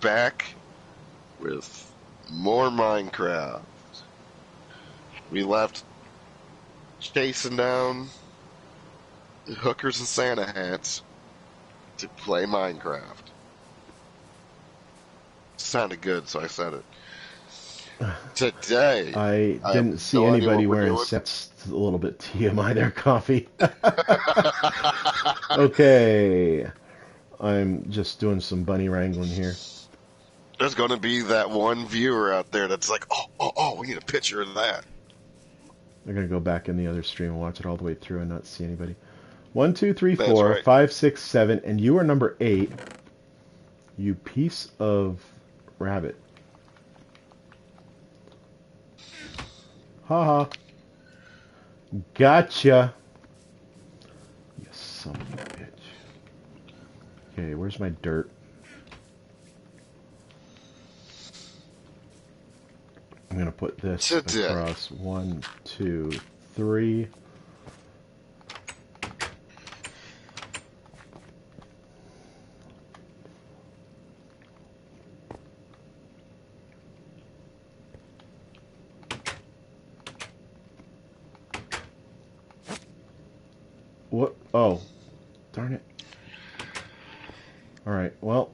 back with more Minecraft. We left chasing down hookers and Santa hats to play Minecraft. Sounded good, so I said it. Today, I didn't see no idea anybody what we're wearing doing. sets. A little bit TMI there, Coffee. Okay. I'm just doing some bunny wrangling here. There's going to be that one viewer out there that's like, oh, we need a picture of that. I'm gonna go back in the other stream and watch it all the way through and not see anybody. 1, 2, 3, That's 4, right. 5, 6, 7, and you are number 8. You piece of rabbit. Haha. Gotcha. You son of a bitch. Okay, where's my dirt? I'm gonna put this Today. across 1, 2, 3. What? Oh, darn it. Alright, well.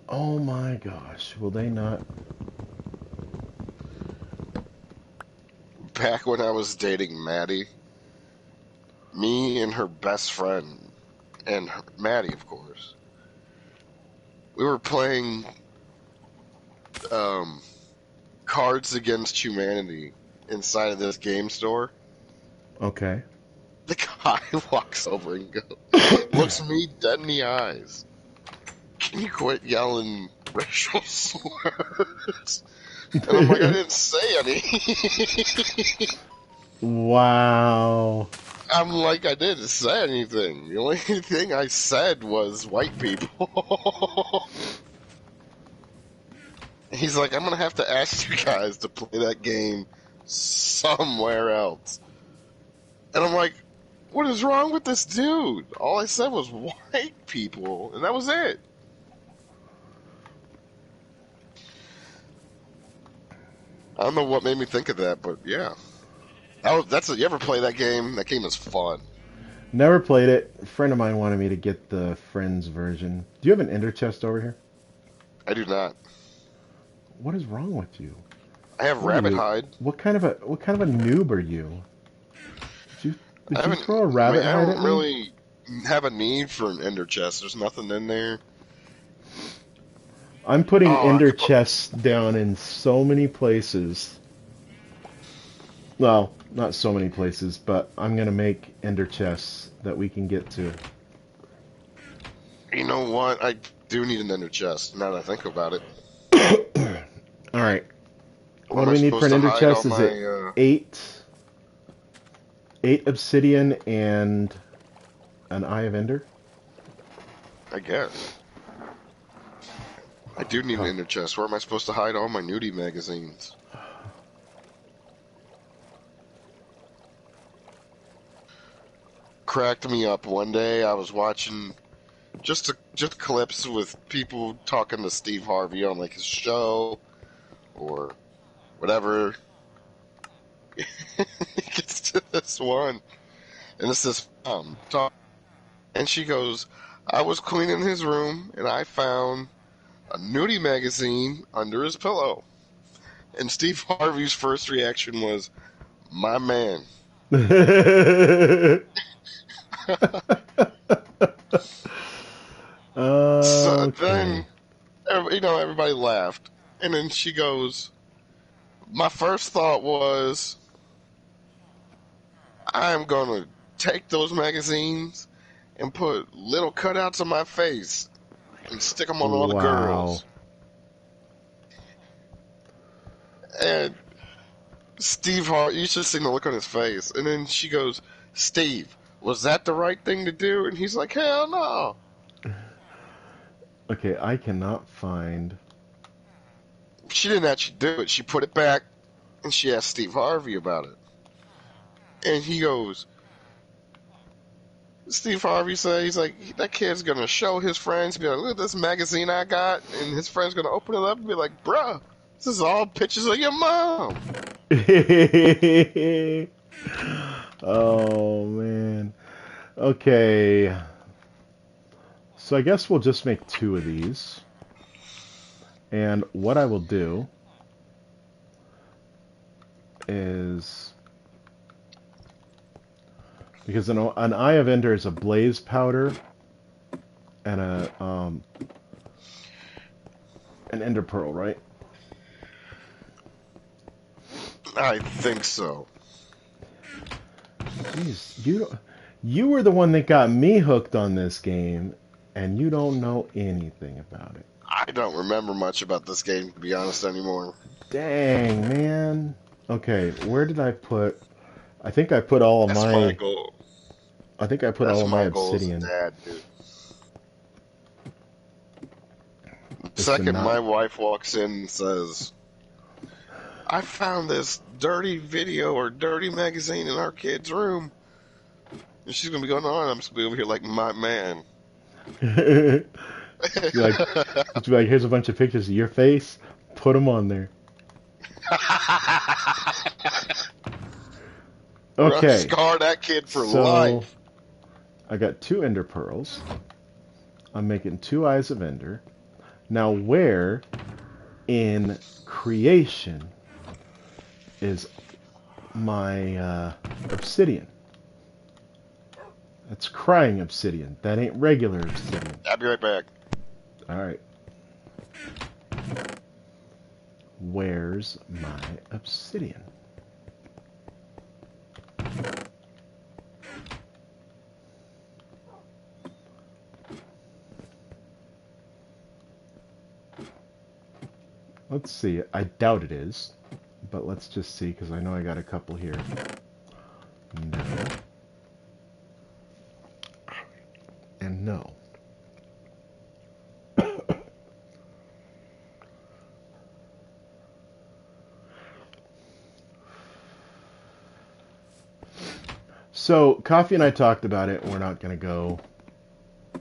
Oh my gosh, will they not? Back when I was dating Maddie, me and her best friend, and Maddie, of course, we were playing Cards Against Humanity inside of this game store. Okay. The guy walks over and goes, looks me dead in the eyes. Can you quit yelling racial slurs? And I'm like, I didn't say any. Wow. I'm like, I didn't say anything. The only thing I said was white people. He's like, I'm going to have to ask you guys to play that game somewhere else. And I'm like, what is wrong with this dude? All I said was white people, and that was it. I don't know what made me think of that, but yeah. You ever play that game? That game is fun. Never played it. A friend of mine wanted me to get the Friends version. Do you have an ender chest over here? I do not. What is wrong with you? I have What are rabbit you? hide. What kind of a noob are you? Did you throw a I rabbit mean, I hide at don't me? really have a need for an ender chest. There's nothing in there. I'm putting Oh, I ender could put, chests down in so many places. Well, not so many places, but I'm gonna make ender chests that we can get to. you know what? I do need an ender chest, now that I think about it. Alright. Where What am do I we need for supposed an to ender hide all chest? Is it my, 8 obsidian and an eye of ender? I guess. I do need an Huh. ender chest. Where am I supposed to hide all my nudie magazines? Cracked me up one day. I was watching just clips with people talking to Steve Harvey on like his show or whatever. He gets to this one, and it's this talk, and she goes, "I was cleaning his room, and I found a nudie magazine under his pillow." And Steve Harvey's first reaction was, "My man." So Okay. then, everybody laughed, and then she goes, "My first thought was, I'm gonna take those magazines and put little cutouts of my face and stick them on all the Wow. girls." And Steve Hart, you should have seen the look on his face. And then she goes, "Steve, was that the right thing to do?" And he's like, "Hell no." Okay, I cannot find... She didn't actually do it. She put it back And she asked Steve Harvey about it. And he goes, Steve Harvey said, he's like, that kid's going to show his friends, be like, look at this magazine I got. And his friend's going to open it up and be like, bruh, this is all pictures of your mom. Oh, man. Okay. So I guess we'll just make 2 of these. And what I will do is, because an Eye of Ender is a blaze powder and an Ender Pearl, right? I think so. Jeez, you were the one that got me hooked on this game, and you don't know anything about it. I don't remember much about this game, to be honest, anymore. Dang, man. Okay, where did I put? I think I put all of That's my my. goal. I think I put all That's of my my goal as a obsidian. dad, dude. The Is to second not. my wife walks in and says, I found this dirty video or dirty magazine in our kid's room. And she's going to be going on. I'm just going to be over here like, my man. Just be like, here's a bunch of pictures of your face. Put them on there. Okay. Scar that kid for So, life. I got 2 Ender Pearls. I'm making 2 Eyes of Ender. Now, where in creation is my obsidian? That's crying obsidian. That ain't regular obsidian. I'll be right back. Alright. Where's my obsidian? Let's see. I doubt it is. But let's just see, because I know I got a couple here. No. And no. So, Coffee and I talked about it. We're not going to go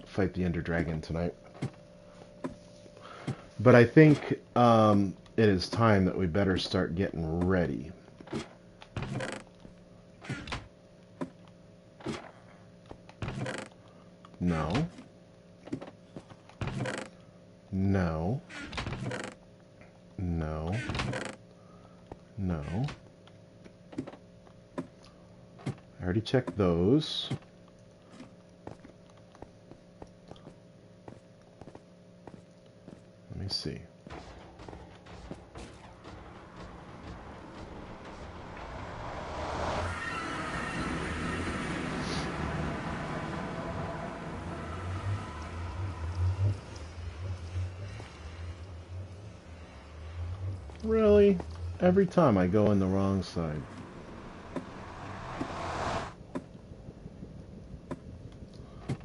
fight the Ender Dragon tonight. But I think it is time that we better start getting ready. No. No. No. No. I already checked those. Let me see. Really? Every time I go on the wrong side.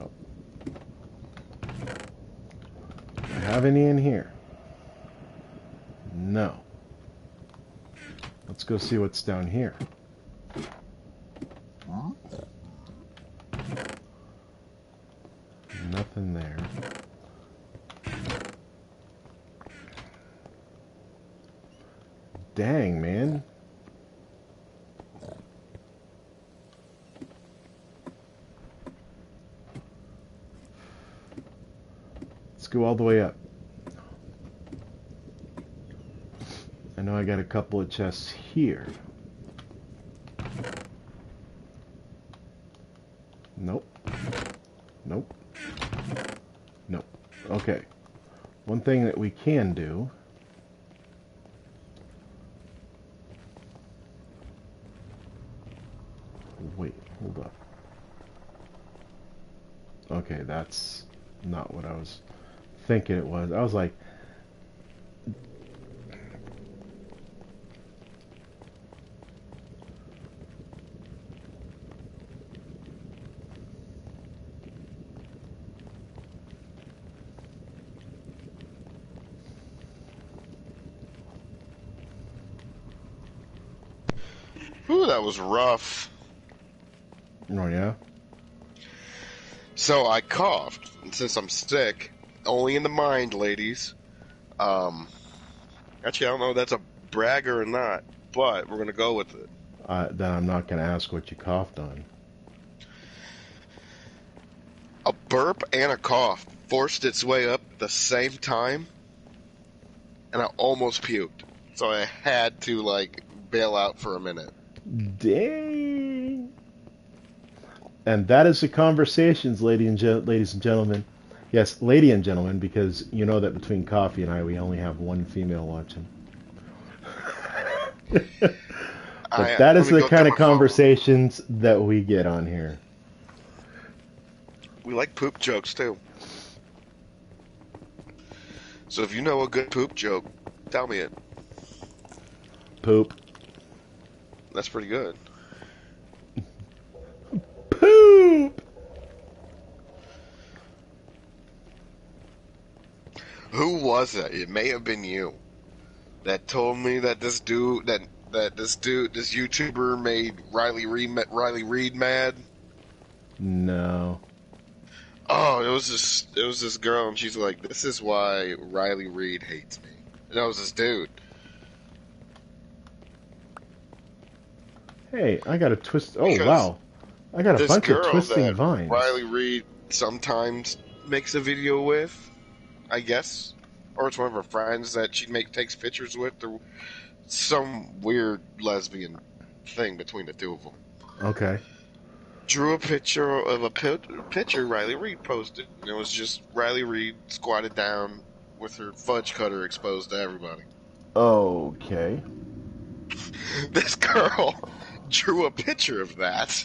Oh. Do I have any in here? No. Let's go see what's down here. Nothing there. Dang, man. Let's go all the way up. I know I got a couple of chests here. Nope. Nope. Nope. Okay. One thing that we can do. Wait, hold up. Okay, that's not what I was thinking it was. I was like, Ooh, that was rough. Oh, yeah? So I coughed, and since I'm sick, only in the mind, ladies. Actually, I don't know if that's a bragger or not, but we're gonna go with it. Then I'm not going to ask what you coughed on. A burp and a cough forced its way up at the same time, and I almost puked. So I had to, like, bail out for a minute. Dang. And that is the conversations, ladies and gentlemen. Yes, lady and gentlemen, because you know that between Coffee and I, we only have one female watching. But that Let is me the go get kind of my phone. conversations that we get on here. We like poop jokes, too. So if you know a good poop joke, tell me it. Poop. That's pretty good. Poop! Who was it? It may have been you that told me that this YouTuber made Riley Reid mad. No. Oh, it was this girl, and she's like, "This is why Riley Reid hates me." And that was this dude. Hey, I got a twist. Oh, Because wow. I got a this bunch of girl twisting that vines. Riley Reid sometimes makes a video with, I guess, or it's one of her friends that takes pictures with, or some weird lesbian thing between the two of them. Okay. Drew a picture of picture Riley Reid posted, and it was just Riley Reid squatted down with her fudge cutter exposed to everybody. Okay. This girl drew a picture of that,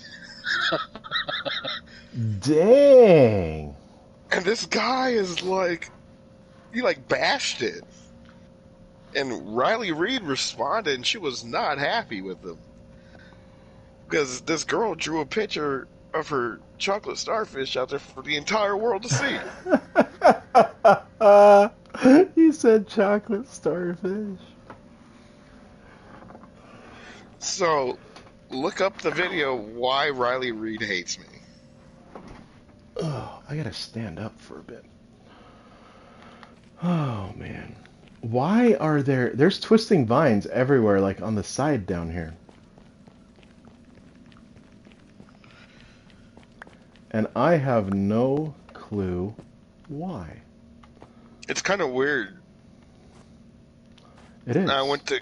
Dang. and this guy is like, he like bashed it. And Riley Reid responded, and she was not happy with him. Because this girl drew a picture of her chocolate starfish out there for the entire world to see. You said chocolate starfish. So, look up the video, Why Riley Reid Hates Me. Oh, I gotta stand up for a bit. Oh, man. Why are there's twisting vines everywhere, like on the side down here. And I have no clue why. It's kind of weird. It is. I went to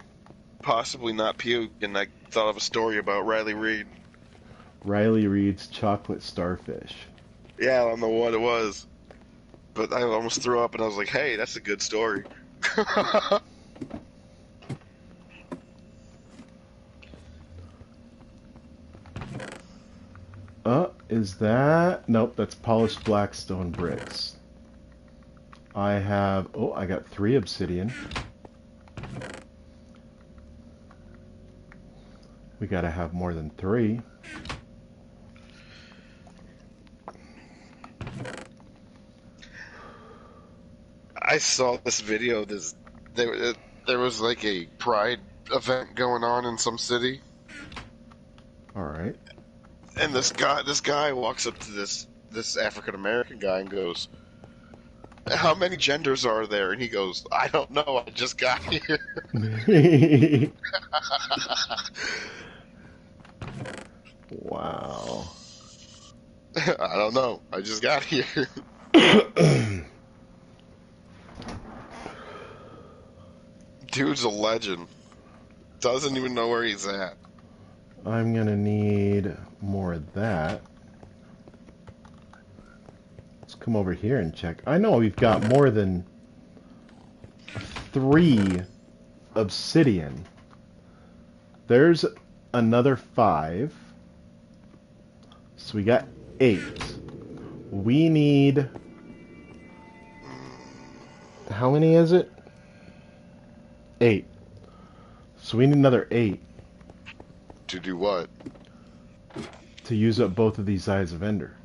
possibly not puke, and I thought of a story about Riley Reid. Riley Reid's chocolate starfish. Yeah, I don't know what it was. But I almost threw up, and I was like, hey, that's a good story. Is that? Nope, that's polished black stone bricks. I got 3 obsidian. We gotta have more than 3. I saw this video. There was like a pride event going on in some city, Alright. and this guy walks up to this African American guy and goes, "How many genders are there?" And he goes, "I don't know. I just got here." Wow. I don't know. I just got here. Dude's a legend. Doesn't even know where he's at. I'm gonna need more of that. Let's come over here and check. I know we've got more than 3 obsidian. There's another 5. So we got 8. We need... How many is it? 8. So we need another 8. To do what? To use up both of these Eyes of Ender.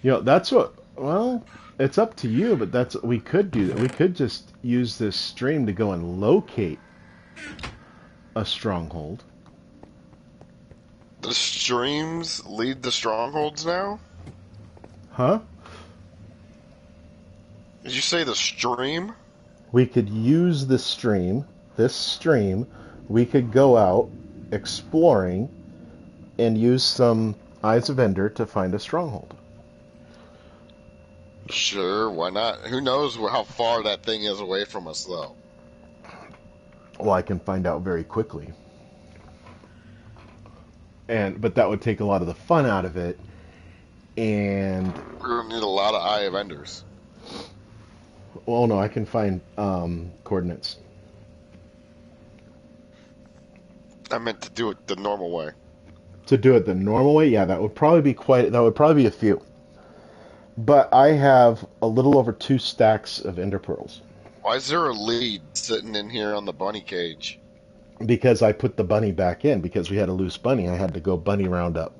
You know, that's what... Well, it's up to you, but that's what we could do. That we could just use this stream to go and locate a stronghold. The streams lead the strongholds now? Huh? Did you say the stream? We could use this stream, we could go out exploring and use some Eyes of Ender to find a stronghold. Sure, why not? Who knows how far that thing is away from us, though? Well, I can find out very quickly. But that would take a lot of the fun out of it. And We're gonna need a lot of Eye of Enders. well, no, I can find coordinates. I meant to do it the normal way. To do it the normal way, yeah, that would probably be a few. But I have a little over 2 stacks of ender pearls Why is there a lead sitting in here on the bunny cage? because I put the bunny back in because we had a loose bunny. I had to go bunny round up,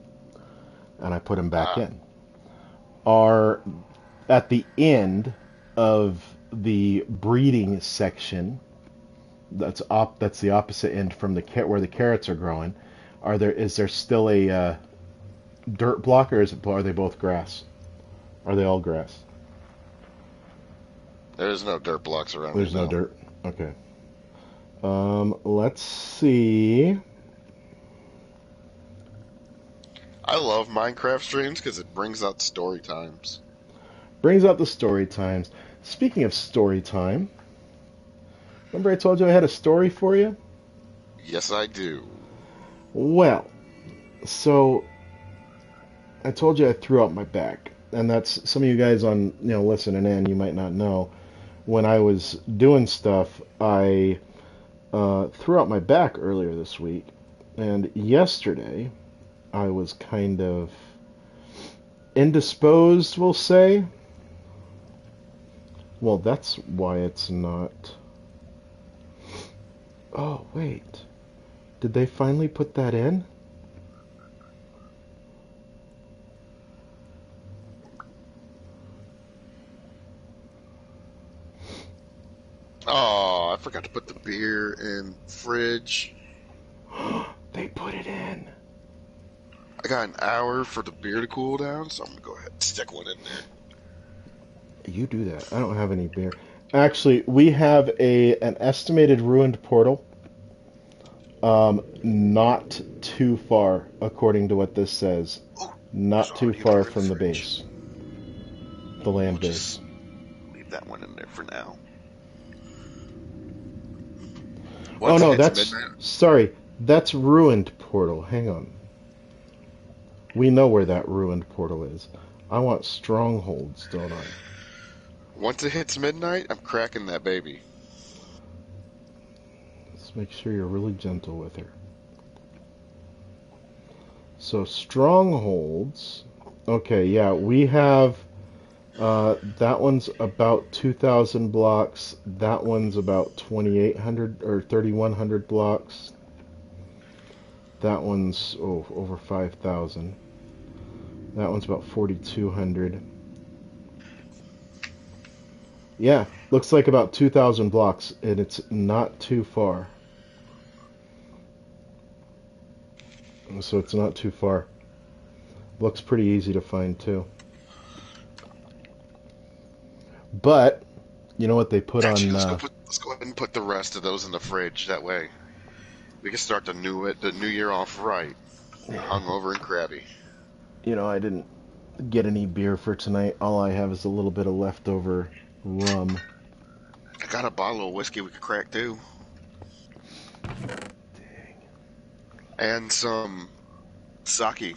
and I put him back in. Are at the end of the breeding section. That's the opposite end from where the carrots are growing. Is there still a dirt block, or are they both grass? Are they all grass? There's no dirt blocks around There's here no now. dirt. Okay. Let's see. I love Minecraft streams because it brings out story times. Brings out the story times. Speaking of story time, remember I told you I had a story for you? Yes, I do. Well, so I told you I threw out my back, and that's some of you guys on listening in. You might not know. When I was doing stuff, I threw out my back earlier this week, and yesterday I was kind of indisposed, we'll say. Well, that's why it's not. Oh, wait. Did they finally put that in? Oh, I forgot to put the beer in fridge. They put it in. I got an hour for the beer to cool down, so I'm gonna go ahead and stick one in there. You do that. I don't have any beer. Actually, we have an estimated ruined portal. Not too far, according to what this says. Oh, Not too already a far beer in from the fridge. base. The land We'll base. just leave that one in there for now. Oh Once it no, hits that's midnight, sorry. That's ruined portal. Hang on. We know where that ruined portal is. I want strongholds, don't I? once it hits midnight, I'm cracking that baby. Let's make sure you're really gentle with her. So strongholds. Okay, yeah, we have. That one's about 2,000 blocks. That one's about 2,800 or 3,100 blocks. That one's over 5,000. That one's about 4,200. Yeah, looks like about 2,000 blocks, and it's not too far. So it's not too far. Looks pretty easy to find too. But you know what they put Actually, on? let's go ahead and put the rest of those in the fridge. That way, we can start the new year off right, hungover and crabby. I didn't get any beer for tonight. All I have is a little bit of leftover rum. I got a bottle of whiskey we could crack too, Dang. and some sake.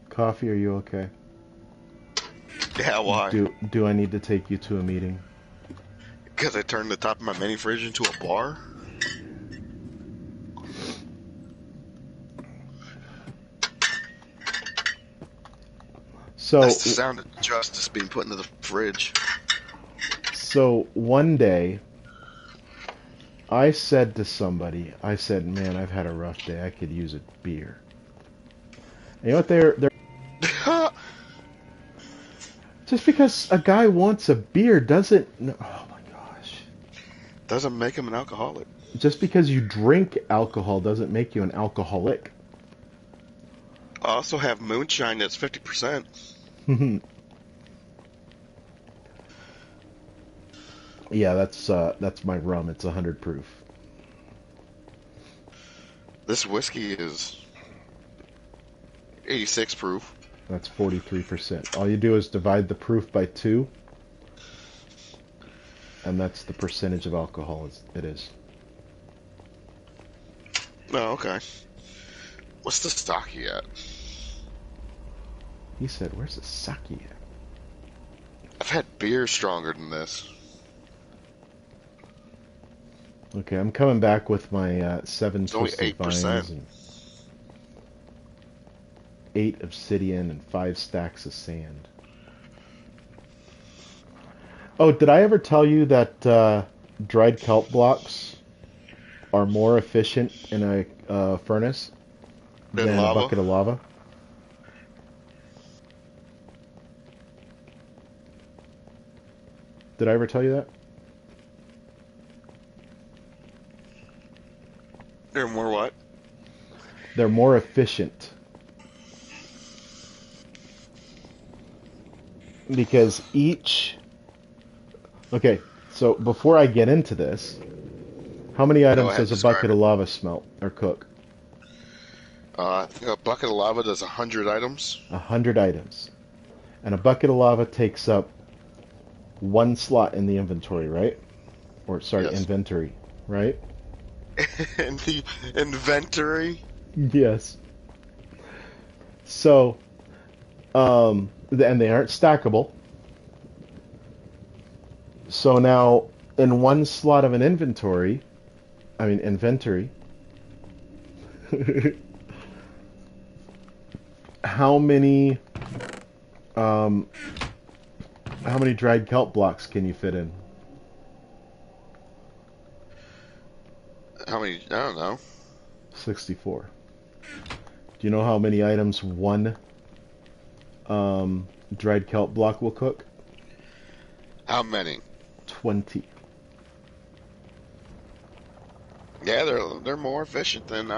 Coffee, are you okay? Yeah, why? Do I need to take you to a meeting? Because I turned the top of my mini fridge into a bar. So That's the sound of justice being put into the fridge. So one day, I said to somebody, I said, "Man, I've had a rough day. I could use a beer." And you know what they're just because a guy wants a beer doesn't. Oh my gosh! Doesn't make him an alcoholic. Just because you drink alcohol doesn't make you an alcoholic. I also have moonshine that's 50%. Yeah, that's my rum. It's 100 proof. This whiskey is 86 proof. That's 43%. All you do is divide the proof by 2, and that's the percentage of alcohol it is. Oh, okay. What's the stock at? He said, "Where's the sake at?" I've had beer stronger than this. Okay, I'm coming back with my 7 It's only twisted 8%. vines and 8 obsidian and 5 stacks of sand. Oh, did I ever tell you that dried kelp blocks are more efficient in a furnace Then than a lava. bucket of lava? Did I ever tell you that? They're more what? They're more efficient. Because each... Okay, so before I get into this, how many Go items ahead, does a describe bucket it. of lava smelt or cook? I think a bucket of lava does 100 items. 100 items. And a bucket of lava takes up 1 slot in the inventory, right? Or, sorry, Yes. inventory, right? In the inventory. Yes. So, and they aren't stackable. So now, in 1 slot of an inventory, how many, um, how many dried kelp blocks can you fit in? How many? I don't know. 64. Do you know how many items 1 dried kelp block will cook? How many? 20. Yeah, they're more efficient than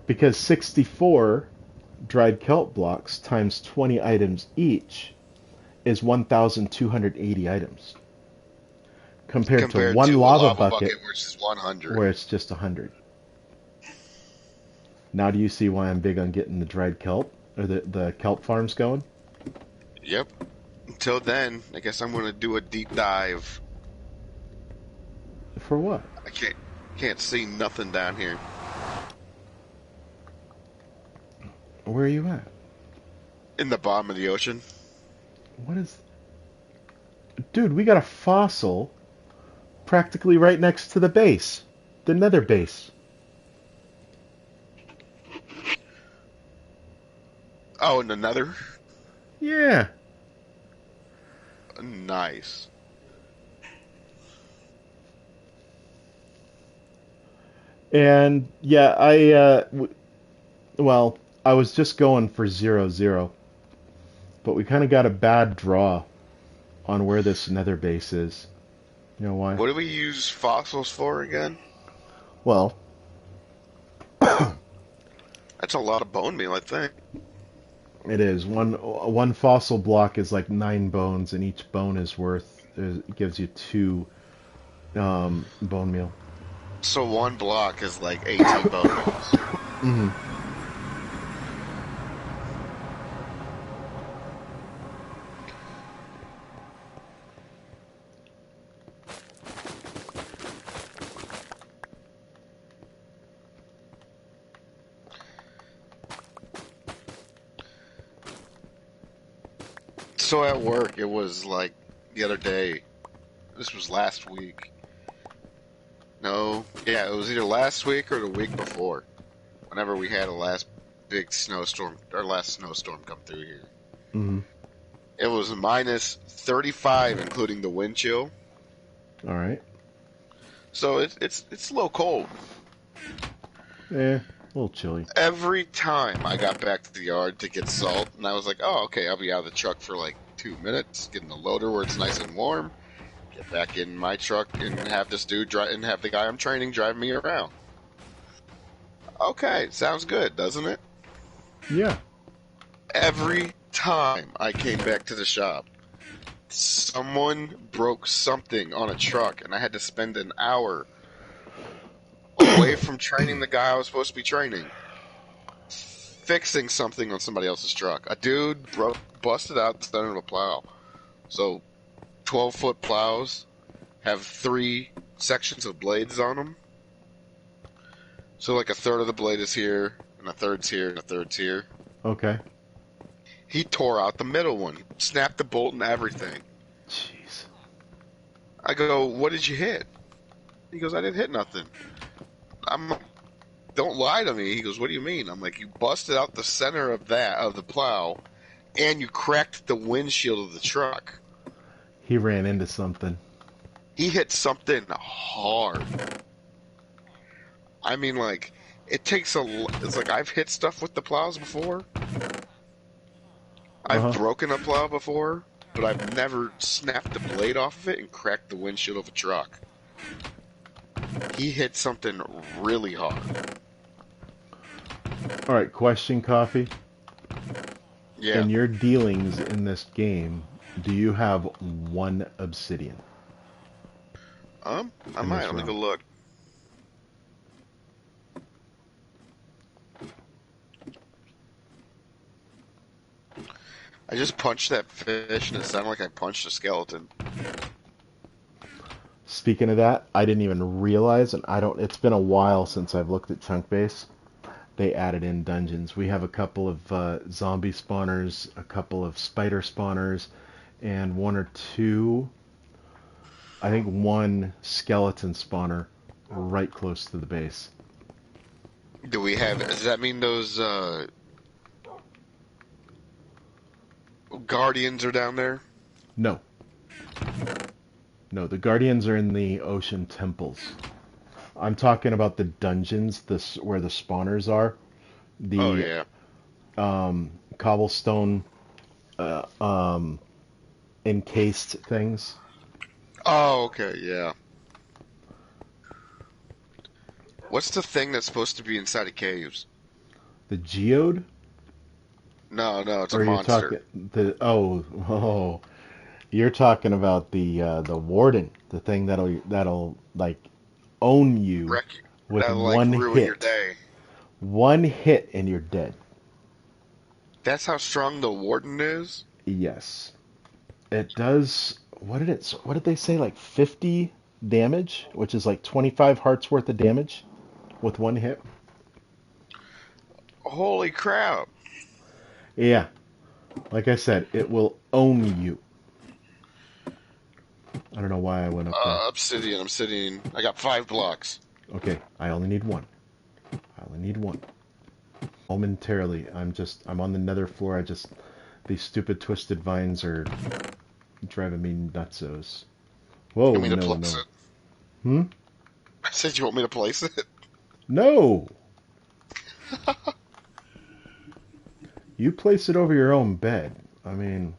Because 64 dried kelp blocks times 20 items each is 1,280 items. Compared to compared 1 to a lava lava bucket bucket, which is 100. where it's just 100. Now do you see why I'm big on getting the dried kelp, or the kelp farms going? Yep. Until then, I guess I'm gonna do a deep dive. For what? I can't see nothing down here. Where are you at? In the bottom of the ocean. What is... Dude, we got a fossil practically right next to the base. The nether base. Oh, and another. Yeah. Nice. And yeah, well, I was just going for 0, 0, but we kind of got a bad draw on where this nether base is. You know why? What do we use fossils for again? Well, That's a lot of bone meal, I think. it is one fossil block is like 9 bones, and each bone is worth gives you 2 bone meal. So 1 block is like 18 bone meals. Hmm. So at work, it was like the other day. This was last week. No, yeah, it was either last week or the week before. Whenever we had a last big snowstorm, our last snowstorm come through here. Hmm. It was minus 35, including the wind chill. All right. So it's a little cold. A little chilly. Every time I got back to the yard to get salt, and I was like, oh, okay, I'll be out of the truck for like 2 minutes, get in the loader where it's nice and warm, get back in my truck and have this dude drive, and have the guy I'm training drive me around. Okay, sounds good, doesn't it? Yeah. Every time I came back to the shop, someone broke something on a truck, and I had to spend an hour away from training the guy I was supposed to be training, fixing something on somebody else's truck. A dude busted out the center of a plow. So 12-foot plows have three sections of blades on them. So like a third of the blade is here, and a third's here, and a third's here. Okay. He tore out the middle one, snapped the bolt and everything. Jeez. I go, what did you hit? He goes, I didn't hit nothing. I'm like, don't lie to me. He goes, what do you mean? I'm like, you busted out the center of the plow, and you cracked the windshield of the truck. He ran into something. He hit something hard. I mean, like, it takes it's like I've hit stuff with the plows before. I've Uh-huh. broken a plow before, but I've never snapped the blade off of it and cracked the windshield of a truck. He hit something really hard. All right, question, Coffee. Yeah. In your dealings in this game, do you have one obsidian I in might. this Let me go round? look. I just punched that fish and it sounded like I punched a skeleton. Speaking of that, I didn't even realize, and I don't. It's been a while since I've looked at Chunk Base. They added in dungeons. We have a couple of zombie spawners, a couple of spider spawners, and one or two, I think one skeleton spawner right close to the base. Do we have? Does that mean those guardians are down there? No, no, the guardians are in the ocean temples. I'm talking about the dungeons, this where the spawners are, Oh the yeah. cobblestone uh, um, encased things. Oh okay. Yeah. What's the thing that's supposed to be inside of caves? The geode, No, no, it's a or you're monster. talking the you're talking about the warden, the thing that'll like own you Wreck with that'll like one ruin your hit. day. One hit and you're dead. That's how strong the warden is. Yes. It does what did they say, like 50 damage, which is like 25 hearts worth of damage with one hit? Holy crap! Yeah. Like I said, it will own you. I don't know why I went up there. Obsidian, obsidian. I got 5 blocks. Okay, I only need one. I only need one. Momentarily, I'm on the nether floor. These stupid twisted vines are driving me nutsos. You Whoa, want me to no, place no. it? Hmm? I said you want me to place it? No! You place it over your own bed. I mean,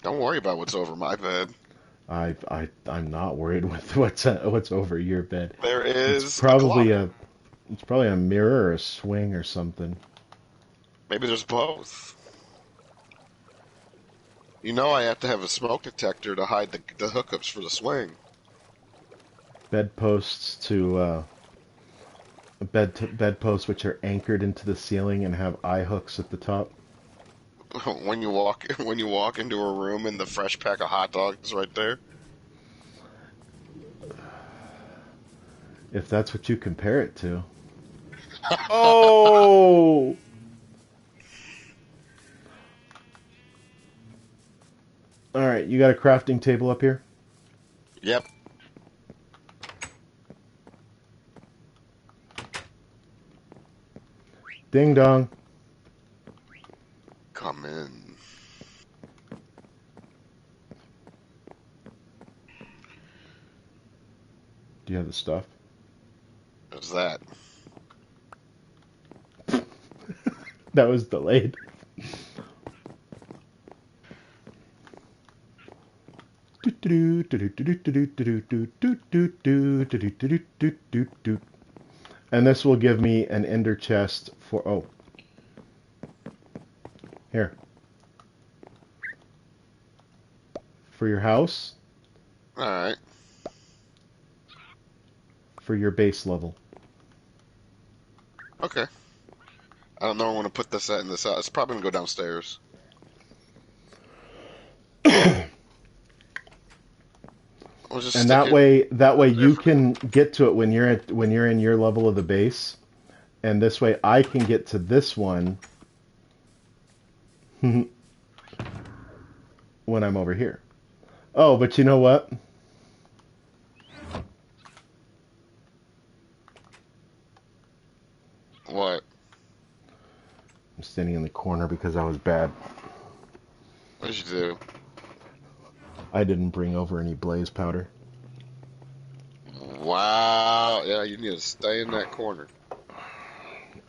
Don't worry about what's over my bed. I'm not worried with what's over your bed. There It's is a probably clock. a it's probably a mirror or a swing or something. Maybe there's both. You know I have to have a smoke detector to hide the hookups for the swing. Bedposts to bedposts which are anchored into the ceiling and have eye hooks at the top. When you walk into a room and the fresh pack of hot dogs is right there. If that's what you compare it to. Oh! All right, you got a crafting table up here? Yep. Ding dong. Come in. Do you have the stuff? There's that. That was delayed. And this will give me an ender chest for. Oh. Here. For your house, All right. for your base level. Okay. I don't know. I want to put this at in this out. It's probably gonna go downstairs. We'll just And stick it that way there you for now. can get to it when you're in your level of the base, and this way I can get to this one when I'm over here. Oh, but you know what? What? I'm standing in the corner because I was bad. What did you do? I didn't bring over any blaze powder. Wow. Yeah, you need to stay in that corner.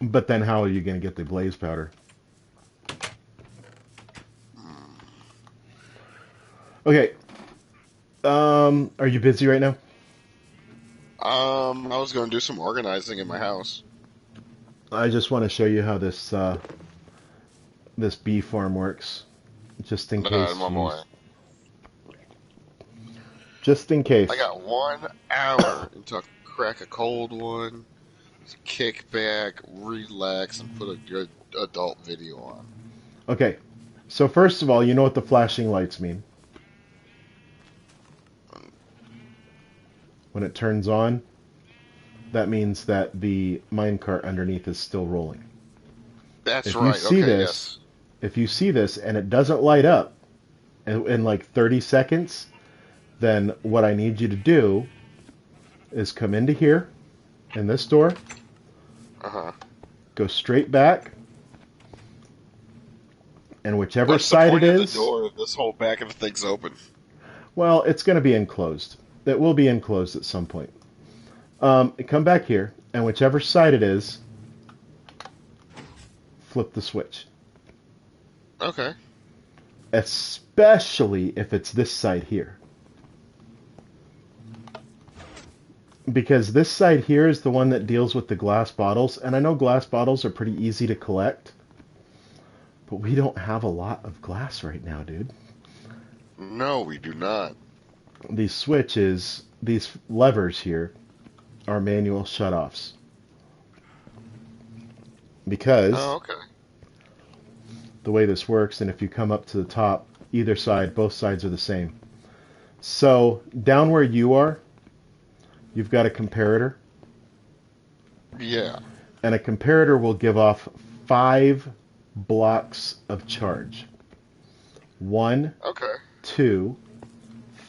But then how are you going to get the blaze powder? Okay. Are you busy right now? I was gonna do some organizing in my house. I just want to show you how this bee farm works, just in I'm case on my you, way. just in I case. got 1 hour until I crack a cold one, kick back, relax, and put a good adult video on. Okay. So first of all, you know what the flashing lights mean. When it turns on, that means that the minecart underneath is still rolling. That's If you right. see Okay, this, yes. if you see this and it doesn't light up in like 30 seconds, then what I need you to do is come into here in this door, Uh-huh. go straight back, and whichever What's the side it point of the is, door if this whole back of the thing's open? well, it's going to be enclosed. It will be enclosed at some point. Come back here, and whichever side it is, flip the switch. Okay. Especially if it's this side here. Because this side here is the one that deals with the glass bottles, and I know glass bottles are pretty easy to collect, but we don't have a lot of glass right now, dude. No, we do not. These switches, these levers here, are manual shutoffs. Oh, Because okay. the way this works, and if you come up to the top, either side, both sides are the same. So down where you are, you've got a comparator, Yeah. and a comparator will give off 5 blocks of charge. 1, Okay. 2,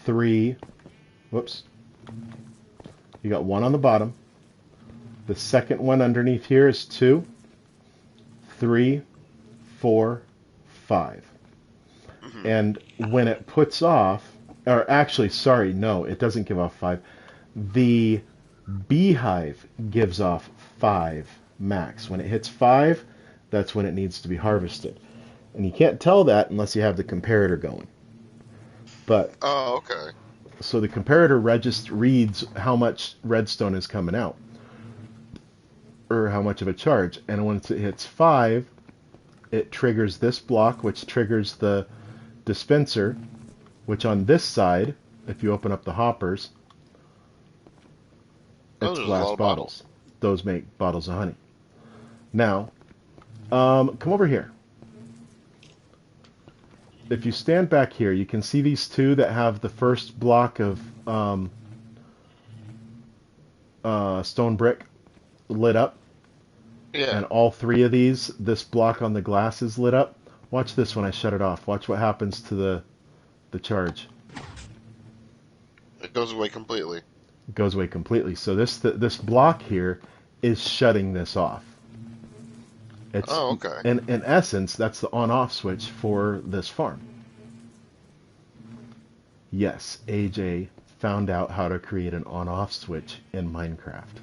3. Whoops. You got 1 on the bottom. The second one underneath here is 2, 3, 4, 5. Hmm. And when it puts off, or actually, sorry, no, it doesn't give off 5. The beehive gives off 5 max. When it hits 5, that's when it needs to be harvested. And you can't tell that unless you have the comparator going. But Oh, okay. so the comparator reads how much redstone is coming out, or how much of a charge. And once it hits 5, it triggers this block, which triggers the dispenser, which on this side, if you open up the hoppers, Oh, it's there's a glass lot of bottles. bottles. Those make bottles of honey. Now, come over here. If you stand back here, you can see these 2 that have the first block of stone brick lit up, Yeah. and all 3 of these, this block on the glass is lit up. Watch this when I shut it off. Watch what happens to the charge. It goes away completely. It goes away completely. So this block here is shutting this off. It's Oh, okay. in essence, that's the on-off switch for this farm. Yes, AJ found out how to create an on-off switch in Minecraft.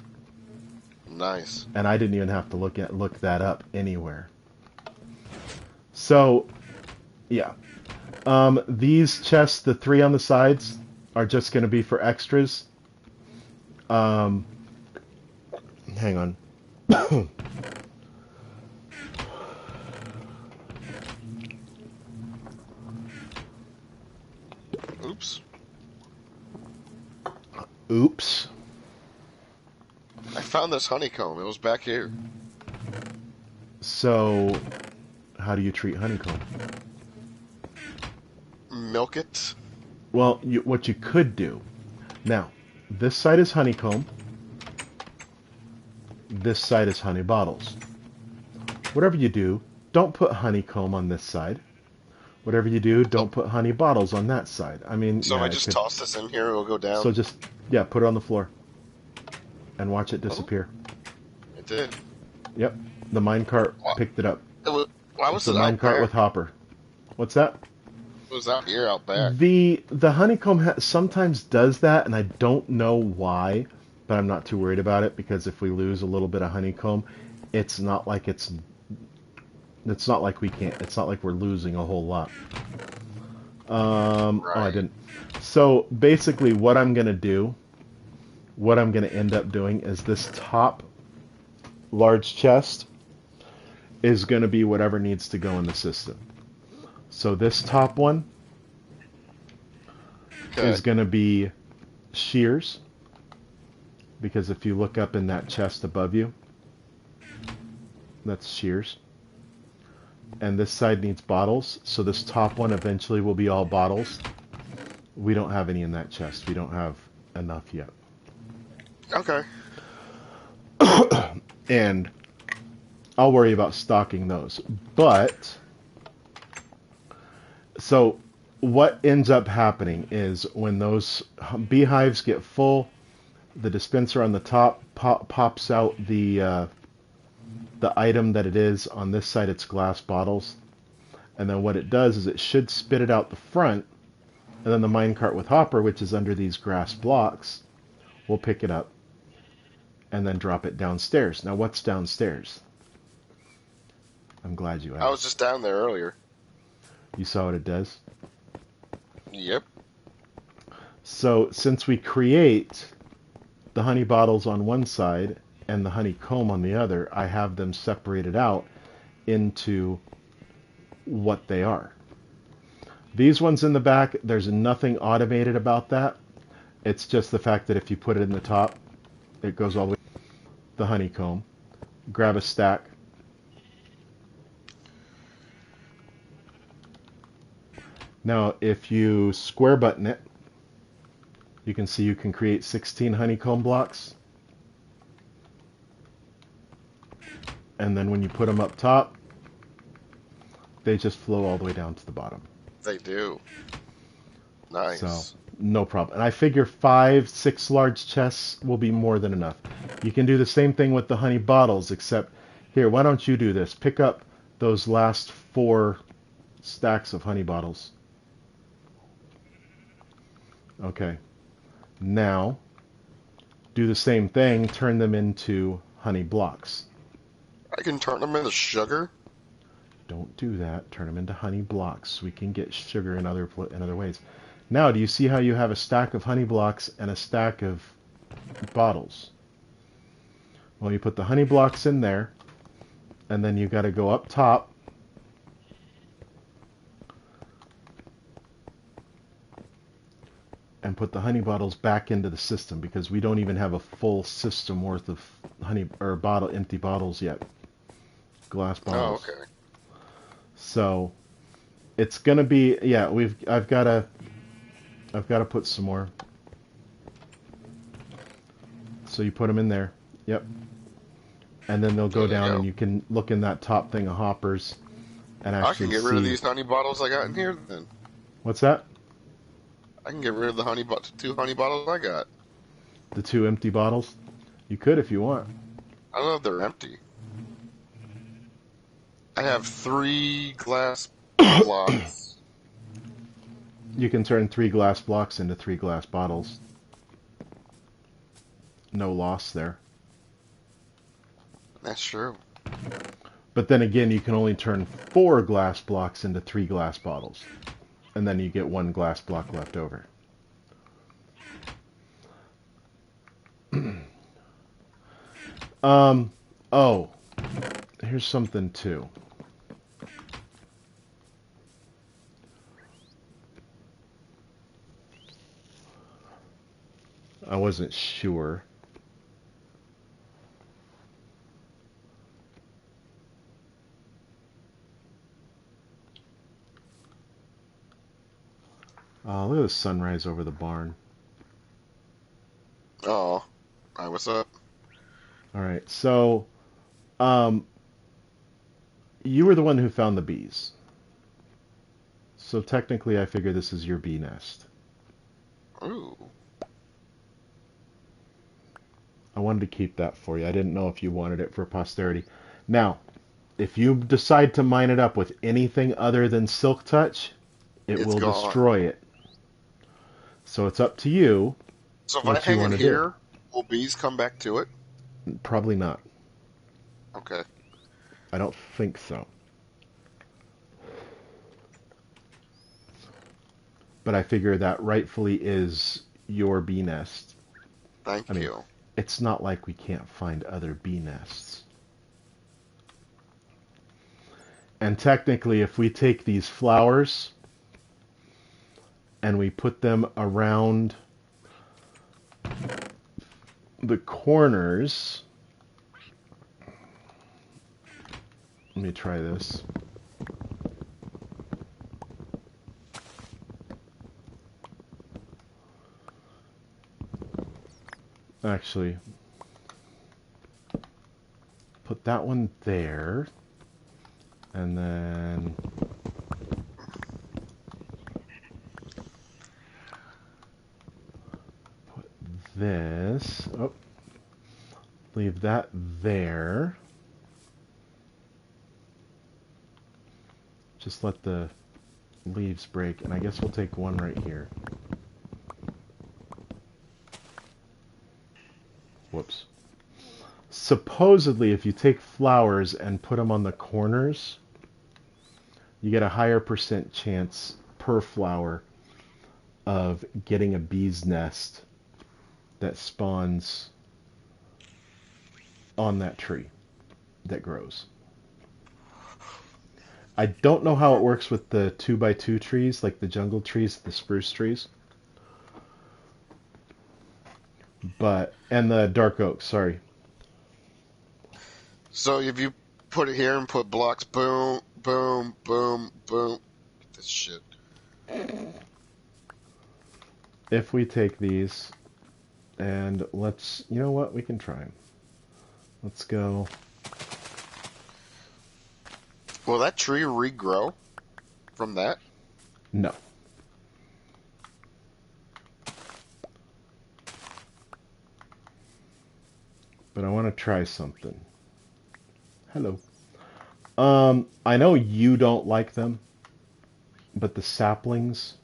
Nice. And I didn't even have to look that up anywhere. So, yeah. These chests, the 3 on the sides, are just going to be for extras. Hang on. Oops. I found this honeycomb. It was back here. So, how do you treat honeycomb? Milk it. Well, what you could do. Now, this side is honeycomb. This side is honey bottles. Whatever you do, don't put honeycomb on this side. Whatever you do, Oh, don't put honey bottles on that side. I mean, so if yeah, I it just could. toss this in here, it'll go down. So just, yeah, put it on the floor and watch it Oh, disappear. it did. Yep, the minecart Why, picked it up. why was It's a it out minecart with back? hopper. What's that? It was out here, out back. The honeycomb sometimes does that, and I don't know why, but I'm not too worried about it because if we lose a little bit of honeycomb, it's not like it's not like we can't. It's not like we're losing a whole lot. Oh, I Right. didn't. So basically, what I'm gonna do, what I'm gonna end up doing is this top large chest is gonna be whatever needs to go in the system. So this top one Okay. is gonna be shears, because if you look up in that chest above you, that's shears. And this side needs bottles, so this top one eventually will be all bottles. We don't have any in that chest. We don't have enough yet. Okay. And I'll worry about stocking those. But, so what ends up happening is when those beehives get full, the dispenser on the top pops out the item that it is. On this side, it's glass bottles. And then what it does is it should spit it out the front, and then the minecart with hopper, which is under these grass blocks, will pick it up and then drop it downstairs. Now, what's downstairs? I'm glad you I was asked. just down there earlier. You saw what it does? Yep. So, since we create the honey bottles on one side and the honeycomb on the other, I have them separated out into what they are. These ones in the back, there's nothing automated about that. It's just the fact that if you put it in the top, it goes all the way to the honeycomb. Grab a stack. Now, if you square button it, you can see you can create 16 honeycomb blocks. And then when you put them up top, they just flow all the way down to the bottom. They do. So, Nice. no problem. And I figure 5, 6 large chests will be more than enough. You can do the same thing with the honey bottles, except here, why don't you do this? Pick up those last 4 stacks of honey bottles. Okay. Now, do the same thing, turn them into honey blocks. I can turn them into sugar. Don't do that. Turn them into honey blocks. We can get sugar in other ways. Now, do you see how you have a stack of honey blocks and a stack of bottles? Well, you put the honey blocks in there, and then you got to go up top. And put the honey bottles back into the system because we don't even have a full system worth of honey or empty bottles yet. Glass Oh, bottles. okay. So it's gonna be, yeah. I've got to put some more. So you put them in there. Yep. And then they'll go There they down, go. and you can look in that top thing of hoppers and I can actually get rid of see. these honey bottles I got in here then. What's that? I can get rid of the 2 honey bottles I got. The 2 empty bottles. You could if you want. I don't know if they're empty. I have 3 glass blocks. You can turn 3 glass blocks into 3 glass bottles. No loss there. That's true. But then again, you can only turn 4 glass blocks into 3 glass bottles. And then you get 1 glass block left over. Oh, here's something too. I wasn't sure. Oh, look at the sunrise over the barn. Oh, hi, what's up? All right, so um, you were the one who found the bees. So technically, I figure this is your bee nest. Ooh. I wanted to keep that for you. I didn't know if you wanted it for posterity. Now, if you decide to mine it up with anything other than Silk Touch, it It's will gone. destroy it. So it's up to you So if I what you hang want it to do. here, will bees come back to it? Probably not. Okay. I don't think so. But I figure that rightfully is your bee nest. I Thank mean, you. it's not like we can't find other bee nests. And technically, if we take these flowers and we put them around the corners, let me try this. Actually, put that one there, and then put this. Oh, leave that there. Just let the leaves break, and I guess we'll take one right here. Whoops. Supposedly, if you take flowers and put them on the corners, you get a higher percent chance per flower of getting a bee's nest that spawns on that tree that grows. I don't know how it works with the 2x2 trees, like the jungle trees, the spruce trees, and the dark oak, sorry. So if you put it here and put blocks, boom, boom, boom, boom. This shit. If we take these and you know what, we can try them. Let's go. Will that tree regrow from that? No. But I want to try something. Hello. I know you don't like them, but the saplings,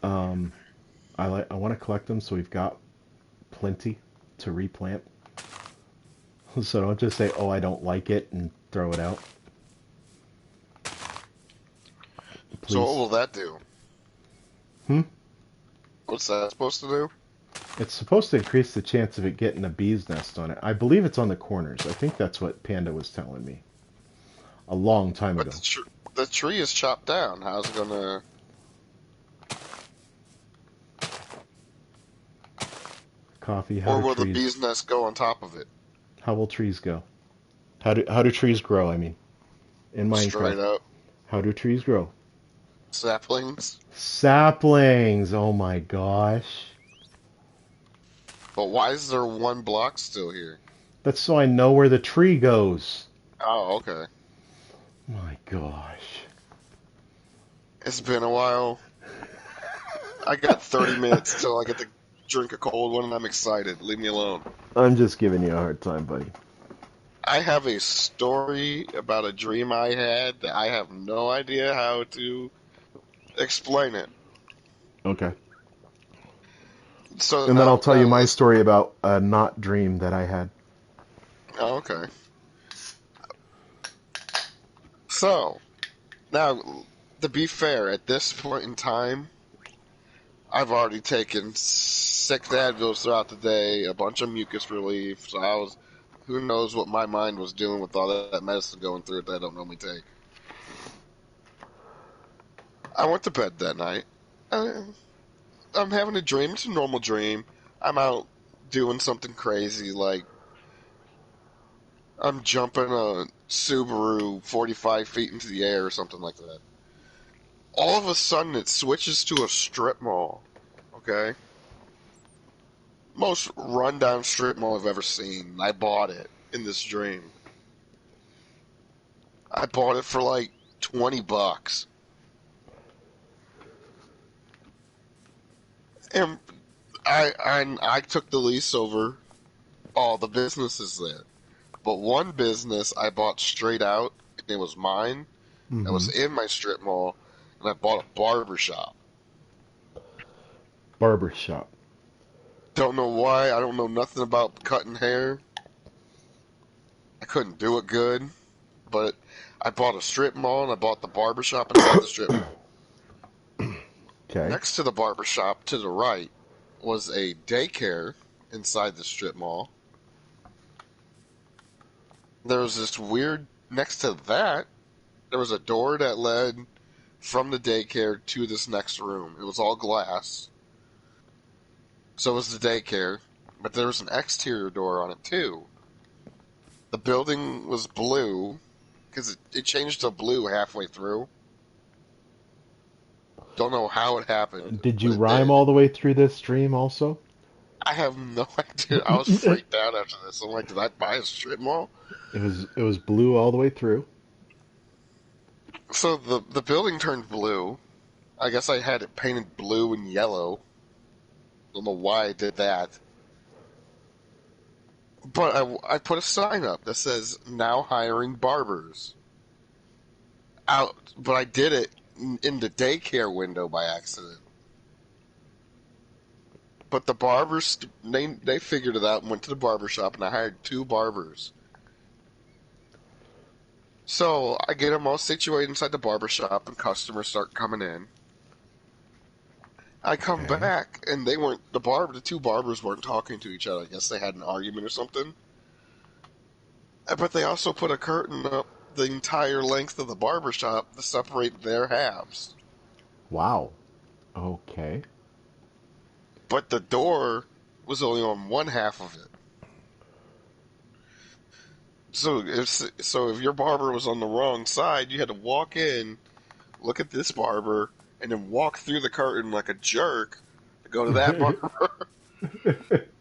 um, I want to collect them so we've got plenty to replant. So don't just say, "Oh, I don't like it," and throw it out. So what Please. will that do? Hmm? What's that supposed to do? It's supposed to increase the chance of it getting a bee's nest on it. I believe it's on the corners. I think that's what Panda was telling me a long time But ago. the tree is chopped down. How's it gonna? Coffee, how Or do will the trees bee's nest go on top of it? how will trees go? How do trees grow, I mean, in Straight Minecraft? up How do trees grow? saplings. Saplings. Oh my gosh. But why is there one block still here? That's so I know where the tree goes. Oh, okay. My gosh. It's been a while. I got 30 minutes till I get to drink a cold one, and I'm excited. Leave me alone. I'm just giving you a hard time, buddy. I have a story about a dream I had that I have no idea how to explain it. Okay. So And then I'll tell you now my listen. story about a not dream that I had. Oh, okay. So now, to be fair, at this point in time, I've already taken 6 Advils throughout the day, a bunch of mucus relief. So I was, who knows what my mind was doing with all that medicine going through it that I don't normally take. I went to bed that night. I'm having a dream. It's a normal dream. I'm out doing something crazy, like I'm jumping a Subaru 45 feet into the air or something like that. All of a sudden, it switches to a strip mall. Okay? Most rundown strip mall I've ever seen. I bought it in this dream. I bought it for like $20. And I took the lease over all the businesses there. But one business I bought straight out, and it was mine. That Mm-hmm. was in my strip mall, and I bought a barber shop. Barber shop. Don't know why. I don't know nothing about cutting hair. I couldn't do it good, but I bought a strip mall and I bought the barber shop inside the strip mall. Okay. Next to the barber shop to the right was a daycare inside the strip mall. There was this weird, next to that, there was a door that led from the daycare to this next room. It was all glass. So was the daycare, but there was an exterior door on it too. The building was blue, because it changed to blue halfway through. Don't know how it happened, Did but you it rhyme did. all the way through this dream also? I have no idea. I was freaked out after this. I'm like, did I buy a strip mall? It was blue all the way through. So the building turned blue. I guess I had it painted blue and yellow. Don't know why I did that. But I put a sign up that says, now hiring barbers. Out, but I did it in the daycare window by accident. But the barbers, they figured it out and went to the barber shop, and I hired 2 barbers. So I get them all situated inside the barber shop, and customers start coming in. I come Okay. back, and the 2 barbers weren't talking to each other. I guess they had an argument or something. But they also put a curtain up the entire length of the barber shop to separate their halves. Wow. Okay. But the door was only on one half of it. So if your barber was on the wrong side, you had to walk in, look at this barber, and then walk through the curtain like a jerk to go to that barber.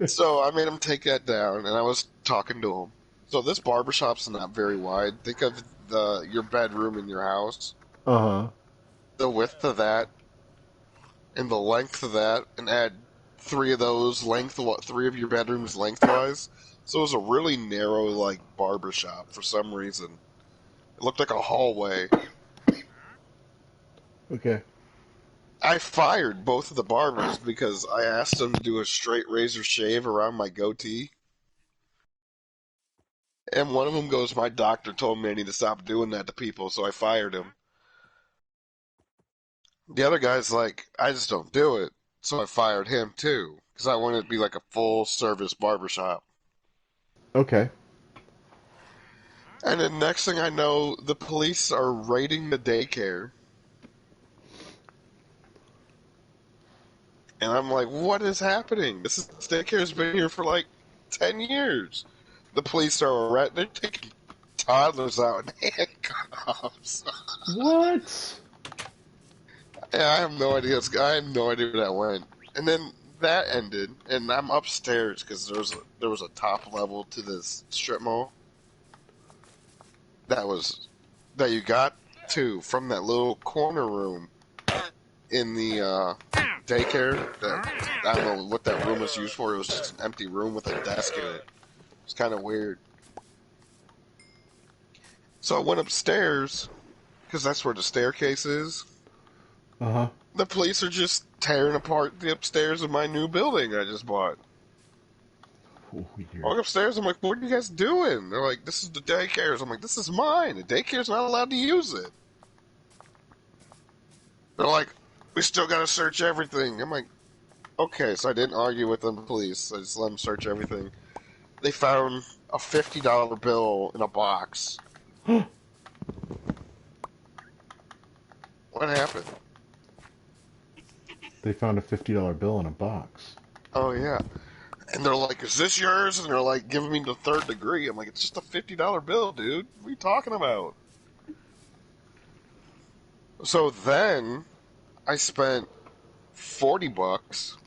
So I made him take that down, and I was talking to him. So this barber shop's not very wide. Think of your bedroom in your house, Uh-huh. the width of that, and the length of that, and add 3 of those 3 of your bedrooms lengthwise. So it was a really narrow, like, barber shop for some reason. It looked like a hallway. Okay. I fired both of the barbers because I asked them to do a straight razor shave around my goatee. And one of them goes, my doctor told me I need to stop doing that to people, so I fired him. The other guy's like, I just don't do it, so I fired him too, because I wanted it to be like a full service barbershop. Okay. And then next thing I know, the police are raiding the daycare. And I'm like, what is happening? This daycare's been here for like 10 years. The police are they're taking toddlers out in handcuffs. What? Yeah, I have no idea. I have no idea where that went. And then that ended, and I'm upstairs because there was a top level to this strip mall that was that you got to from that little corner room in the daycare. That I don't know what that room was used for. It was just an empty room with a desk in it. It's kind of weird. So I went upstairs because that's where the staircase is. Uh-huh. The police are just tearing apart the upstairs of my new building I just bought. I Weird. walk upstairs, I'm like, what are you guys doing? They're like, this is the daycare's. I'm like, this is mine. The daycare's not allowed to use it. They're like, we still gotta search everything. I'm like, okay, so I didn't argue with the police. I just let them search everything. They found a $50 bill in a box. What happened? They found a $50 bill in a box. Oh yeah. And they're like, "Is this yours?" And they're like giving me the third degree. I'm like, "It's just a $50 bill, dude. What are you talking about?" So then I spent $40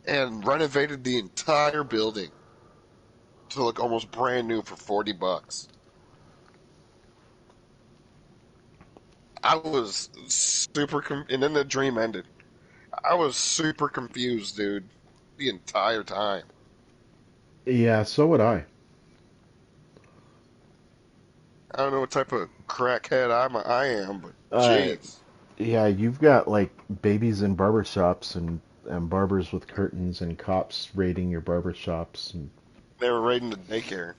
and renovated the entire building to look almost brand new for $40. I was and then the dream ended. I was super confused, dude, the entire time. Yeah, so would I. I don't know what type of crackhead I am, but Uh, jeez. yeah, you've got like babies in barber shops and barbers with curtains and cops raiding your barber shops and They were raiding the daycare.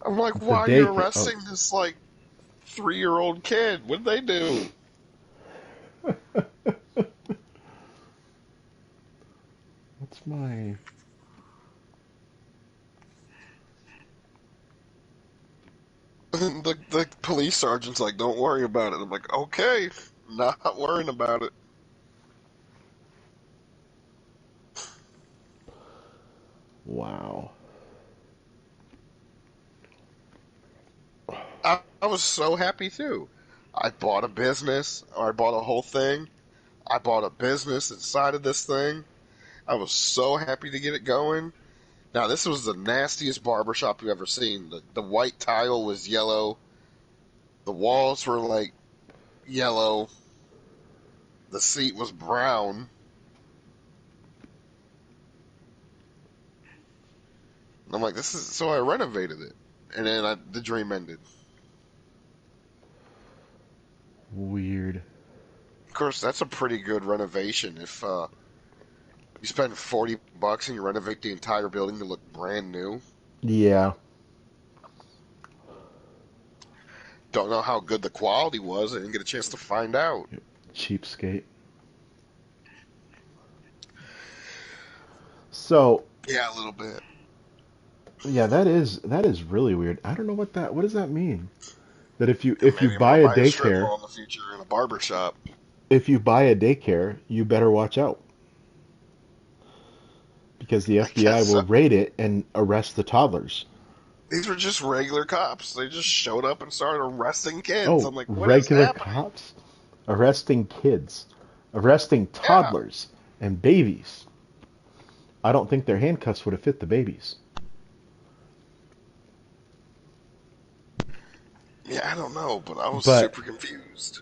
I'm like, the why are you daycare. Oh, arresting this, like, 3-year-old kid? What'd they do? what's my? And the police sergeant's like, don't worry about it. I'm like, okay, not worrying about it. Wow. I was so happy too. I bought a business, or I bought a whole thing. I bought a business inside of this thing. I was so happy to get it going. Now, this was the nastiest barbershop you've ever seen. The white tile was yellow. The walls were like yellow. The seat was brown. And I'm like, this is so I renovated it. And then the dream ended. Weird. Of course, that's a pretty good renovation if you spend $40 and you renovate the entire building to look brand new. Yeah. Don't know how good the quality was. I didn't get a chance to find out. Cheapskate. So, Yeah, a little bit. yeah, that is really weird. I don't know what does that mean? That And if you maybe I'm buy gonna a buy a strip daycare, mall in the future in a barber shop. if you buy a daycare, you better watch out because the I FBI guess will so. raid it and arrest the toddlers. These were just regular cops. They just showed up and started arresting kids. Oh, I'm like, what is regular happening? cops arresting kids, arresting Yeah. toddlers and babies. I don't think their handcuffs would have fit the babies. Yeah, I don't know, but I was But super confused.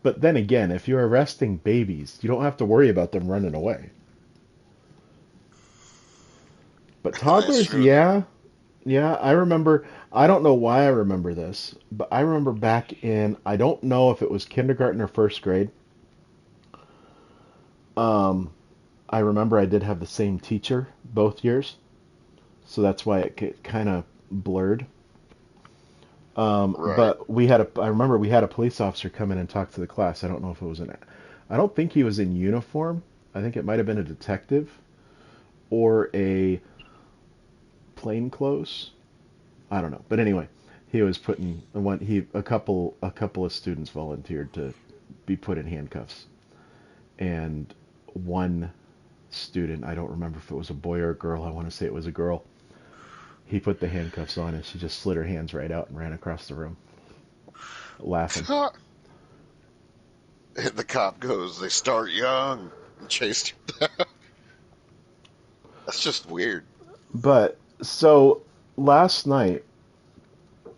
but then again, if you're arresting babies, you don't have to worry about them running away. But That's toddlers, true. yeah, yeah, I remember. I don't know why I remember this, but I remember back in, I don't know if it was kindergarten or first grade. Um, I remember I did have the same teacher both years, so that's why it kind of blurred. Right. But I remember we had a police officer come in and talk to the class. I don't know if it was I don't think he was in uniform. I think it might have been a detective or a plainclothes. I don't know. But anyway, he was putting one. A couple of students volunteered to be put in handcuffs, and one student, I don't remember if it was a boy or a girl. I want to say it was a girl. He put the handcuffs on, and she just slid her hands right out and ran across the room, laughing. The cop goes, they start young and chased you. That's just weird. But so last night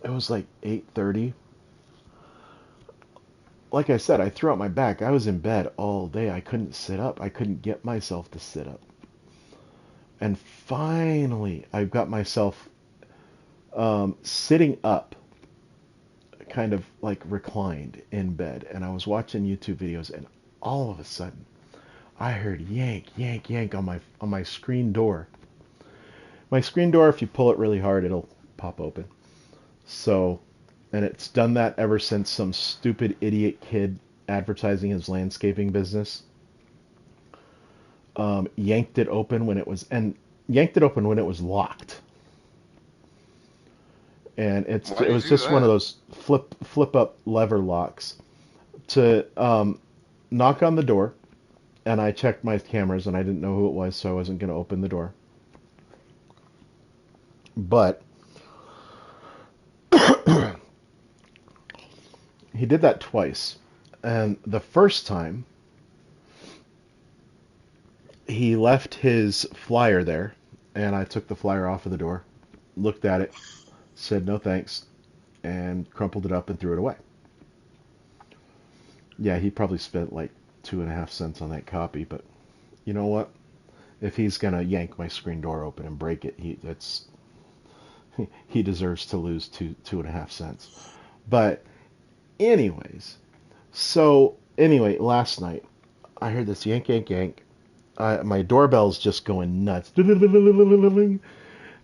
it was like 8:30. Like I said, I threw out my back. I was in bed all day. I couldn't sit up. I couldn't get myself to sit up. And finally, I got myself sitting up, kind of like reclined in bed. And I was watching YouTube videos, and all of a sudden, I heard yank, yank, yank on my screen door. My screen door, if you pull it really hard, it'll pop open. So, and it's done that ever since some stupid idiot kid advertising his landscaping business yanked it open when it was and yanked it open when it was locked. And Why it do you was do just one of that? those flip up lever locks. to knock on the door, and I checked my cameras, and I didn't know who it was, so I wasn't going to open the door. But he did that twice. And the first time, he left his flyer there, and I took the flyer off of the door, looked at it, said no thanks, and crumpled it up and threw it away. Yeah, he probably spent like 2.5 cents on that copy, but you know what? If he's gonna yank my screen door open and break it, he deserves to lose 2.5 cents. But anyways, so anyway, last night I heard this yank yank yank. My doorbell's just going nuts,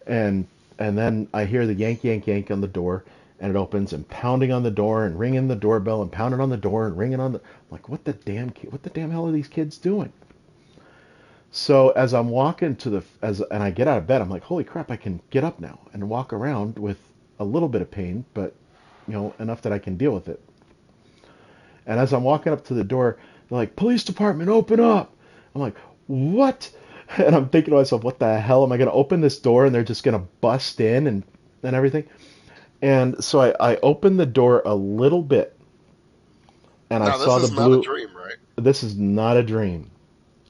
and and then I hear the yank yank yank on the door, and it opens, and pounding on the door and ringing the doorbell and pounding on the door and ringing on the, I'm like, what the damn hell are these kids doing? So as I'm walking to and I get out of bed, I'm like, holy crap, I can get up now and walk around with a little bit of pain, but enough that I can deal with it. And as I'm walking up to the door, they're like, police department, open up. I'm like, what? And I'm thinking to myself, what the hell? Am I going to open this door and they're just going to bust in and everything? And so I opened the door a little bit, and I Now, this saw the is not a blue. dream, right? This is not a dream.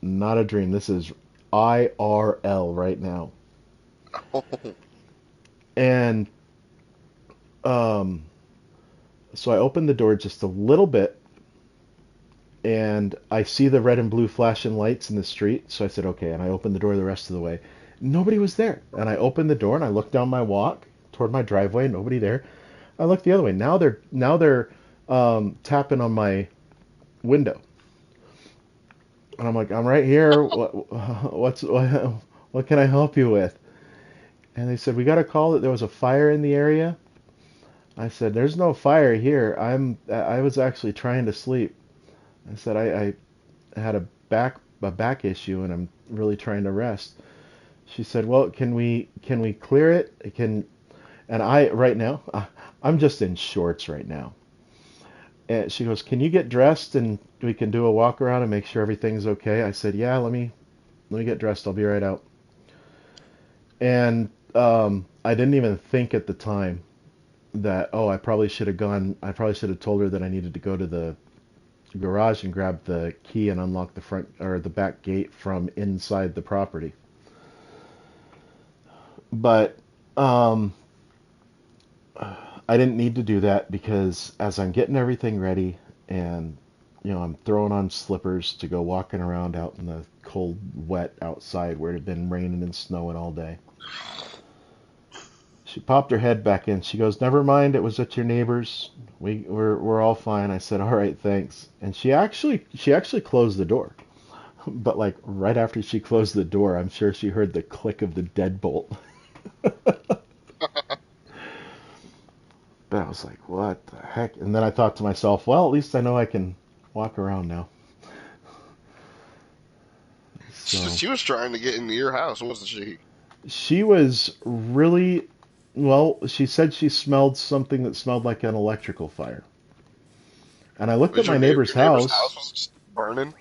Not a dream. This is IRL right now. And um, so I opened the door just a little bit, and I see the red and blue flashing lights in the street. So I said, okay, and I opened the door the rest of the way. Nobody was there. And I opened the door and I looked down my walk toward my driveway. Nobody there. I looked the other way. Now they're tapping on my window, and I'm like, I'm right here. What can I help you with? And they said, we got a call that there was a fire in the area. I said, there's no fire here. I was actually trying to sleep. I said, I had a back issue and I'm really trying to rest. She said, well, can we clear it? And I right now I'm just in shorts right now. And she goes, can you get dressed and we can do a walk around and make sure everything's okay? I said, yeah, let me get dressed. I'll be right out. And I didn't even think at the time that, oh, I probably should have told her that I needed to go to the garage and grab the key and unlock the front or the back gate from inside the property. But I didn't need to do that because as I'm getting everything ready and I'm throwing on slippers to go walking around out in the cold, wet outside where it had been raining and snowing all day. She popped her head back in. She goes, "Never mind, it was at your neighbor's. We're all fine." I said, "All right, thanks." And she actually closed the door. But like right after she closed the door, I'm sure she heard the click of the deadbolt. But I was like, "What the heck?" And then I thought to myself, "Well, at least I know I can walk around now." So She was trying to get into your house, wasn't she? she was really, well, she said she smelled something that smelled like an electrical fire. And I looked at Was my neighbor's your neighbor's house. house was just burning?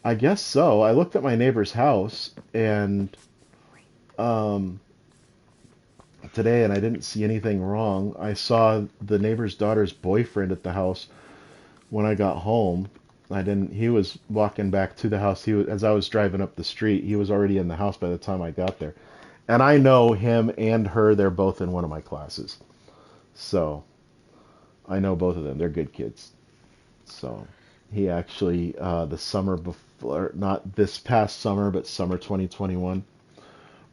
I guess so. I looked at my neighbor's house and um, today, and I didn't see anything wrong. I saw the neighbor's daughter's boyfriend at the house when I got home. I didn't. He was walking back to the house. As I was driving up the street. He was already in the house by the time I got there. And I know him and her. They're both in one of my classes, so I know both of them. They're good kids. So he actually, the summer before, not this past summer, but summer 2021,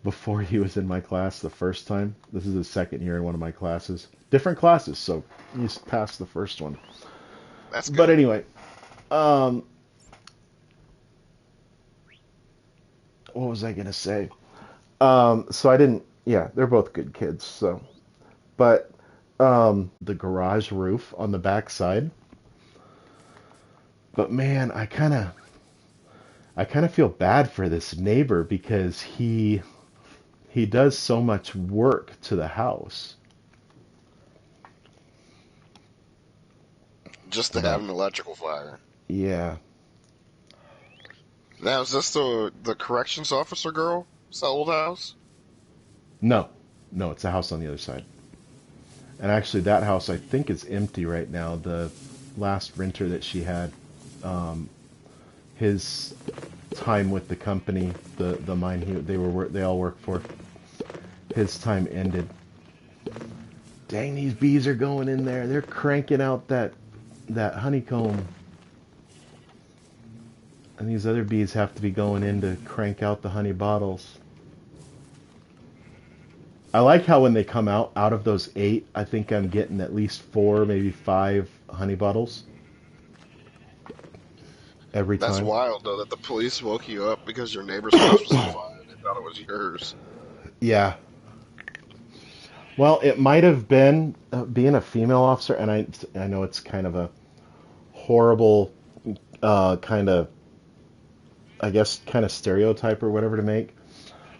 before he was in my class the first time. This is his second year in one of my classes. Different classes, so he's passed the first one. That's But good. anyway, um, what was I gonna say? So I didn't. Yeah, they're both good kids. So, but the garage roof on the back side. But man, I kind of feel bad for this neighbor because he does so much work to the house. just to have But an electrical fire. yeah, Now, is this the corrections officer girl? Is that old house? no, no, it's a house on the other side. And actually, that house I think is empty right now. The last renter that she had, um, his time with the company, the mine they all work for, his time ended. Dang, these bees are going in there. They're cranking out that honeycomb. And these other bees have to be going in to crank out the honey bottles. I like how when they come out of those 8, I think I'm getting at least 4, maybe 5 honey bottles every That's time. wild, though, that the police woke you up because your neighbor's house was on fire. They thought it was yours. Yeah. Well, it might have been being a female officer, and I know it's kind of a horrible kind of, I guess, kind of stereotype or whatever to make.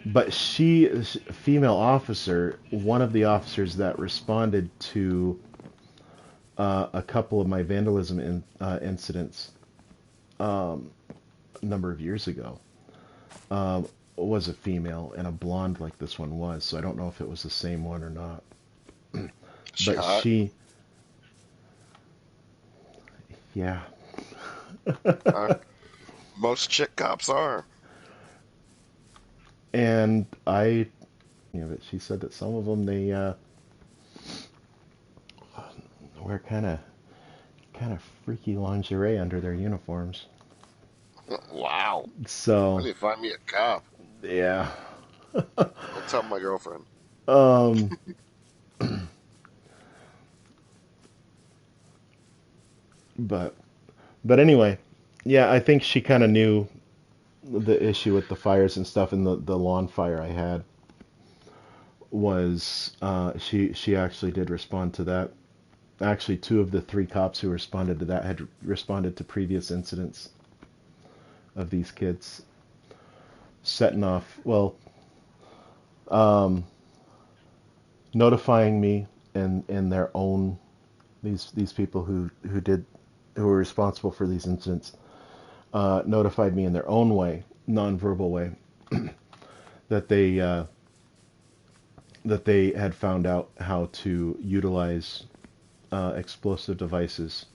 But she is a female officer, one of the officers that responded to a couple of my vandalism incidents a number of years ago, was a female and a blonde like this one was. So I don't know if it was the same one or not. She But hot? she, yeah, Uh, most chick cops are. and but she said that some of them they wear kind of freaky lingerie under their uniforms. Wow. I So need to find me a cop. yeah, I'll tell my girlfriend. um, but anyway, yeah, I think she kind of knew the issue with the fires and stuff, and the lawn fire I had was she actually did respond to that. Actually, 2 of the 3 cops who responded to that had responded to previous incidents of these kids setting off, well, um, notifying me in their own, these people who were responsible for these incidents, notified me in their own way, nonverbal way, that they had found out how to utilize explosive devices,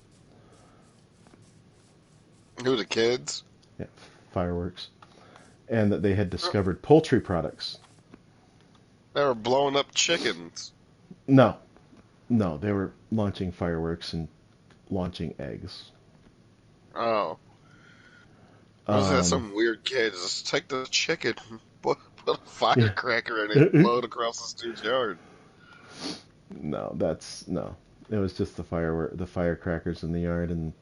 Who, the kids? yeah, fireworks, and that they had discovered poultry products. They were blowing up chickens. No, no, they were launching fireworks and launching eggs. Oh. Was that Um, some weird kid? Just take the chicken, put a yeah. firecracker in it, and blow it across this dude's yard. No, that's no. It was just the firecrackers in the yard, and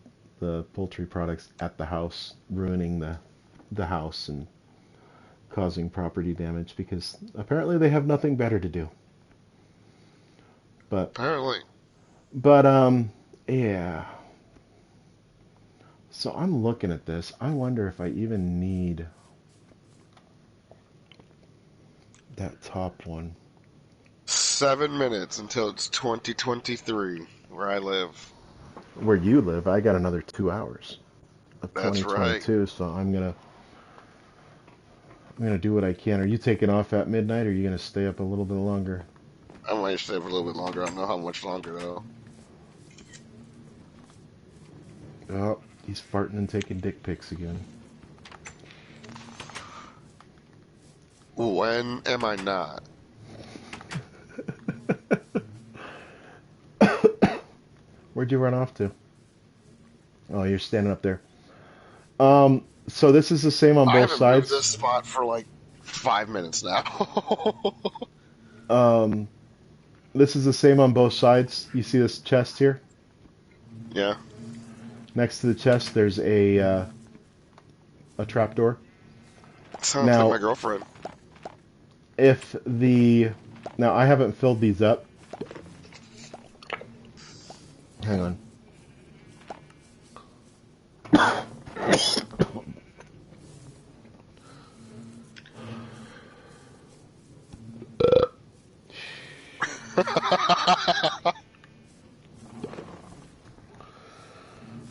the poultry products at the house, ruining the house and causing property damage because apparently they have nothing better to do. But Apparently. yeah. So I'm looking at this. I wonder if I even need that top one. 7 minutes until it's 2023, where I live. Where you live, I got another 2 hours of That's right. 2022, so I'm gonna do what I can. Are you taking off at midnight, or are you gonna stay up a little bit longer? I might stay for a little bit longer. I don't know how much longer, though. Oh, he's farting and taking dick pics again. When am I not? Where'd you run off to? Oh, you're standing up there. So this is the same on I both haven't moved sides. this spot for like 5 minutes now. Um, this is the same on both sides. You see this chest here? Yeah. Next to the chest, there's a trapdoor. Sounds like my Now, girlfriend. if the now I haven't filled these up. Hang on.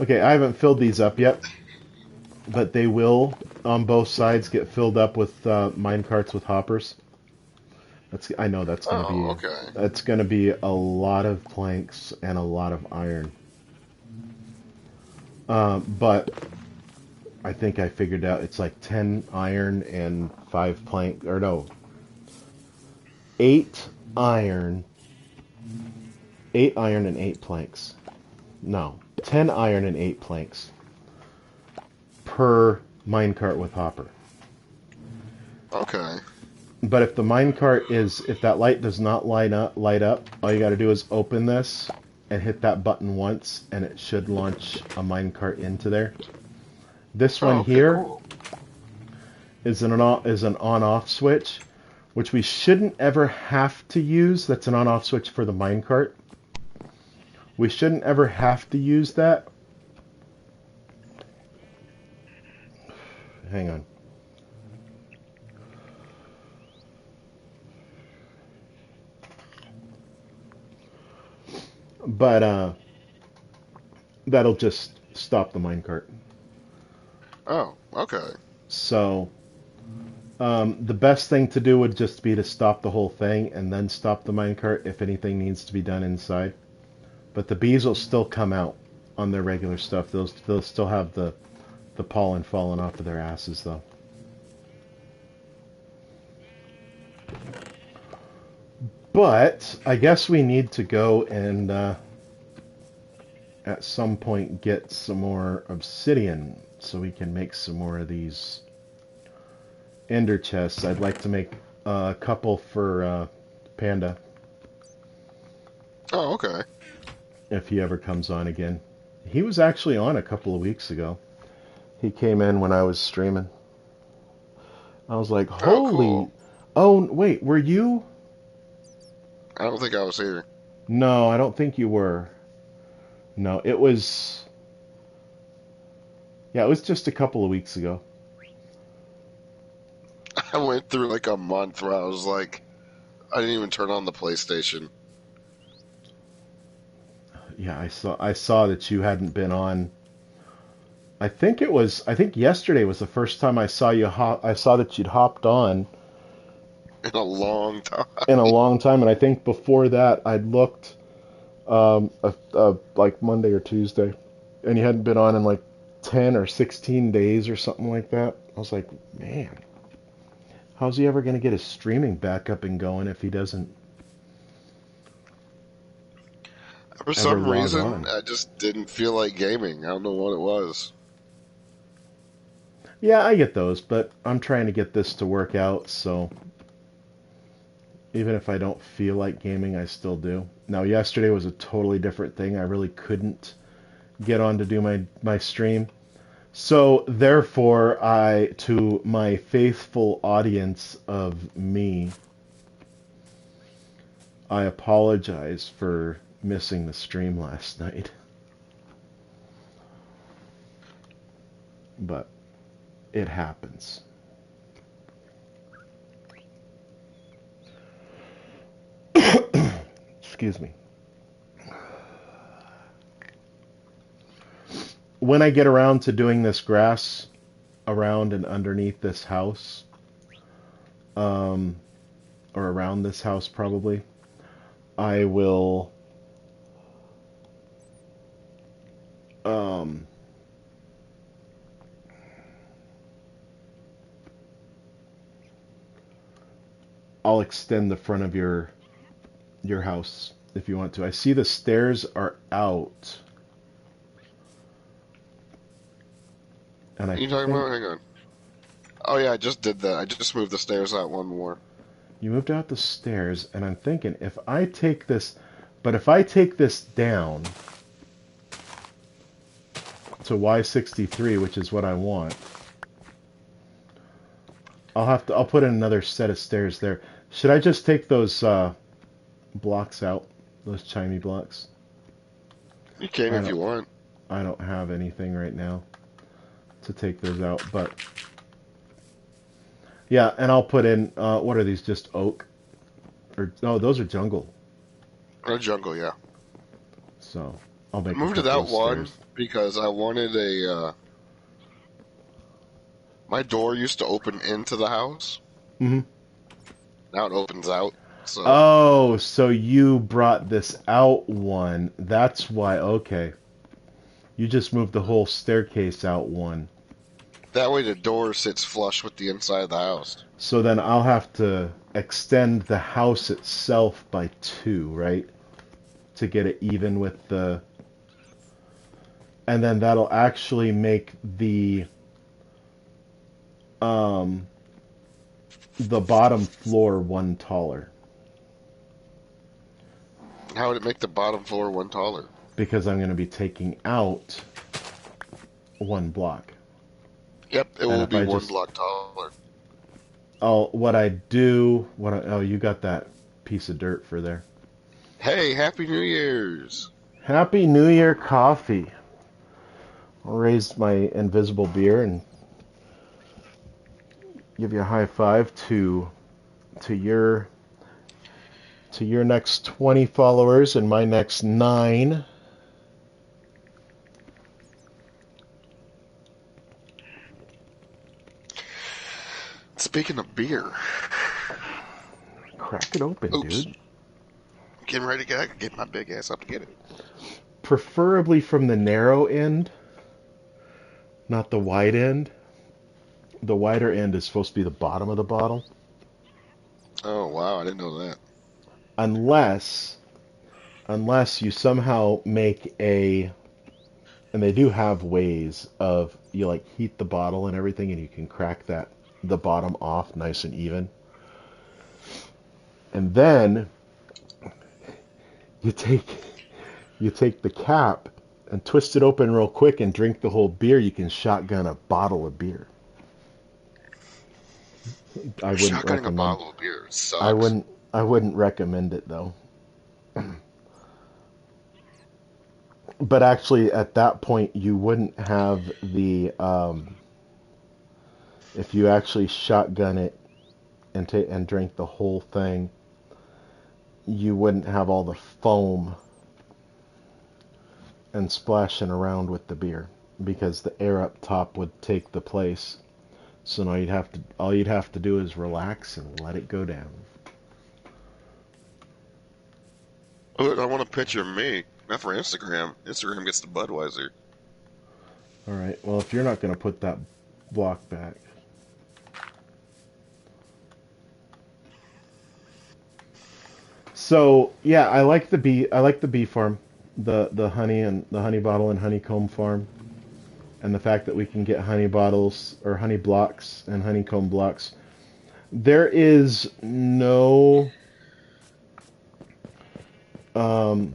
Okay, I haven't filled these up yet, but they will on both sides get filled up with mine carts with hoppers. I know Oh, okay. that's gonna be a lot of planks and a lot of iron. But I think I figured out it's like 10 iron and 5 plank, or no, 8 iron, 8 iron and 8 planks. No, 10 iron and 8 planks per minecart with hopper. Okay. But if the minecart if that light does not light up, all you got to do is open this and hit that button once, and it should launch a minecart into there. This one Oh, okay, here cool. is an on-off switch, which we shouldn't ever have to use. That's an on-off switch for the minecart. We shouldn't ever have to use that. Hang on. But that'll just stop the minecart. Oh, okay. So the best thing to do would just be to stop the whole thing and then stop the minecart if anything needs to be done inside. But the bees will still come out on their regular stuff. They'll still have the pollen falling off of their asses though. But I guess we need to go and at some point get some more obsidian so we can make some more of these ender chests. I'd like to make a couple for Panda Oh, okay. if he ever comes on again. He was actually on a couple of weeks ago. He came in when I was streaming. I was like, Oh, cool. holy... Oh, wait, were you? I don't think I was here. No, I don't think you were. No, it was... Yeah, it was just a couple of weeks ago. I went through like a month where I was like, I didn't even turn on the PlayStation. Yeah, I saw that you hadn't been on. I think yesterday was the first time I saw I saw that you'd hopped on In a long time. in a long time, and I think before that I'd looked like Monday or Tuesday, and you hadn't been on in like 10 or 16 days or something like that. I was like, man, how's he ever going to get his streaming back up and going if he doesn't For ever some log reason, on? I just didn't feel like gaming. I don't know what it was. Yeah, I get those, but I'm trying to get this to work out, so even if I don't feel like gaming, I still do. Now, yesterday was a totally different thing. I really couldn't get on to do my stream. So, therefore, to my faithful audience of me, I apologize for missing the stream last night. But it happens. Excuse me. When I get around to doing this grass around and underneath this house, um, or around this house probably, I will um, I'll extend the front of your house if you want to. I see the stairs are out, and I You talking think about? Hang on. Oh yeah, I just did that. I just moved the stairs out one more. you moved out the stairs, and I'm thinking if I take this, but if I take this down to Y63, which is what I want, I'll put in another set of stairs there. Should I just take those blocks out, those chimey blocks? You can I if don't you want. I don't have anything right now to take those out, but yeah, and I'll put in what are these? Just oak? Or no, those are jungle. Or jungle, yeah. So I'll I make a moved it couple out of one stairs. because I wanted my door used to open into the house. Hmm. Now it opens out. So Oh, so you brought this out one. That's why. Okay. You just moved the whole staircase out one. that way the door sits flush with the inside of the house. So then I'll have to extend the house itself by two, right? To get it even with the. And then that'll actually make um, the bottom floor one taller. How would it make the bottom floor one taller? Because I'm going to be taking out one block. Yep, it And will if be I one just, block taller. what I do, oh, you got that piece of dirt for there. Hey, Happy New Year's! Happy New Year coffee. I'll raise my invisible beer and give you a high five to your to your next 20 followers and my next 9. Speaking of beer, Crack it open, oops, dude. getting ready to get my big ass up to get it. Preferably from the narrow end, not the wide end. The wider end is supposed to be the bottom of the bottle, Oh wow, I didn't know that. unless unless you somehow make a, and they do have ways of, you like heat the bottle and everything and you can crack that the bottom off nice and even. And then you take you take the cap and twist it open real quick and drink the whole beer. You can shotgun a bottle of beer. I wouldn't Shotgunning a recommend bottle of beer I sucks. wouldn't I wouldn't recommend it though. But actually at that point you wouldn't have the if you actually shotgun it and drink the whole thing, you wouldn't have all the foam and splashing around with the beer because the air up top would take the place. So now all you'd have to do is relax and let it go down. Look, I want a picture of me. Not for Instagram. Instagram gets the Budweiser. All right. Well, if you're not going to put that block back. So, yeah, I like the bee farm, the honey and the honey bottle and honeycomb farm, and the fact that we can get honey bottles or honey blocks and honeycomb blocks. There is no um,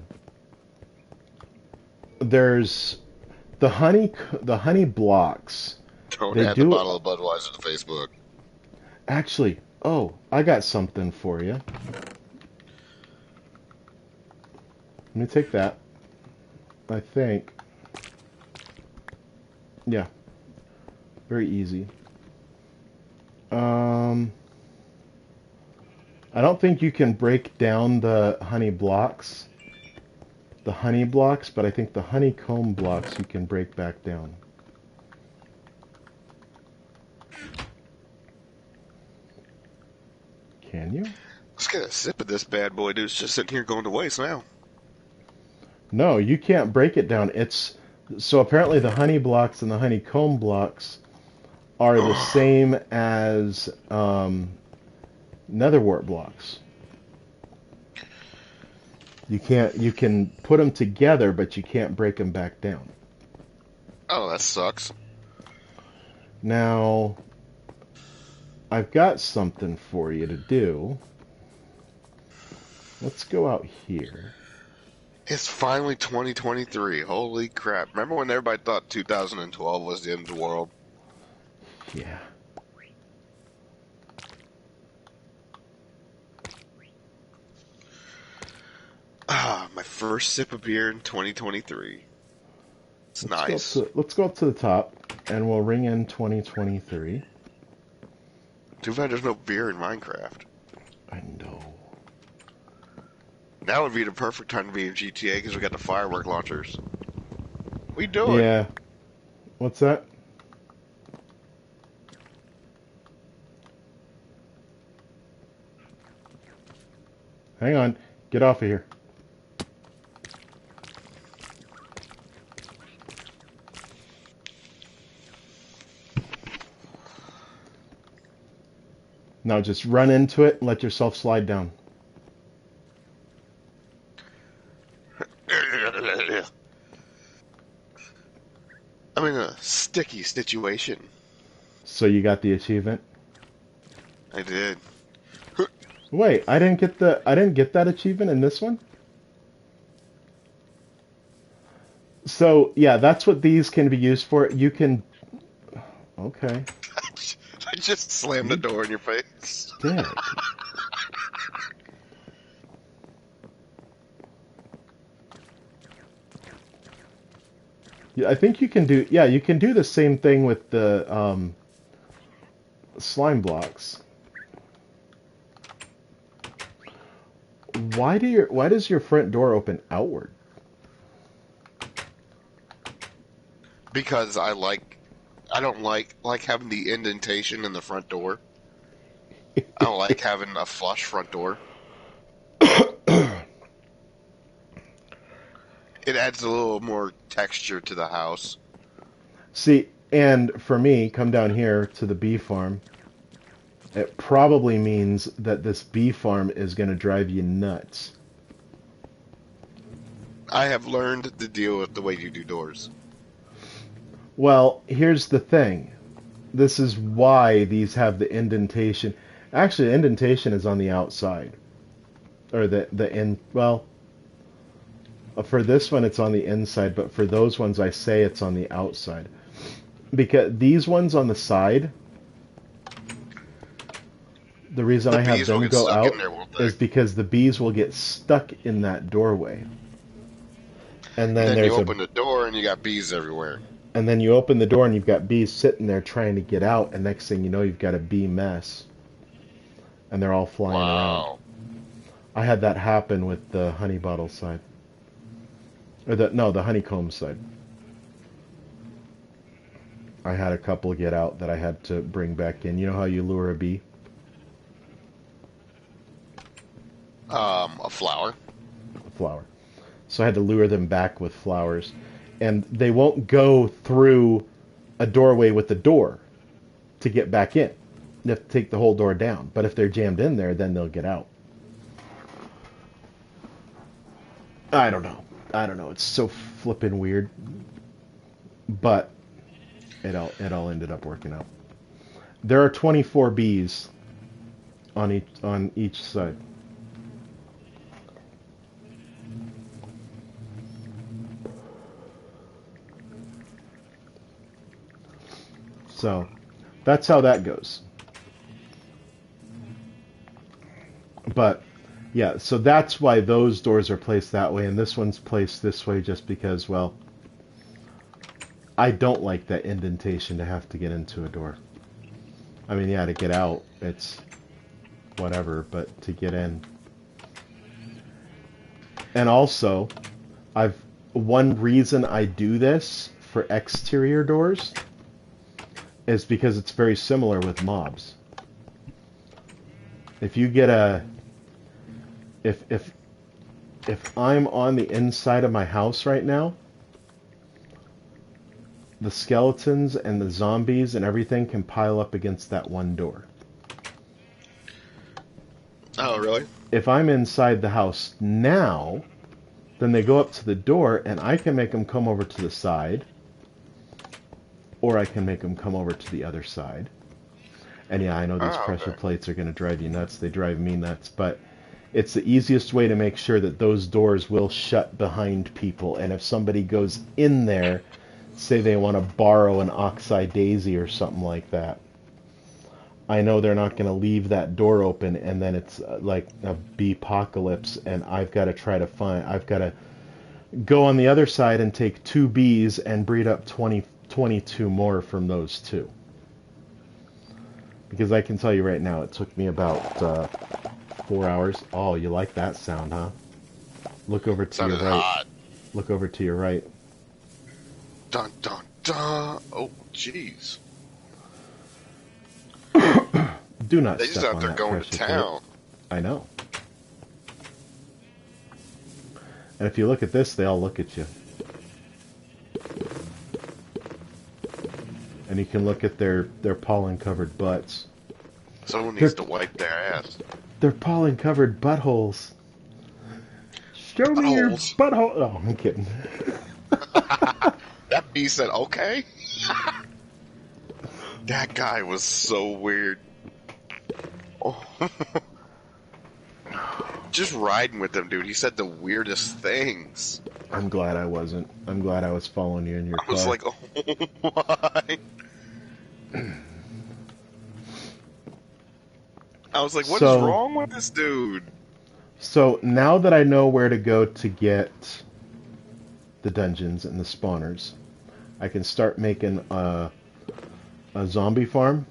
there's the honey blocks. Don't They add the do bottle of Budweiser to Facebook. actually. Oh, I got something for you. Let me take that. I think. Yeah, very easy. Um, I don't think you can break down the honey blocks, but I think the honeycomb blocks you can break back down. Can you? Let's get a sip of this bad boy, dude. It's just sitting here going to waste now. No, you can't break it down. It's so apparently the honey blocks and the honeycomb blocks are the same as netherwort blocks. You can put them together, but you can't break them back down. Oh, that sucks. Now, I've got something for you to do. Let's go out here. It's finally 2023. Holy crap. Remember when everybody thought 2012 was the end of the world? Yeah. Ah, my first sip of beer in 2023. It's nice. Let's go up to the top and we'll ring in 2023. Too bad there's no beer in Minecraft. I know. Now would be the perfect time to be in GTA because we got the firework launchers. We doing? Yeah. What's that? Hang on. Get off of here. Now just run into it and let yourself slide down. I'm in a sticky situation. So you got the achievement? I did. Wait, I didn't get that achievement in this one? So, yeah, that's what these can be used for. You can okay. I just slammed the You door in your face. dick. Yeah, I think you can do you can do the same thing with the slime blocks. Why does your front door open outward? Because I don't like having the indentation in the front door. I don't like having a flush front door. It adds a little more texture to the house. See, and for me, come down here to the bee farm. It probably means that this bee farm is going to drive you nuts. I have learned to deal with the way you do doors. Well, here's the thing. This is why these have the indentation. Actually, the indentation is on the outside. Or the in, well, for this one it's on the inside, but for those ones I say it's on the outside. Because these ones on the side, the reason The I have bees will them get go stuck out in there, won't they? is because the bees will get stuck in that doorway. And And then then you there's a open the door and you got bees everywhere. and then you open the door and you've got bees sitting there trying to get out, and next thing you know you've got a bee mess. And they're all flying around. Wow. I had that happen with the honey bottle side. Or the honeycomb side. I had a couple get out that I had to bring back in. You know how you lure a bee? A flower. A flower. So I had to lure them back with flowers. And they won't go through a doorway with the door to get back in. You have to take the whole door down. But if they're jammed in there, then they'll get out. I don't know. I don't know. It's so flippin' weird. But it all ended up working out. There are 24 bees on each side. So that's how that goes. But yeah, so that's why those doors are placed that way, and this one's placed this way just because, well, I don't like that indentation to have to get into a door. I mean, yeah, to get out, it's whatever, but to get in. And also, one reason I do this for exterior doors is because it's very similar with mobs. If you get if I'm on the inside of my house right now, the skeletons and the zombies and everything can pile up against that one door. Oh, really? If I'm inside the house now, then they go up to the door and I can make them come over to the side, or I can make them come over to the other side. And yeah, I know these pressure plates are going to drive you nuts. They drive me nuts, but it's the easiest way to make sure that those doors will shut behind people. And if somebody goes in there, say they want to borrow an Oxeye Daisy or something like that, I know they're not going to leave that door open, and then it's like a bee-apocalypse, and I've got to go on the other side and take 2 bees and breed up 22 more from those 2. Because I can tell you right now, it took me about 4 hours. Oh, you like that sound, huh? Look over to your Sounded right. hot. Look over to your right. Dun dun dun. Oh, jeez. Do not They just step out on there that going to pressure plate. town. I know. And if you look at this, they all look at you. And you can look at their pollen-covered butts. Someone needs to wipe their ass. They're pollen-covered buttholes. Show me your Buttholes. butthole. Oh, I'm kidding. That bee said, okay. That guy was so weird. Oh. Just riding with him, dude. He said the weirdest things. I'm glad I wasn't. I'm glad I was following you in your I was car. like, oh my. I was like, what is wrong with this dude? So now that I know where to go to get the dungeons and the spawners, I can start making a zombie farm.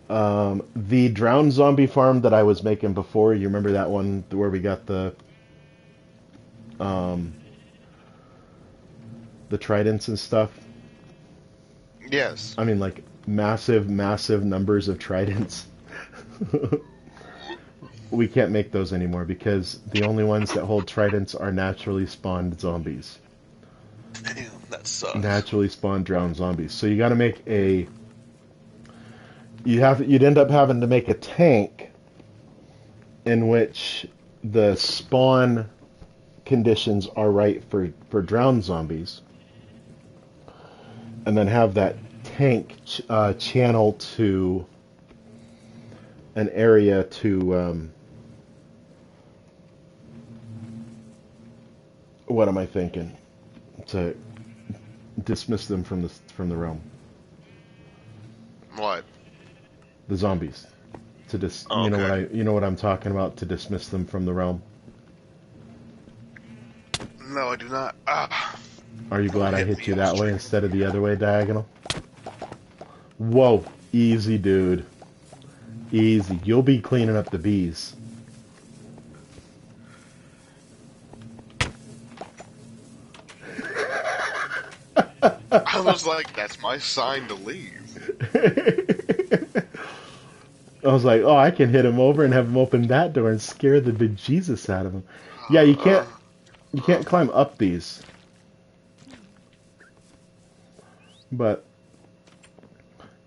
The drowned zombie farm that I was making before, you remember that one where we got the tridents and stuff? Yes. I mean, like, massive, massive numbers of tridents. We can't make those anymore because the only ones that hold tridents are naturally spawned zombies. Damn, that sucks. Naturally spawned drowned zombies. So you got to make a. You'd end up having to make a tank in which the spawn conditions are right for drowned zombies, and then have that tank channel to an area to what am I thinking? To dismiss them from the realm. What? The zombies. To you know what I'm talking about, to dismiss them from the realm. No, I do not. Ah. Are you glad I hit you that way instead of the other way diagonal? Whoa, easy, dude. Easy. You'll be cleaning up the bees. I was like, that's my sign to leave. I was like, oh, I can hit him over and have him open that door and scare the bejesus out of him. Yeah, you can't climb up these. But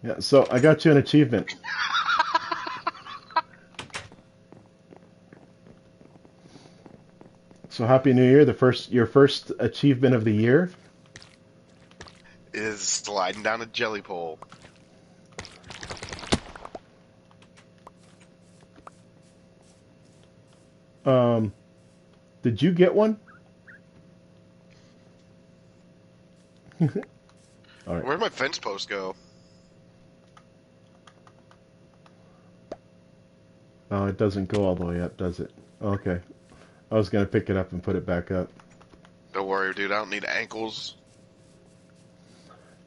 yeah, so I got you an achievement. So Happy New Year! Your first achievement of the year is sliding down a jelly pole. Did you get one? All right. Where'd my fence post go? Oh, it doesn't go all the way up, does it? Okay. I was gonna pick it up and put it back up. Don't worry, dude. I don't need ankles.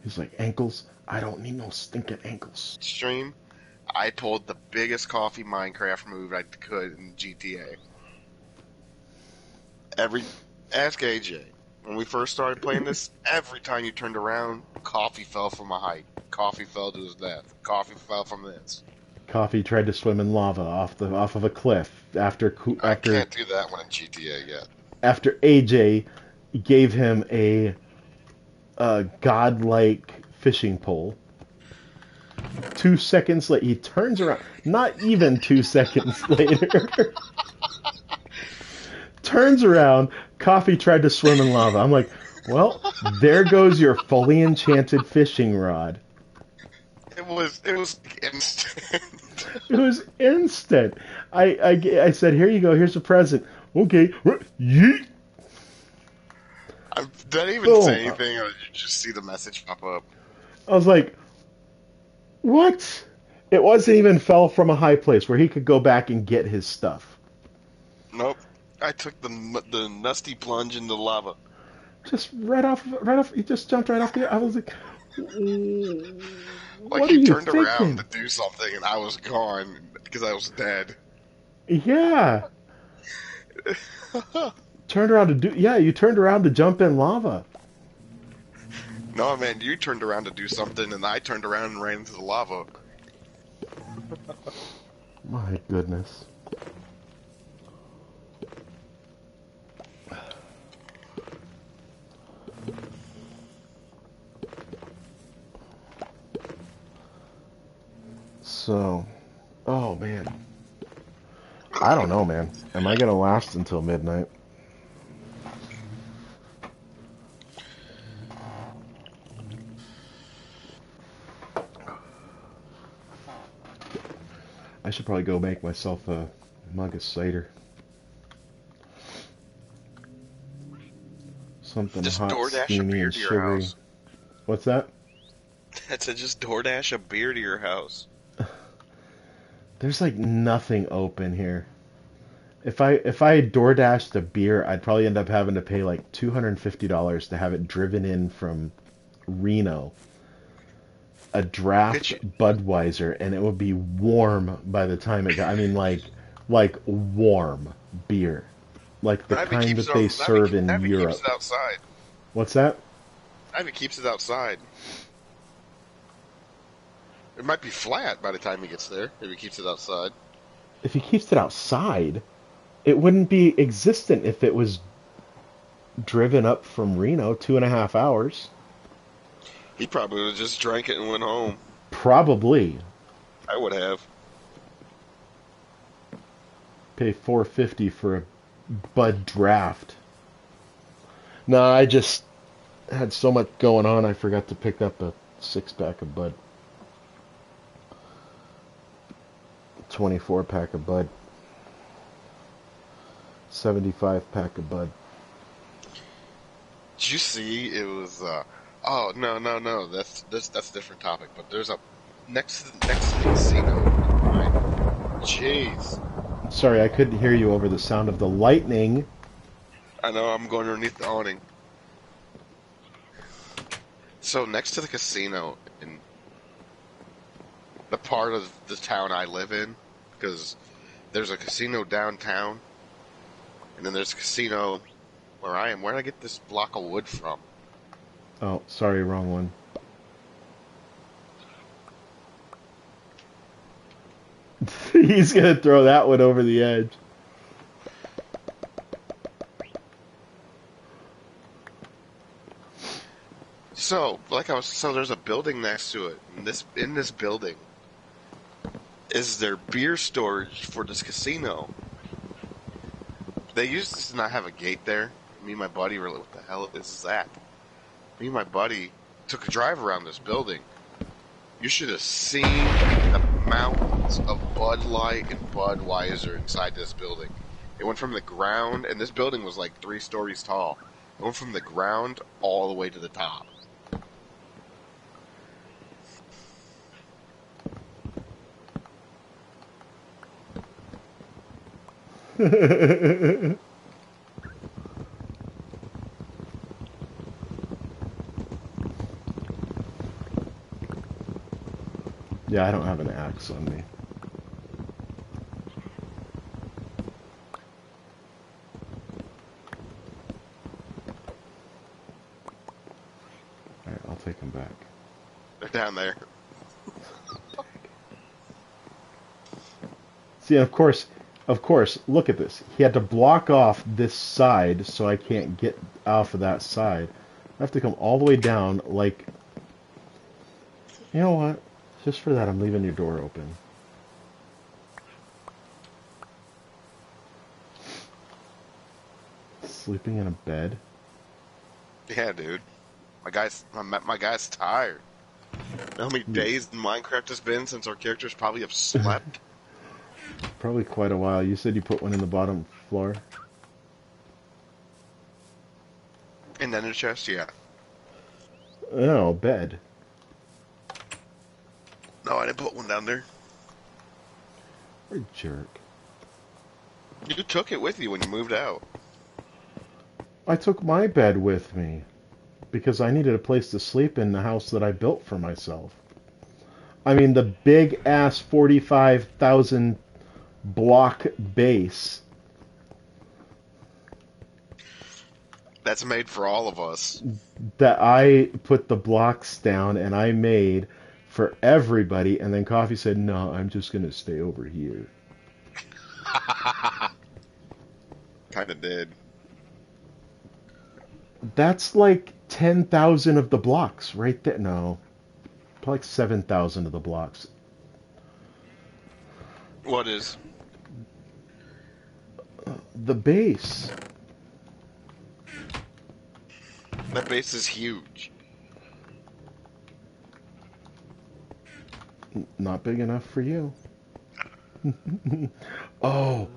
He's like, ankles? I don't need no stinking ankles. Stream. I pulled the biggest coffee Minecraft move I could in GTA. Ask AJ. When we first started playing this, every time you turned around, coffee fell from a height. Coffee fell to his death. Coffee fell from this. Coffee tried to swim in lava off of a cliff after I can't do that one in GTA yet. After AJ gave him a godlike fishing pole. 2 seconds later, he turns around. Not even 2 seconds later. Turns around. Coffee tried to swim in lava. I'm like, well, there goes your fully enchanted fishing rod. It was instant. It was instant. I said, here you go. Here's a present. Okay. Yeet. I didn't even say anything. You just see the message pop up. I was like, what? It wasn't even fell from a high place where he could go back and get his stuff. Nope. I took the nasty plunge into lava. Just right off. He just jumped right off there. I was like, like he turned around to do something, and I was gone because I was dead. Yeah. Turned around to do, yeah, you turned around to jump in lava. No, man, you turned around to do something, and I turned around and ran into the lava. My goodness. So, oh man. I don't know, man. Am I gonna last until midnight? I should probably go make myself a mug of cider. Something Just hot, DoorDash a steamy, beer and to your sugary. house. What's that? I said just DoorDash a beer to your house. There's like nothing open here. If I DoorDashed a beer, I'd probably end up having to pay like $250 to have it driven in from Reno, a Could draft you? Budweiser, and it would be warm by the time it got. I mean, like warm beer, like the Ivy kind keeps that it they on. serve in Ivy keeps Europe. it outside. What's that? Ivy keeps it outside. It might be flat by the time he gets there if he keeps it outside. If he keeps it outside, it wouldn't be existent if it was driven up from Reno 2.5 hours. He probably would have just drank it and went home. Probably I would have. pay $4.50 for a Bud draft. No, I just had so much going on, I forgot to pick up a 6-pack of Bud. 24-pack of Bud. 75-pack of Bud. Did you see it was? Oh no. That's a different topic. But there's a next to the casino. Right? Jeez. Sorry, I couldn't hear you over the sound of the lightning. I know I'm going underneath the awning. So next to the casino in the part of the town I live in, because there's a casino downtown, and then there's a casino where I am. Where did I get this block of wood from? Oh, sorry, wrong one. He's gonna throw that one over the edge. So, there's a building next to it. And in this building is their beer storage for this casino. They used to not have a gate there. Me and my buddy were like, what the hell is that? Me and my buddy took a drive around this building. You should have seen the mountains of Bud Light and Budweiser inside this building. It went from the ground, and this building was like 3 stories tall. It went from the ground all the way to the top. Yeah, I don't have an axe on me. Alright, I'll take them back. They're down there. See, of course, look at this. He had to block off this side so I can't get off of that side. I have to come all the way down, like... You know what? Just for that, I'm leaving your door open. Sleeping in a bed? Yeah, dude. My guy's tired. You know how many days in Minecraft has been since our characters probably have slept? Probably quite a while. You said you put one in the bottom floor? And then a chest, yeah. No, bed. No, I didn't put one down there. What a jerk. You took it with you when you moved out. I took my bed with me because I needed a place to sleep in the house that I built for myself. I mean, the big ass 45,000 block base That's made for all of us. that I put the blocks down and I made for everybody, and then Coffee said, "No, I'm just gonna stay over here." Kind of did. That's like 10,000 of the blocks right there. No, like 7,000 of the blocks. What is? The base. That base is huge. Not big enough for you. Oh,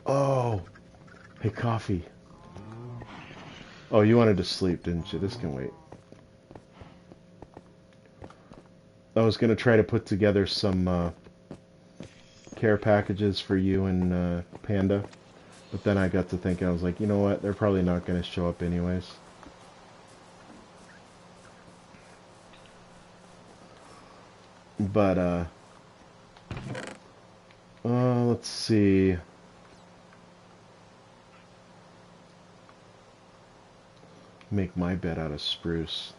oh. Hey, Coffee. Oh, you wanted to sleep, didn't you? This can wait. I was going to try to put together some care packages for you and Panda, but then I got to thinking, I was like, you know what? They're probably not going to show up anyways. But, let's see. Make my bed out of spruce.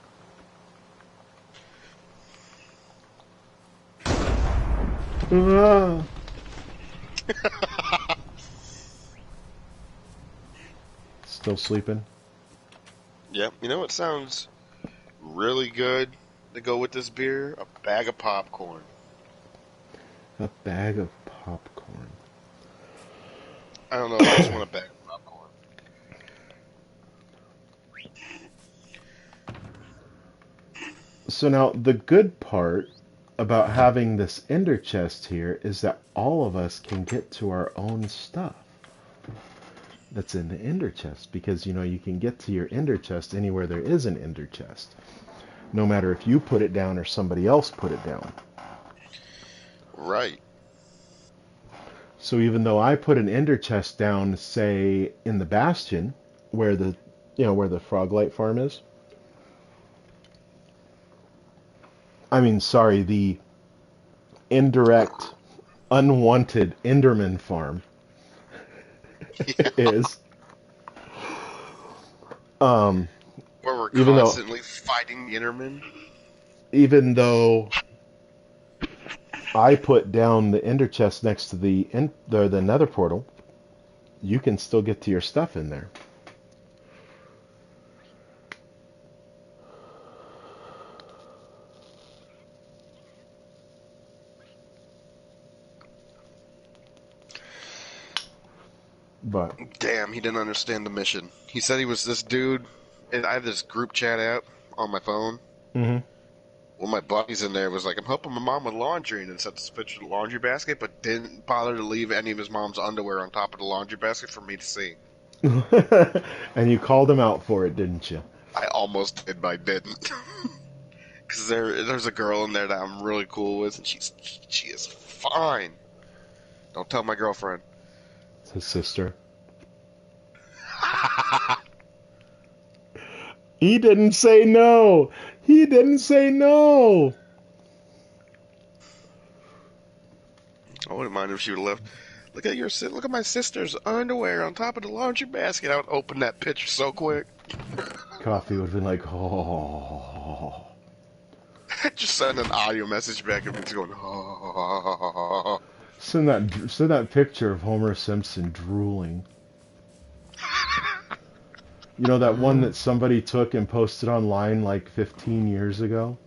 Ah. Still sleeping? Yep. You know what sounds really good to go with this beer? A bag of popcorn. A bag of popcorn. I don't know. I just want a bag of popcorn. So now, the good part about having this ender chest here is that all of us can get to our own stuff that's in the ender chest, because you know you can get to your ender chest anywhere there is an ender chest, no matter if you put it down or somebody else put it down. Right. So even though I put an ender chest down, say in the bastion where the where the Froglight farm is, I mean, sorry, the indirect unwanted Enderman farm Yeah. is. Um, Where we're even though constantly fighting the Enderman. even though I put down the ender chest next to the nether portal, you can still get to your stuff in there. But Damn, he didn't understand the mission. He said he was this dude, and I have this group chat app on my phone. mhm. One of my buddies in there was like, I'm helping my mom with laundry, and then set this picture of the laundry basket, but didn't bother to leave any of his mom's underwear on top of the laundry basket for me to see. And you called him out for it, didn't you? I almost did, but I didn't. Because there's a girl in there that I'm really cool with, and she is fine. Don't tell my girlfriend. It's his sister. He didn't say no. He didn't say no. I wouldn't mind if she would have left. Look at my sister's underwear on top of the laundry basket. I would open that picture so quick. Coffee would have been like, oh. Just send an audio message back and it's going. Oh. Send that picture of Homer Simpson drooling. You know that one that somebody took and posted online like 15 years ago?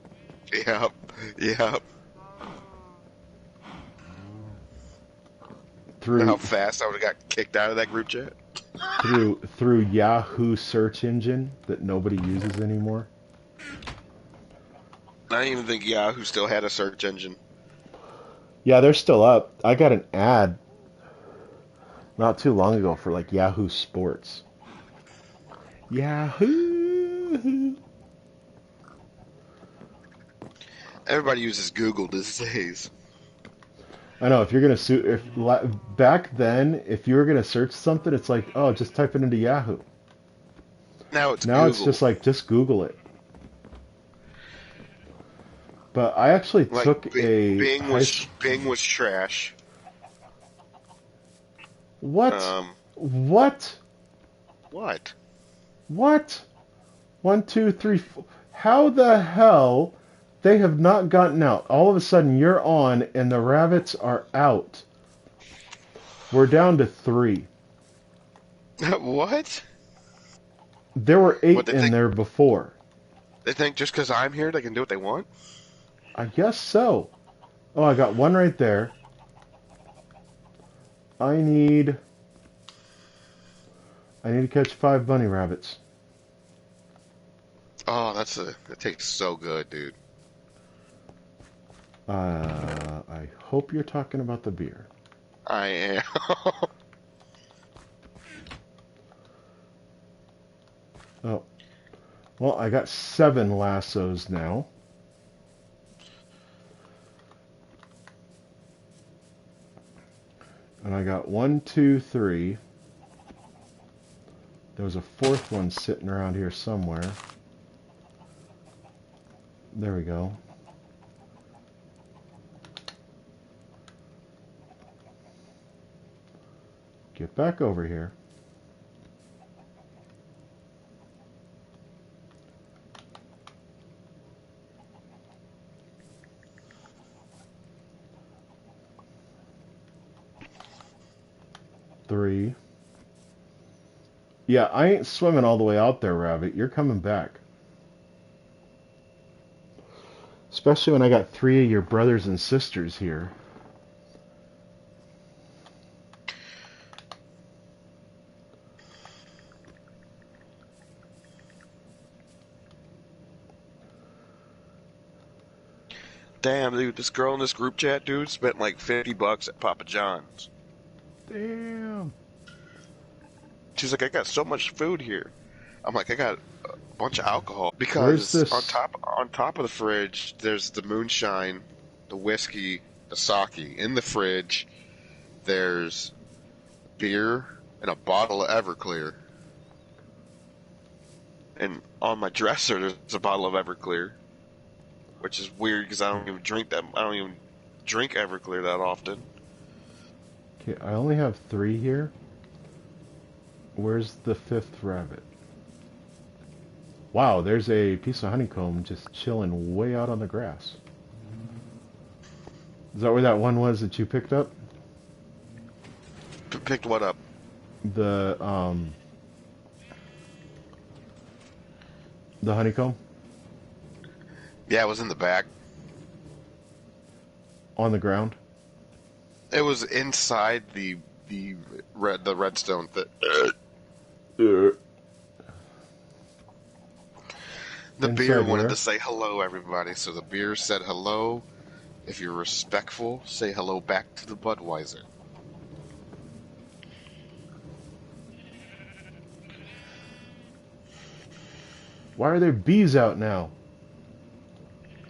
Yep, yep. You know how Through fast I would have got kicked out of that group chat? through Yahoo search engine that nobody uses anymore. I didn't even think Yahoo still had a search engine. Yeah, they're still up. I got an ad not too long ago for like Yahoo Sports. Yahoo. Everybody uses Google these days. I know if you're gonna back then, if you were gonna search something, it's like, oh, just type it into Yahoo. Now it's Now it's Google. just like, just Google it. But I actually Like took a Bing was trash. What? Um, What? what? What? One, two, three, four. How the hell they have not gotten out? All of a sudden you're on and the rabbits are out. We're down to 3. What? There were What 8 they in think? there before. They think just because I'm here, they can do what they want? I guess so. Oh, I got one right there. I need I need to catch 5 bunny rabbits. Oh, that tastes so good, dude. I hope you're talking about the beer. I am. Oh, well, I got 7 lassos now. And I got 1, 2, 3. There was a 4th one sitting around here somewhere. There we go. Get back over here. Three. Yeah, I ain't swimming all the way out there, Rabbit. You're coming back. Especially when I got 3 of your brothers and sisters here. Damn, dude, this girl in this group chat, dude, spent like $50 at Papa John's. Damn. She's like, I got so much food here. I'm like, I got a bunch of alcohol Where's because on this? top of the fridge, there's the moonshine, the whiskey, the sake. In the fridge, there's beer and a bottle of Everclear. And on my dresser, there's a bottle of Everclear, which is weird because I don't even drink that. I don't even drink Everclear that often. Okay, I only have 3 here. Where's the 5th rabbit? Wow, there's a piece of honeycomb just chilling way out on the grass. Is that where that one was that you picked up? Picked what up? The the honeycomb Yeah, it was in the back. on the ground. It was inside the redstone that the beer Inside wanted where? to say hello, everybody. So the beer said hello. If you're respectful, say hello back to the Budweiser. Why are there bees out now?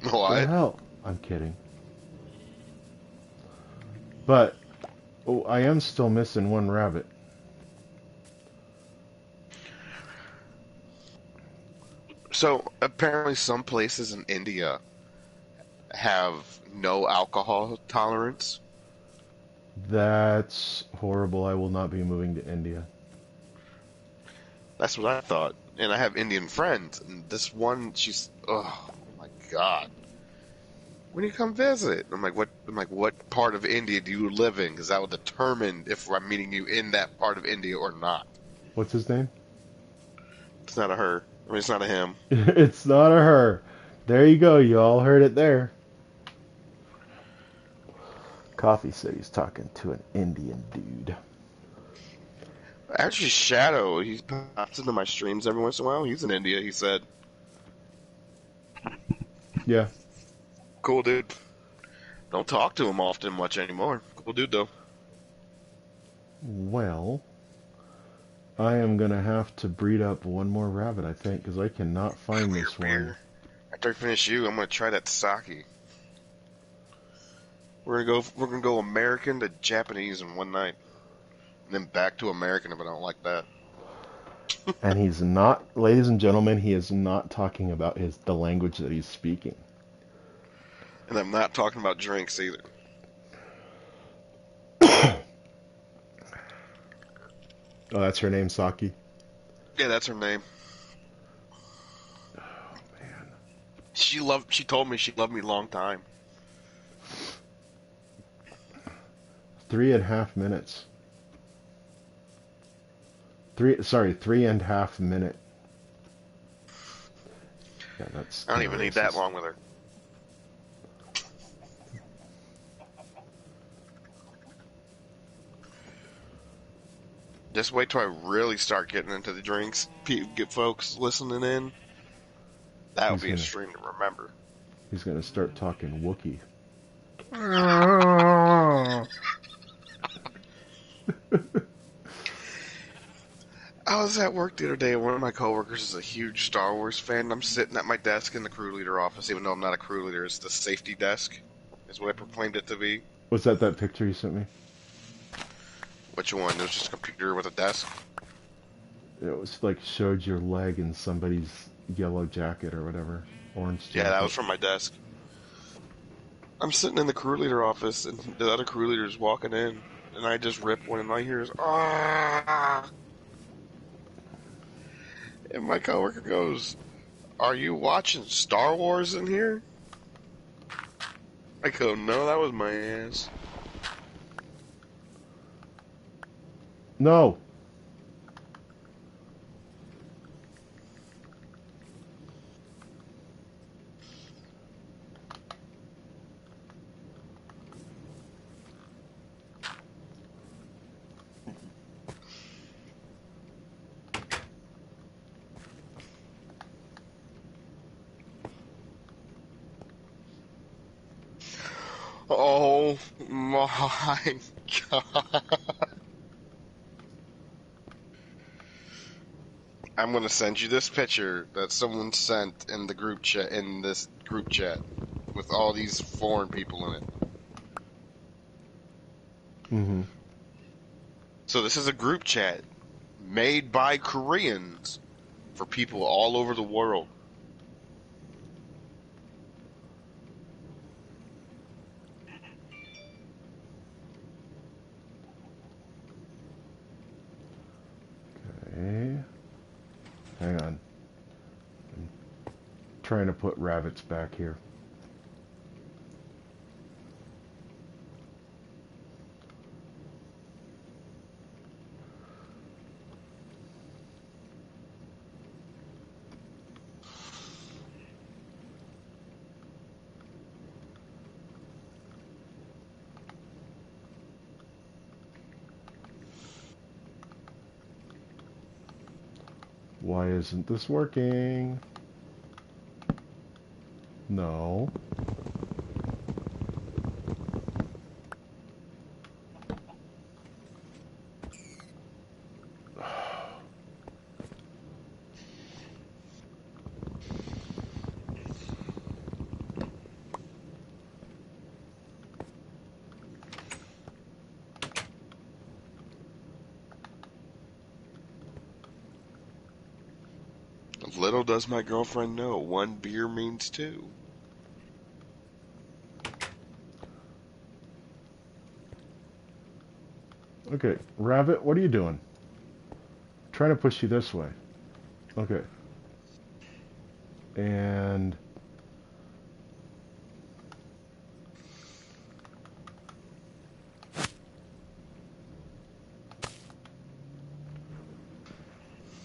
What the What? hell? I'm kidding. But oh, I am still missing one rabbit. So apparently, some places in India have no alcohol tolerance. That's horrible. I will not be moving to India. That's what I thought. And I have Indian friends, and this one, she's, oh my god, when you come visit? I'm like, what? I'm like, what part of India do you live in? Because that will determine if I'm meeting you in that part of India or not. What's his name? It's not a her. I mean, it's not a him. It's not a her. There you go. You all heard it there. Coffee said he's talking to an Indian dude. Actually, Shadow, he pops into my streams every once in a while. He's in India, he said. Yeah. Cool dude. Don't talk to him often much anymore. Cool dude, though. Well, I am going to have to breed up one more rabbit, I think, because I cannot find Come here, this one. beer. After I finish you, I'm gonna try that sake. We're gonna go American to Japanese in one night. And then back to American if I don't like that. And he's not, ladies and gentlemen, he is not talking about the language that he's speaking. And I'm not talking about drinks either. Oh, that's her name, Saki. Yeah, that's her name. Oh man. She told me she loved me a long time. 3.5 minutes. 3.5 minute. Yeah, that's I don't kind of even need that racist. long with her. Just wait till I really start getting into the drinks. Get folks listening in. That'll He's be a gonna stream to remember. he's gonna start talking Wookiee. I was at work the other day, and one of my coworkers is a huge Star Wars fan. And I'm sitting at my desk in the crew leader office, even though I'm not a crew leader. It's the safety desk, is what I proclaimed it to be. Was that picture you sent me? Which one? It was just a computer with a desk. It was like showed your leg in somebody's yellow jacket or whatever, orange Yeah, that jacket. was from my desk. I'm sitting in the crew leader office, and the other crew leader's walking in, and I just rip one, and I hear is ah, and my coworker goes, "Are you watching Star Wars in here?" I go, "No, that was my ass." No. Oh my god! I'm gonna send you this picture that someone sent in the group chat, in this group chat, with all these foreign people in it. Mm-hmm. So this is a group chat made by Koreans for people all over the world. Okay. Hang on. I'm trying to put rabbits back here. Why isn't this working? No. Little does my girlfriend know, one beer means two. Okay, Rabbit, what are you doing? I'm trying to push you this way. Okay. And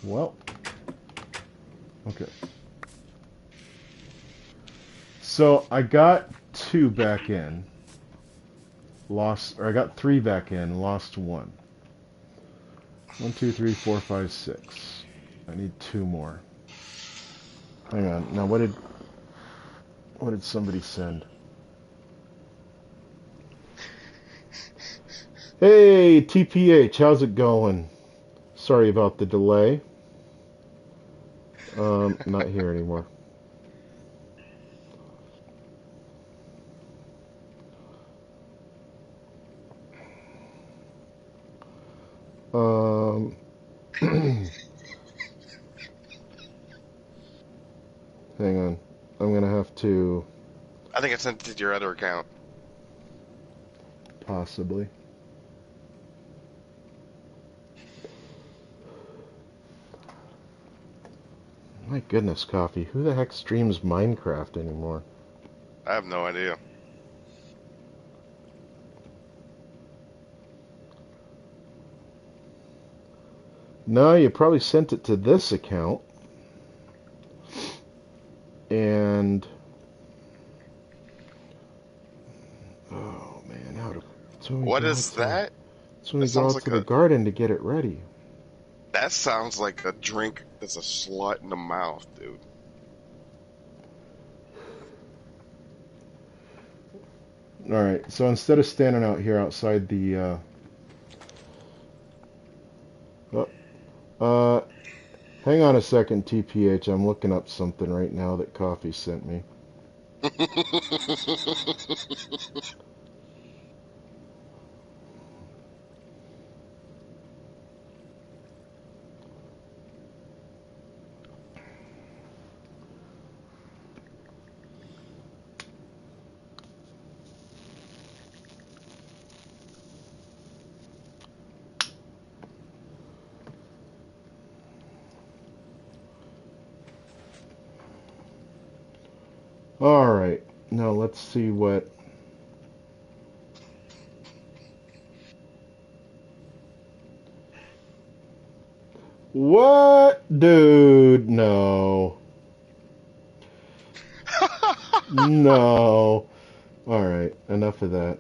well, okay. So I got 2 back in, lost, or I got 3 back in, lost 1. 1, 2, 3, 4, 5, 6. I need 2 more. Hang on. Now what did somebody send? Hey, TPH, how's it going? Sorry about the delay. Not here anymore. Hang on. I'm gonna have to I think I sent it to your other account. possibly. My goodness, Coffee. Who the heck streams Minecraft anymore? I have no idea. No, you probably sent it to this account. And... oh, man, how to... What is that? So we That go sounds out like to the garden to get it ready. That sounds like a drink that's a slut in the mouth, dude. Alright, so instead of standing out here outside the... hang on a second, TPH. I'm looking up something right now that Coffee sent me. Alright, now let's see what... What? Dude, no. No. Alright, enough of that.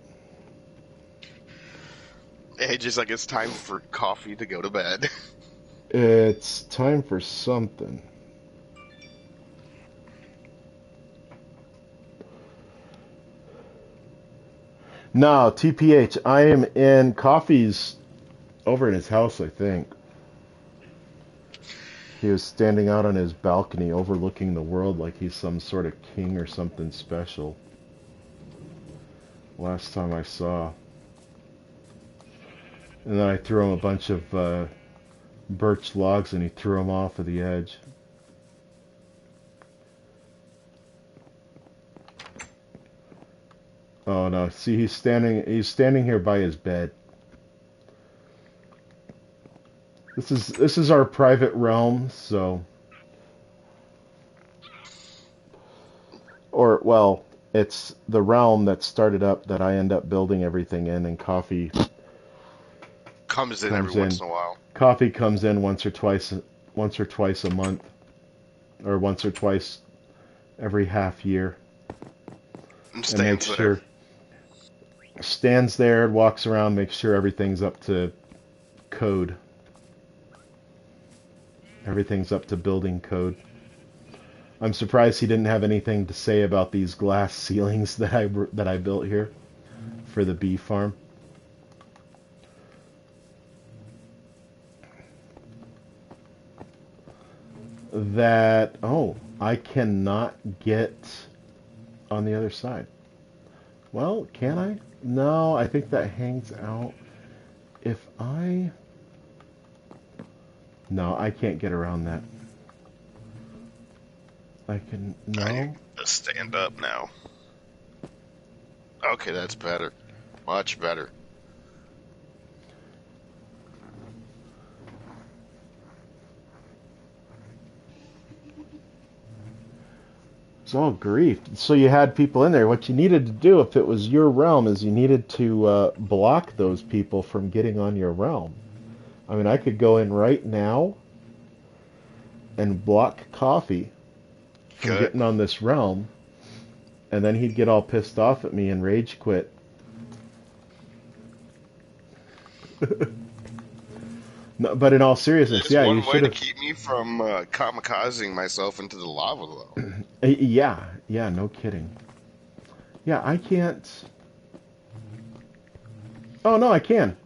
Hey, just like it's time for Coffee to go to bed. It's time for something. No, TPH, I am in Coffee's over in his house, I think. He was standing out on his balcony overlooking the world like he's some sort of king or something special. Last time I saw. And then I threw him a bunch of birch logs and he threw them off of the edge. Oh no, see he's standing here by his bed. This is our private realm, so or well, it's the realm that started up that I end up building everything in, and Coffee Comes in every once in a while. Coffee comes in once or twice a month, or once or twice every half year, And makes sure stands there, walks around, makes sure everything's up to code. Everything's up to building code. I'm surprised he didn't have anything to say about these glass ceilings that I built here for the bee farm. That, oh, I cannot get on the other side. Well, can I? No, I think that hangs out. If I... No, I can't get around that. I can... No. I need to stand up now. Okay, that's better. Much better. It's all grief. So you had people in there. What you needed to do, if it was your realm, is you needed to block those people from getting on your realm. I mean, I could go in right now and block Coffee from getting on this realm, and then he'd get all pissed off at me and rage quit. No, but in all seriousness, There's yeah, one you way should to have. keep me from kamikazing myself into the lava, though. Yeah, no kidding. Yeah, I can't. Oh no, I can.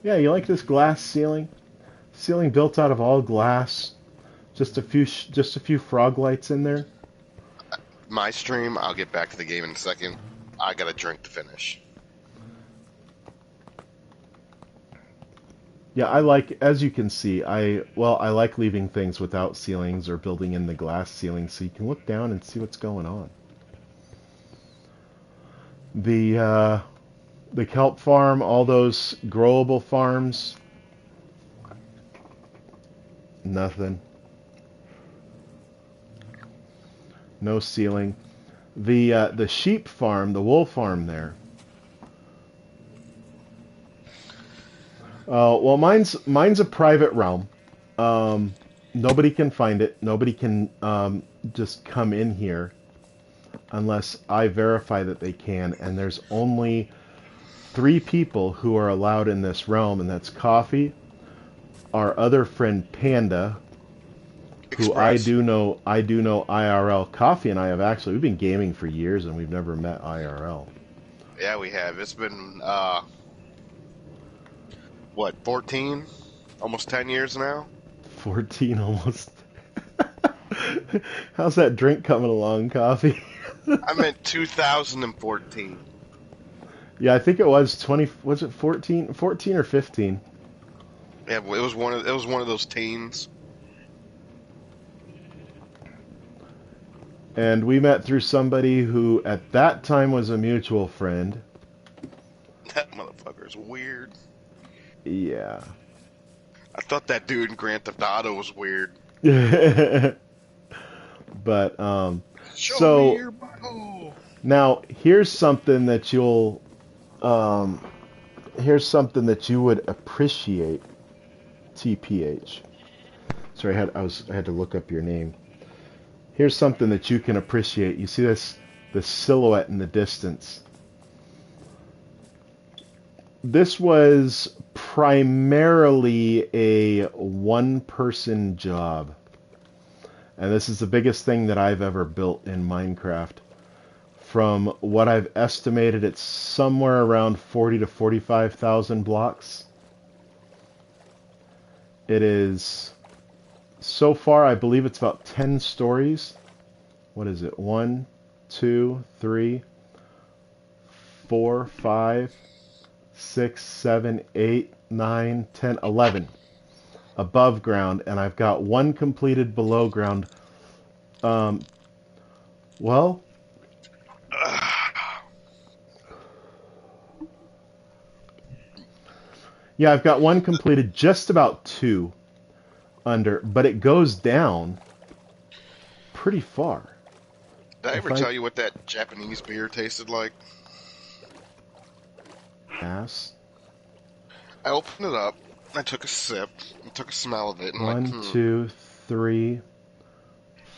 Yeah, you like this glass ceiling? Ceiling built out of all glass. Just a few frog lights in there. My stream, I'll get back to the game in a second. I got a drink to finish. Yeah, I like, as you can see, I like leaving things without ceilings or building in the glass ceiling so you can look down and see what's going on. The kelp farm, all those growable farms, nothing. no ceiling. The sheep farm, the wool farm there. Well, mine's a private realm. Nobody can find it. Nobody can just come in here unless I verify that they can. And there's only 3 people who are allowed in this realm, and that's Coffee, our other friend Panda, who Express. I do know IRL. Coffee and I have actually, we've been gaming for years and we've never met IRL. Yeah, we have. It's been, what, 14? Almost 10 years now? 14 almost. How's that drink coming along, Coffee? I meant 2014. Yeah, I think it was 20, was it 14? 14 or 15? Yeah, it was one of those teens. And we met through somebody who at that time was a mutual friend. That motherfucker's weird. Yeah. I thought that dude in Grand Theft Auto was weird. But Show so me your butthole. now here's something that you'll here's something that you would appreciate, TPH. Sorry, I had to look up your name. Here's something that you can appreciate. You see the silhouette in the distance. This was primarily a one-person job. And this is the biggest thing that I've ever built in Minecraft. From what I've estimated, it's somewhere around 40 to 45,000 blocks. It is, so far, I believe it's about 10 stories. What is it? 1, 2, 3, 4, 5, 6, 7, 8, 9, 10, 11 above ground, and I've got 1 completed below ground. Well, yeah, I've got 1 completed, just about 2 under, but it goes down pretty far. Did I ever tell you what that Japanese beer tasted like? Ass. I opened it up, I took a sip, and took a smell of it, and 1, 2, 3,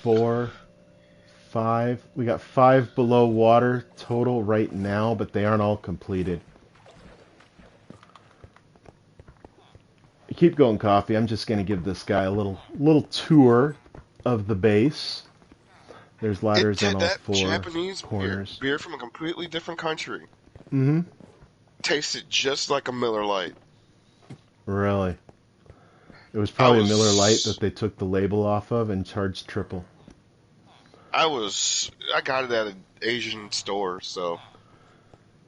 4, 5. We got 5 below water total right now, but they aren't all completed. Keep going, Coffee. I'm just going to give this guy a little tour of the base. There's ladders on all 4 Japanese corners. beer from a completely different country. Mm-hmm. Tasted just like a Miller Lite. Really? It was probably a Miller Lite that they took the label off of and charged triple. I got it at an Asian store, so.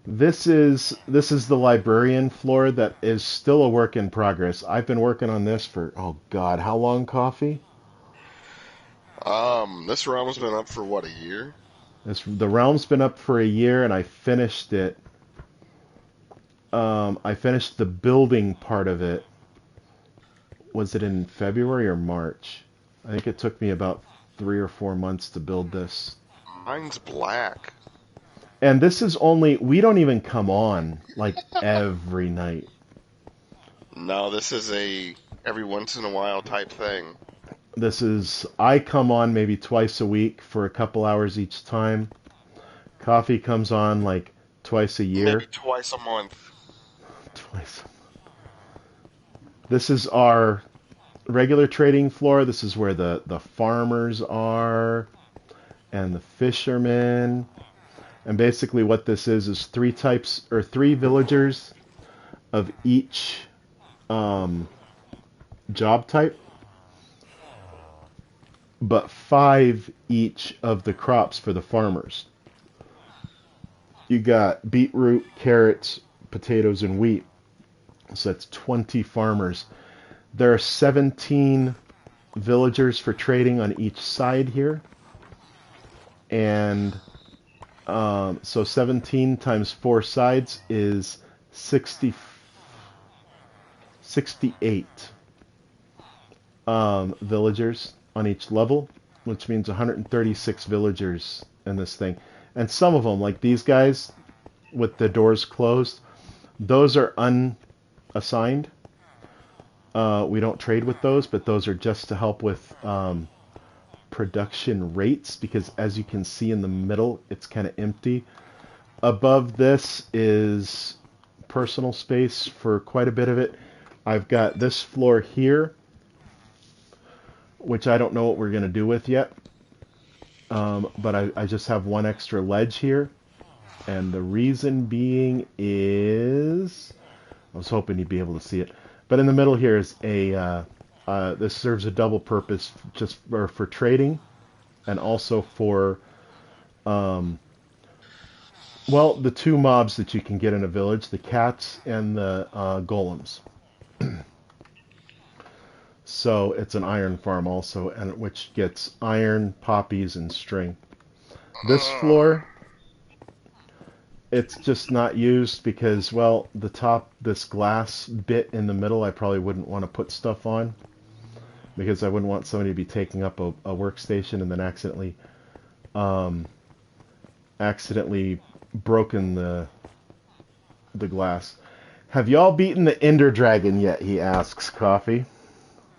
This is the librarian floor that is still a work in progress. I've been working on this for, oh God, how long, Coffee? This realm's been up for what, a year? The realm's been up for a year, and I finished it. I finished the building part of it. Was it in February or March? I think it took me about 3 or 4 months to build this. Mine's black. And this is we don't even come on, like, every night. No, this is a every once in a while type thing. I come on maybe twice a week for a couple hours each time. Coffee comes on like twice a year. Maybe twice a month. Twice a month. This is our regular trading floor. This is where the farmers are and the fishermen. And basically what this is 3 types, or 3 villagers of each job type, but 5 each of the crops for the farmers. You got beetroot, carrots, potatoes, and wheat. So that's 20 farmers. There are 17 villagers for trading on each side here. And so 17 times 4 sides is 68 villagers on each level. which means 136 villagers in this thing. And some of them, like these guys with the doors closed, those are unassigned. We don't trade with those, but those are just to help with production rates, because as you can see in the middle, it's kind of empty. Above this is personal space for quite a bit of it. I've got this floor here, which I don't know what we're going to do with yet. But I just have one extra ledge here. And the reason being is... I was hoping you'd be able to see it. But in the middle here is a... this serves a double purpose, just for trading, and also for... well, the two mobs that you can get in a village, the cats and the golems. So it's an iron farm also, and which gets iron, poppies, and string. This floor, it's just not used because, well, the top, this glass bit in the middle, I probably wouldn't want to put stuff on, because I wouldn't want somebody to be taking up a workstation and then accidentally broken the glass. Have y'all beaten the Ender Dragon yet? He asks, Coffee.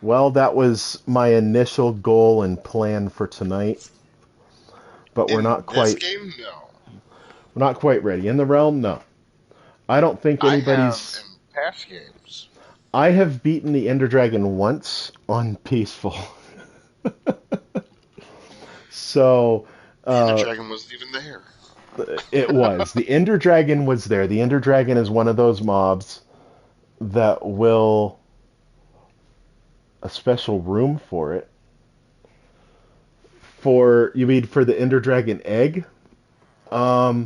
Well, that was my initial goal and plan for tonight, but we're not quite. This game, no. We're not quite ready. In the realm, no. I don't think anybody's. I have in past games. I have beaten the Ender Dragon once on peaceful. So. The Ender Dragon wasn't even there. It was. The Ender Dragon was there. The Ender Dragon is one of those mobs that will. A special room for it. You mean for the Ender Dragon egg? No.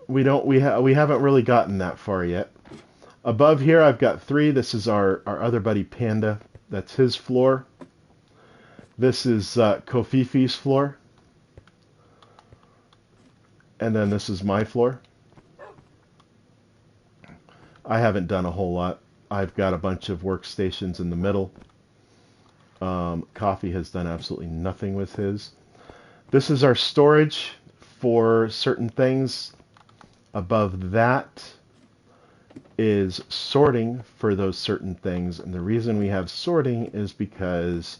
We don't. We haven't really gotten that far yet. Above here, I've got 3. This is our other buddy Panda. That's his floor. This is Kofifi's floor. And then this is my floor. I haven't done a whole lot. I've got a bunch of workstations in the middle. Coffee has done absolutely nothing with his. This is our storage for certain things. Above that is sorting for those certain things. And the reason we have sorting is because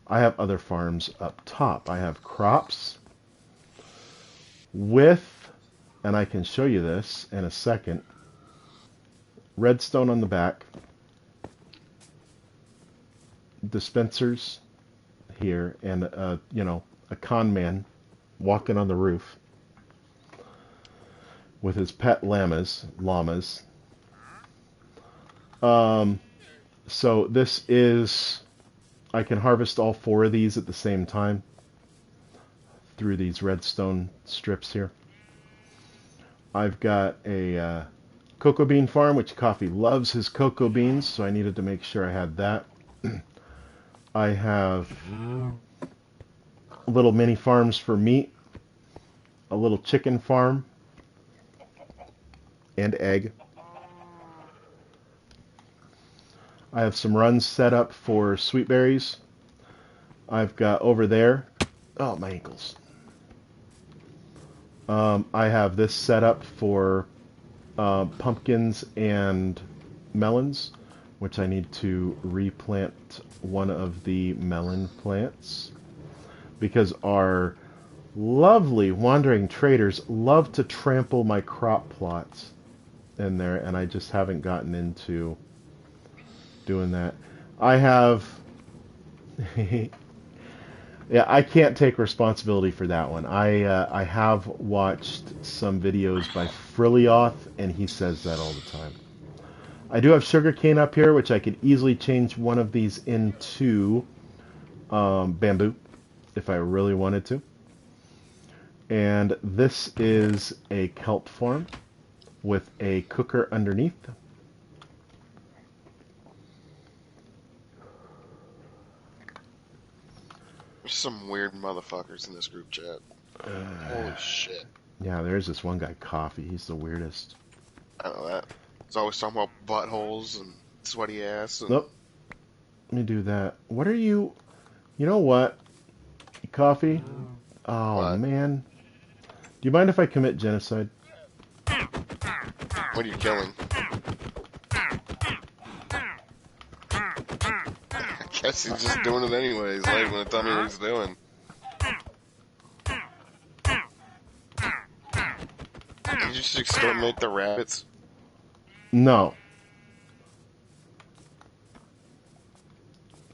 I have other farms up top. I have crops with, and I can show you this in a second, redstone on the back, dispensers here, and a con man walking on the roof with his pet llamas. So this is, I can harvest all 4 of these at the same time through these redstone strips here. I've got a cocoa bean farm, which Coffee loves his cocoa beans, so I needed to make sure I had that. I have little mini farms for meat, a little chicken farm, and egg. I have some runs set up for sweet berries. I've got over there, oh, my ankles. I have this set up for pumpkins and melons, which I need to replant one of the melon plants, because our lovely wandering traders love to trample my crop plots in there, and I just haven't gotten into doing that. I have yeah, I can't take responsibility for that one. I have watched some videos by Frillioth, and he says that all the time. I do have sugarcane up here, which I could easily change one of these into bamboo if I really wanted to. And this is a kelp farm with a cooker underneath. There's some weird motherfuckers in this group chat. Holy shit. Yeah, there's this one guy, Coffee. He's the weirdest. I know that. He's always talking about buttholes and sweaty ass. And... Nope. Let me do that. What are you? You know what? Coffee? Oh, What? man. Do you mind if I commit genocide? What are you killing? I guess he's just doing it anyways. He's not even gonna tell me what he's doing. Did you just exterminate the rabbits? No.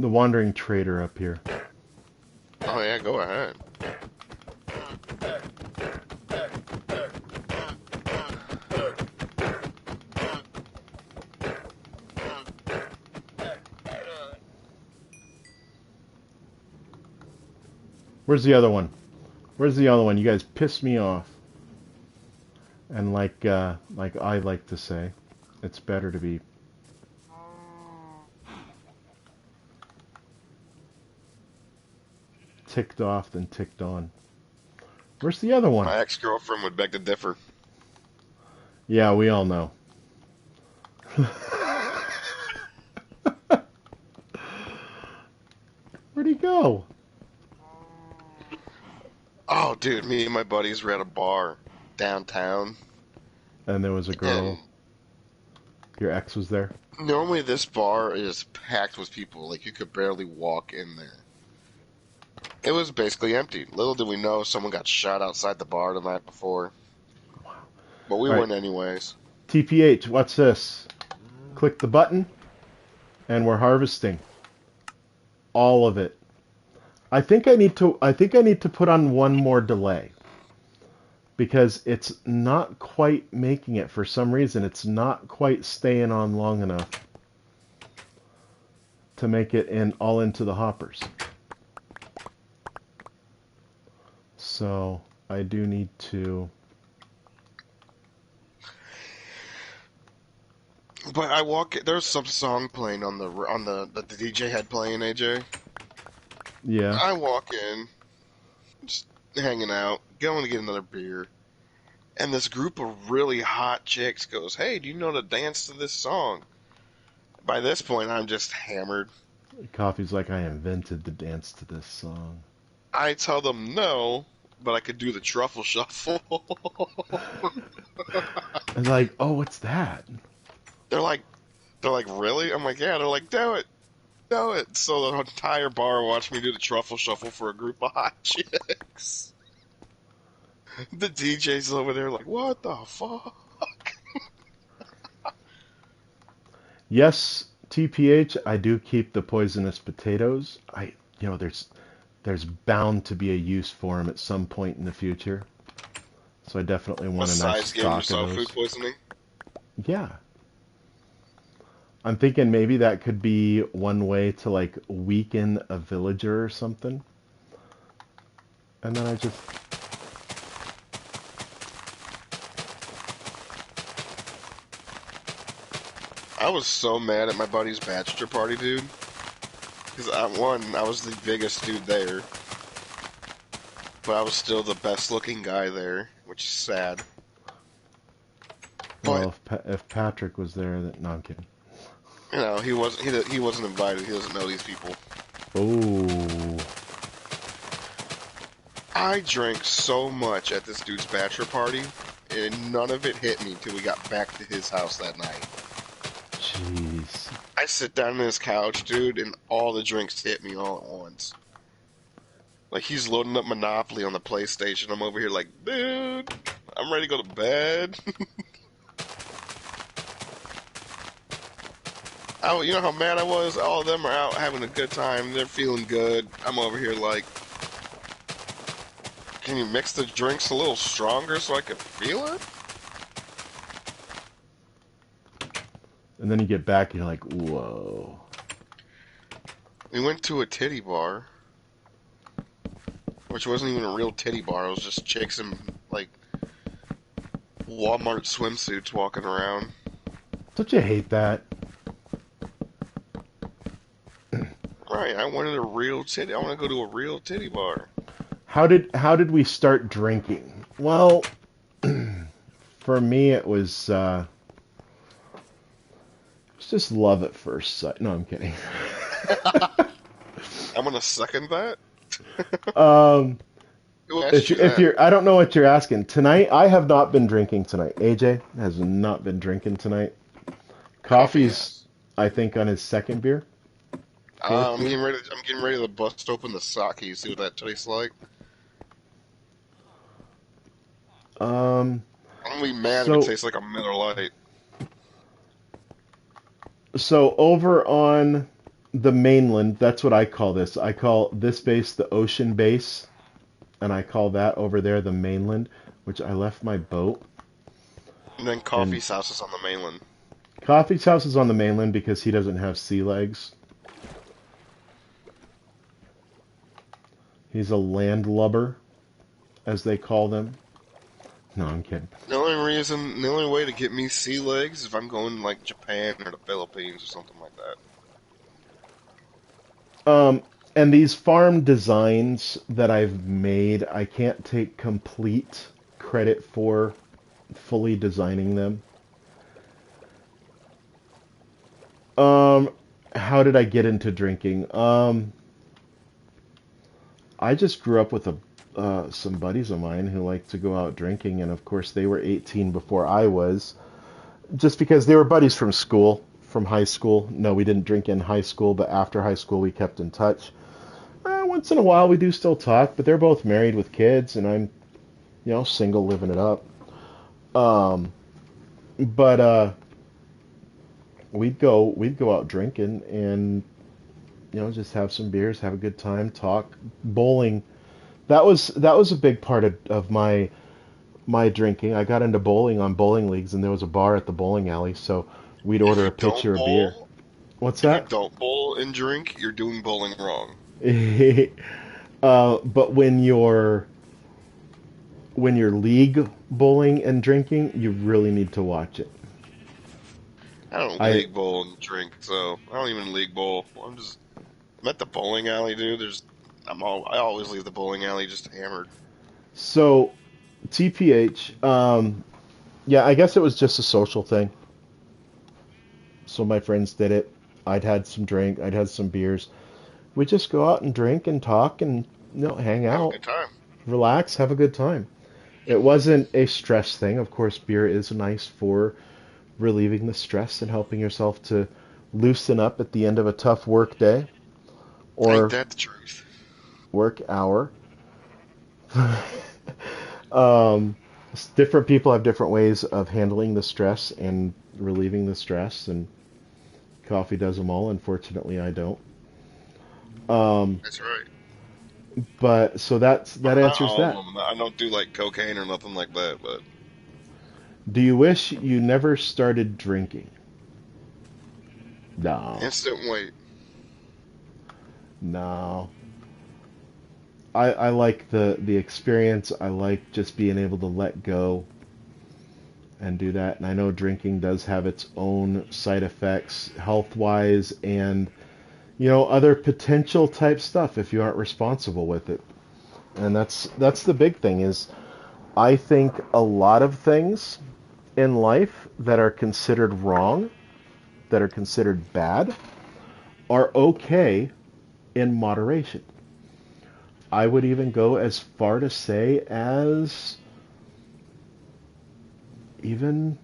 The wandering trader up here. Oh yeah, go ahead. Where's the other one? Where's the other one? You guys piss me off. And like I like to say, it's better to be ticked off than ticked on. Where's the other one? My ex-girlfriend would beg to differ. Yeah, we all know. Where'd he go? Oh, dude, me and my buddies were at a bar downtown. And there was a girl. And Your ex was there? normally this bar is packed with people. Like, you could barely walk in there. It was basically empty. Little did we know someone got shot outside the bar the night before. Wow. But we All right. went anyways. TPH, what's this? Click the button, and we're harvesting all of it. I think I need to put on one more delay because it's not quite making it for some reason. It's not quite staying on long enough to make it all into the hoppers. So I do need to. But I walk. There's some song playing on the that the DJ had playing, AJ. Yeah. I walk in, just hanging out, going to get another beer, and this group of really hot chicks goes, "Hey, do you know the dance to this song?" By this point, I'm just hammered. Coffee's like, I invented the dance to this song. I tell them no, but I could do the truffle shuffle. And like, oh, what's that? They're like, really? I'm like, yeah. They're like, do it. So the entire bar watched me do the truffle shuffle for a group of hot chicks. The DJ's over there like, what the fuck? Yes, TPH, I do keep the poisonous potatoes. There's bound to be a use for them at some point in the future. So I definitely want a nice Besides giving stock yourself of those. food poisoning? Yeah. I'm thinking maybe that could be one way to like weaken a villager or something. And then I just I was so mad at my buddy's bachelor party, dude. Because I was the biggest dude there. But I was still the best looking guy there, which is sad. well, But, if Patrick was there, that no, I'm kidding. you know, he wasn't invited. He doesn't know these people. Oh, I drank so much at this dude's bachelor party, and none of it hit me till we got back to his house that night. jeez. I sit down on his couch, dude, and all the drinks hit me all at once. Like, he's loading up Monopoly on the PlayStation. I'm over here like, dude, I'm ready to go to bed. You know how mad I was? All of them are out having a good time. They're feeling good. I'm over here like, can you mix the drinks a little stronger so I can feel it? And then you get back and you're like, whoa. We went to a titty bar, which wasn't even a real titty bar. It was just chicks in, like, Walmart swimsuits walking around. Don't you hate that? Right, I wanted a real titty. I want to go to a real titty bar. How did we start drinking? Well, for me it was just love at first sight. No, I'm kidding. I'm gonna second that. Um, Who asked you if that? you're, I don't know what you're asking. Tonight, I have not been drinking tonight. AJ has not been drinking tonight. Coffee, Coffee's, yes. I think, on his second beer, fourth I'm beer. getting ready. I'm getting ready to bust open the sake. You see what that tastes like? Um, I'm gonna be mad if it so tastes like a Miller Lite. so over on the mainland, that's what I call this. I call this base the ocean base, and I call that over there the mainland, which I left my boat. And then And Coffee's house is on the mainland. Coffee's house is on the mainland because he doesn't have sea legs. He's a landlubber, as they call them. No, I'm kidding. The only way to get me sea legs is if I'm going to, like Japan or the Philippines or something like that. Um, and these farm designs that I've made, I can't take complete credit for fully designing them. Um, how did I get into drinking? I just grew up with some buddies of mine who liked to go out drinking, and of course they were 18 before I was, just because they were buddies from school, from high school. No, we didn't drink in high school, but after high school we kept in touch. Once in a while we do still talk, but they're both married with kids, and I'm, single, living it up. Um, but we'd go out drinking and just have some beers, have a good time, talk. Bowling, that was a big part of my drinking. I got into bowling on bowling leagues, and there was a bar at the bowling alley, so we'd If order you a pitcher don't of beer. bowl, What's if you that? don't bowl and drink, you're doing bowling wrong. But when you're league bowling and drinking, you really need to watch it. I don't I league bowl and drink, so I don't even league bowl. I'm at the bowling alley, dude. I always leave the bowling alley just hammered. so TPH, yeah, I guess it was just a social thing. So my friends did it. I'd had some drink, I'd had some beers. We just go out and drink and talk and hang Have a out, good time. relax, have a good time. It wasn't a stress thing. Of course, beer is nice for relieving the stress and helping yourself to loosen up at the end of a tough work day Ain't or that the truth? work hour. um, Different people have different ways of handling the stress and relieving the stress, and coffee does them all. Unfortunately, I don't. Um, That's right. but so that Well, not answers all of that. them. I don't do like cocaine or nothing like that, but Do you wish you never started drinking? No, instant weight. no. I like the experience. I like just being able to let go and do that. And I know drinking does have its own side effects, health wise, and other potential type stuff if you aren't responsible with it. And that's the big thing is I think a lot of things in life that are considered wrong, that are considered bad, are okay in moderation. I would even go as far to say as even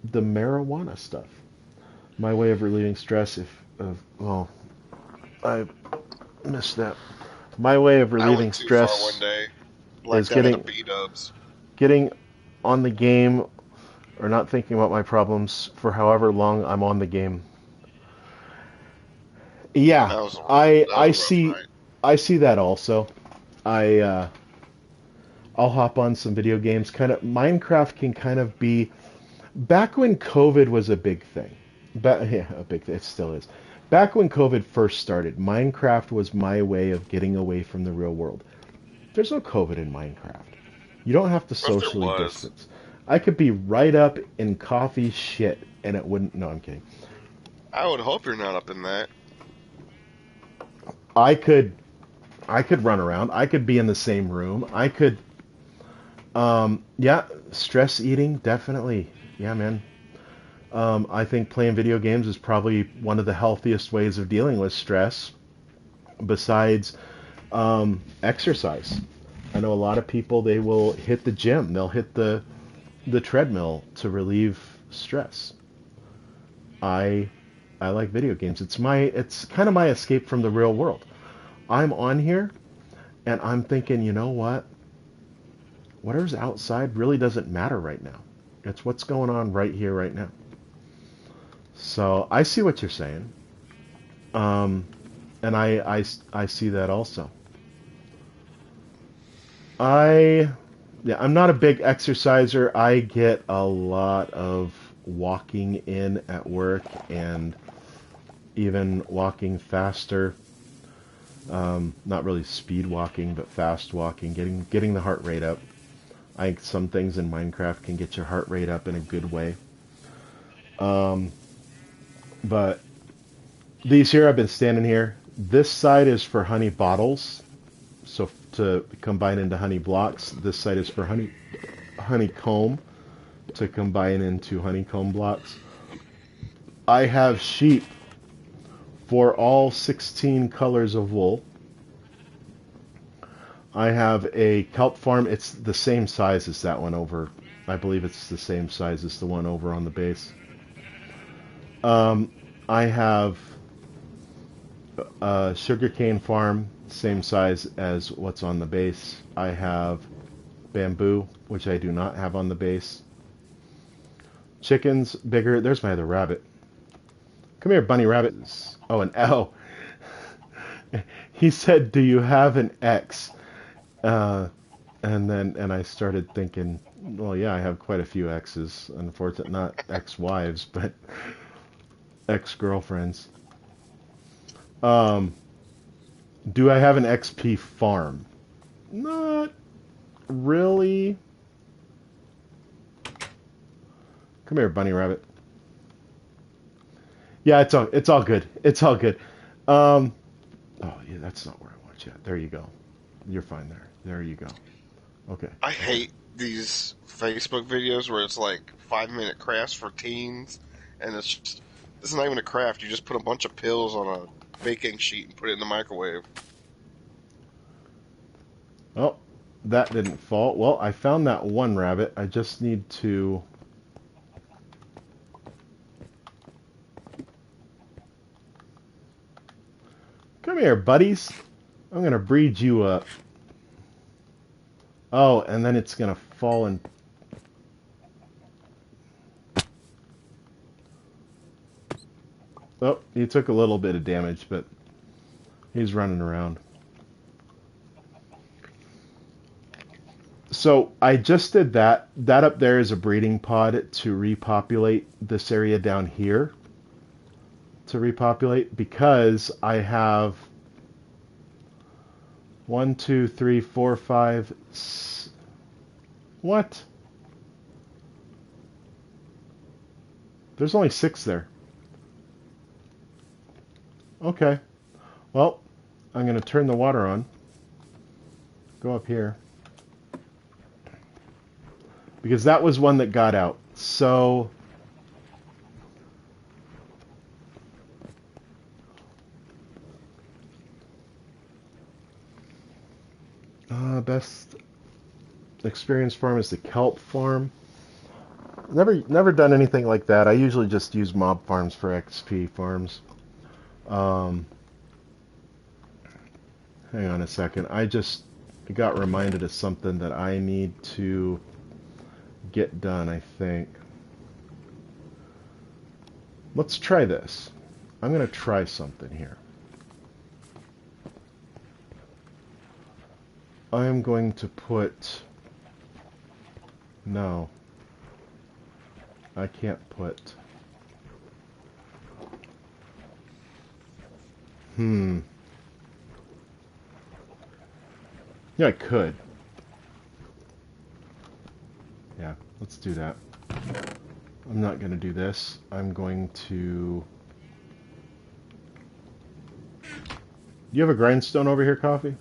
the marijuana stuff. My way of relieving stress, well, I missed that. My way of I relieving went too far one stress day. is Blacked out at a getting B-dubs. getting on the game or not thinking about my problems for however long I'm on the game. Yeah, I That was I a rough see night. I see that also. I I'll hop on some video games. Kind of Minecraft can kind of be back when COVID was a big thing. Yeah, a big thing. It still is. Back when COVID first started, Minecraft was my way of getting away from the real world. There's no COVID in Minecraft. You don't have to What if there socially was? distance. I could be right up in coffee shit and it wouldn't. No, I'm kidding. I would hope you're not up in that. I could I could run around. I could be in the same room. I could yeah, stress eating definitely. Yeah, man. I think playing video games is probably one of the healthiest ways of dealing with stress, besides exercise. I know a lot of people, they will hit the gym, they'll hit the treadmill to relieve stress. I like video games. It's kind of my escape from the real world. I'm on here and I'm thinking, you know what? Whatever's outside really doesn't matter right now. It's what's going on right here, right now. So I see what you're saying. And I see that also. I'm not a big exerciser. I get a lot of walking in at work and even walking faster. Not really speed walking, but fast walking, getting the heart rate up. I think some things in Minecraft can get your heart rate up in a good way. But these here, I've been standing here. This side is for honey bottles, so to combine into honey blocks. This side is for honeycomb to combine into honeycomb blocks. I have sheep for all 16 colors of wool. I have a kelp farm. It's the same size as that one over. I believe it's the same size as the one over on the base. I have a sugarcane farm, same size as what's on the base. I have bamboo, which I do not have on the base. Chickens, bigger. There's my other rabbit. Come here, bunny rabbit. Oh, an L. He said, "Do you have an X?" And I started thinking, well, yeah, I have quite a few exes. Unfortunately, not ex-wives, but ex-girlfriends. Do I have an XP farm? Not really. Come here, bunny rabbit. Yeah, it's all good. It's all good. Oh yeah, that's not where I want you at. There you go. You're fine there. There you go. Okay. I hate these Facebook videos where it's like 5-minute crafts for teens, and this is not even a craft. You just put a bunch of pills on a baking sheet and put it in the microwave. Oh, that didn't fall. Well, I found that one rabbit. I just need to... Come here, buddies. I'm going to breed you up. Oh, and then it's going to fall and... Oh, he took a little bit of damage, but he's running around. So I just did that. That up there is a breeding pod to repopulate this area down here. To repopulate, because I have 1, 2, 3, 4, 5. What? There's only 6 there. Okay. Well, I'm going to turn the water on. Go up here. Because that was one that got out. So... best experience farm is the kelp farm. Never done anything like that. I usually just use mob farms for XP farms. Hang on a second. I just got reminded of something that I need to get done, I think. Let's try this. I'm going to try something here. I am going to put... No. I can't put... Yeah, I could. Yeah, let's do that. I'm not going to do this. I'm going to... You have a grindstone over here, Coffee?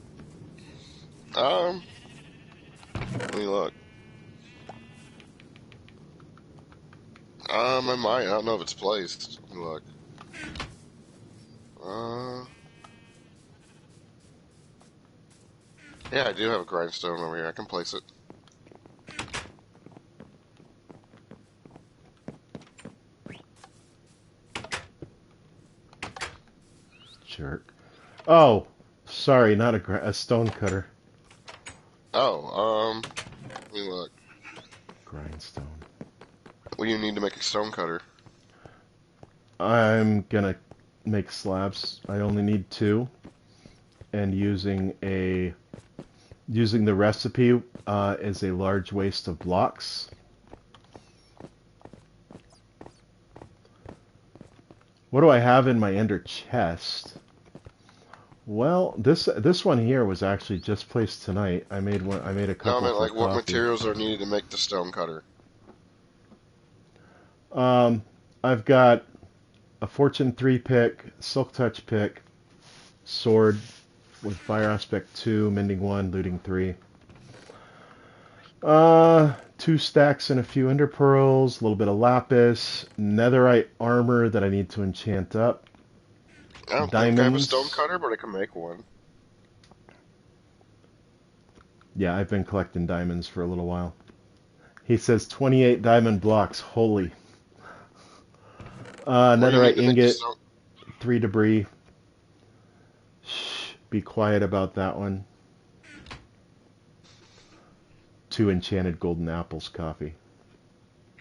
Let me look. I might. I don't know if it's placed. Let me look. Uh, yeah, I do have a grindstone over here. I can place it. Jerk. Oh, sorry, not a stone cutter. Oh, let me look. Grindstone. What do you need to make a stone cutter? I'm gonna make slabs. I only need two, and using the recipe is a large waste of blocks. What do I have in my ender chest? Well, this one here was actually just placed tonight. I made one. I made a No, I couple meant for like what coffee. materials are needed to make the stone cutter. I've got a Fortune 3 pick, Silk Touch pick, sword with Fire Aspect 2, Mending 1, Looting 3. Two stacks and a few ender pearls, a little bit of lapis, netherite armor that I need to enchant up, I don't think I have a stone diamonds. cutter, but I can make one. Yeah, I've been collecting diamonds for a little while. He says 28 diamond blocks. Holy. What do you need Netherite to make the ingot, stone? 3 debris. Shh, be quiet about that one. 2 enchanted golden apples coffee.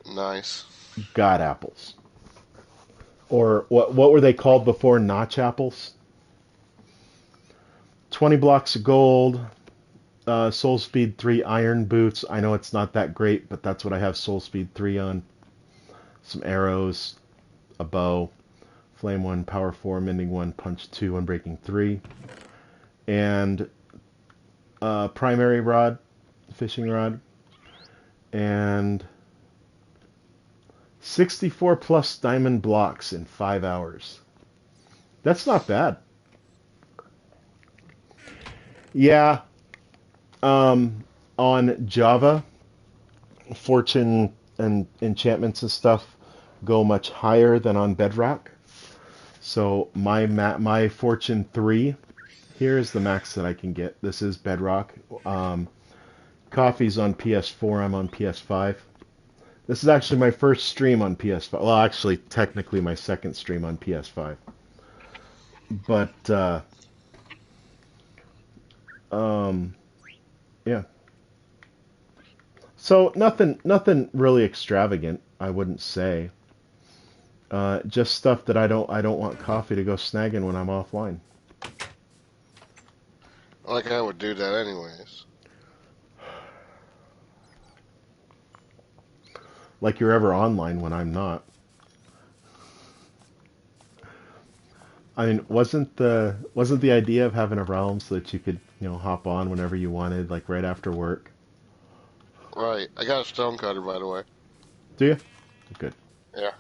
Nice. God apples. Or what were they called before? Notch apples? 20 blocks of gold. Soul Speed 3 iron boots. I know it's not that great, but that's what I have Soul Speed 3 on. Some arrows, a bow, Flame 1, Power 4, Mending 1, Punch 2, Unbreaking 3. And primary rod, fishing rod. And 64 plus diamond blocks in 5 hours. That's not bad. Yeah, on Java, fortune and enchantments and stuff go much higher than on Bedrock. So my fortune 3 here is the max that I can get. This is Bedrock. Coffee's on PS4. I'm on PS5. This is actually my first stream on PS5. Well, actually, technically my second stream on PS5. But um, yeah. So nothing really extravagant, I wouldn't say. Just stuff that I don't want coffee to go snagging when I'm offline. Like I would do that anyways. Like you're ever online when I'm not. I mean, wasn't the idea of having a realm so that you could, hop on whenever you wanted, like right after work? Right. I got a stone cutter, by the way. Do you? Good. Yeah.